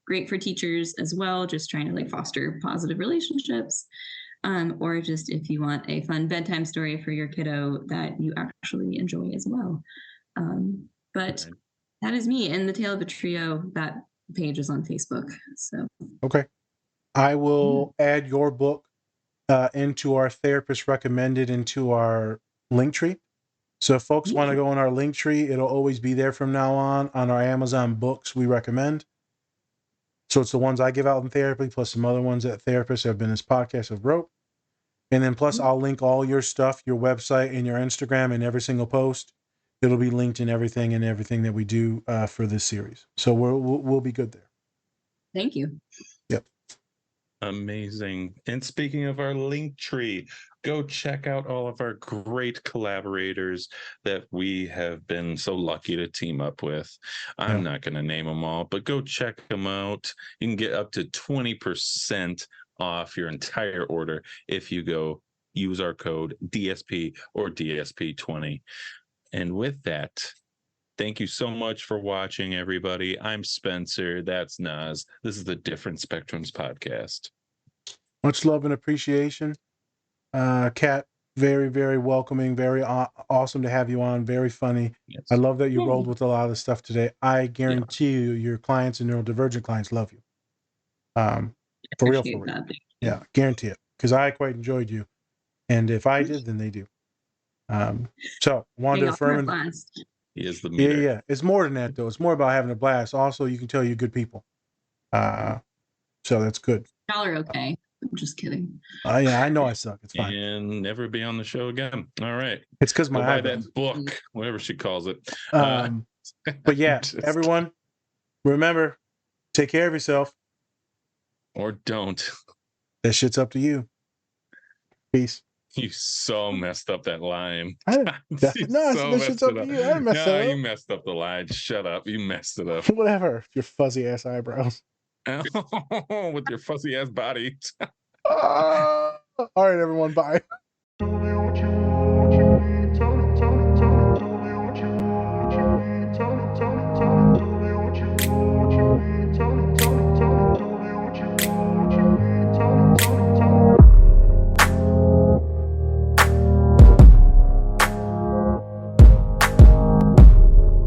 Speaker 3: Great for teachers as well, just trying to foster positive relationships. Or just if you want a fun bedtime story for your kiddo that you actually enjoy as well. But that is me. And The Tale of a Trio, that page is on Facebook. So
Speaker 2: okay. I will add your book into our therapist recommended into our link tree. So if folks want to go in our link tree, it'll always be there from now on our Amazon books we recommend. So it's the ones I give out in therapy, plus some other ones that therapists have been this podcast have wrote. And then plus I'll link all your stuff, your website and your Instagram in every single post. It'll be linked in everything that we do for this series. So we'll be good there.
Speaker 3: Thank you.
Speaker 2: Yep.
Speaker 1: Amazing. And speaking of our link tree, go check out all of our great collaborators that we have been so lucky to team up with. I'm not going to name them all, but go check them out. You can get up to 20% off your entire order if you go use our code DSP or DSP20. And with that, thank you so much for watching, everybody. I'm Spencer. That's Naz. This is the Different Spectrums podcast.
Speaker 2: Much love and appreciation. Kat, very, very welcoming, very awesome to have you on. Very funny. Yes. I love that you rolled with a lot of the stuff today. I guarantee you, your clients and neurodivergent clients love you. For real. Yeah, guarantee it. Because I quite enjoyed you. And if I did, then they do. So wanted to affirm.
Speaker 1: He is the meter.
Speaker 2: Yeah. It's more than that, though. It's more about having a blast. Also, you can tell you're good people. So that's good.
Speaker 3: Y'all are okay. I'm just kidding.
Speaker 2: Yeah, I know I suck. It's fine.
Speaker 1: And never be on the show again. All right.
Speaker 2: It's because my
Speaker 1: buy that book, whatever she calls it.
Speaker 2: But yeah, everyone, remember, take care of yourself.
Speaker 1: Or don't.
Speaker 2: That shit's up to you. Peace.
Speaker 1: You so messed up that line.
Speaker 2: That shit's up to you. I didn't mess it up.
Speaker 1: You messed up the line. Shut up. You messed it up.
Speaker 2: Whatever. Your fuzzy ass eyebrows.
Speaker 1: With your fuzzy ass body.
Speaker 2: All right, everyone. Bye.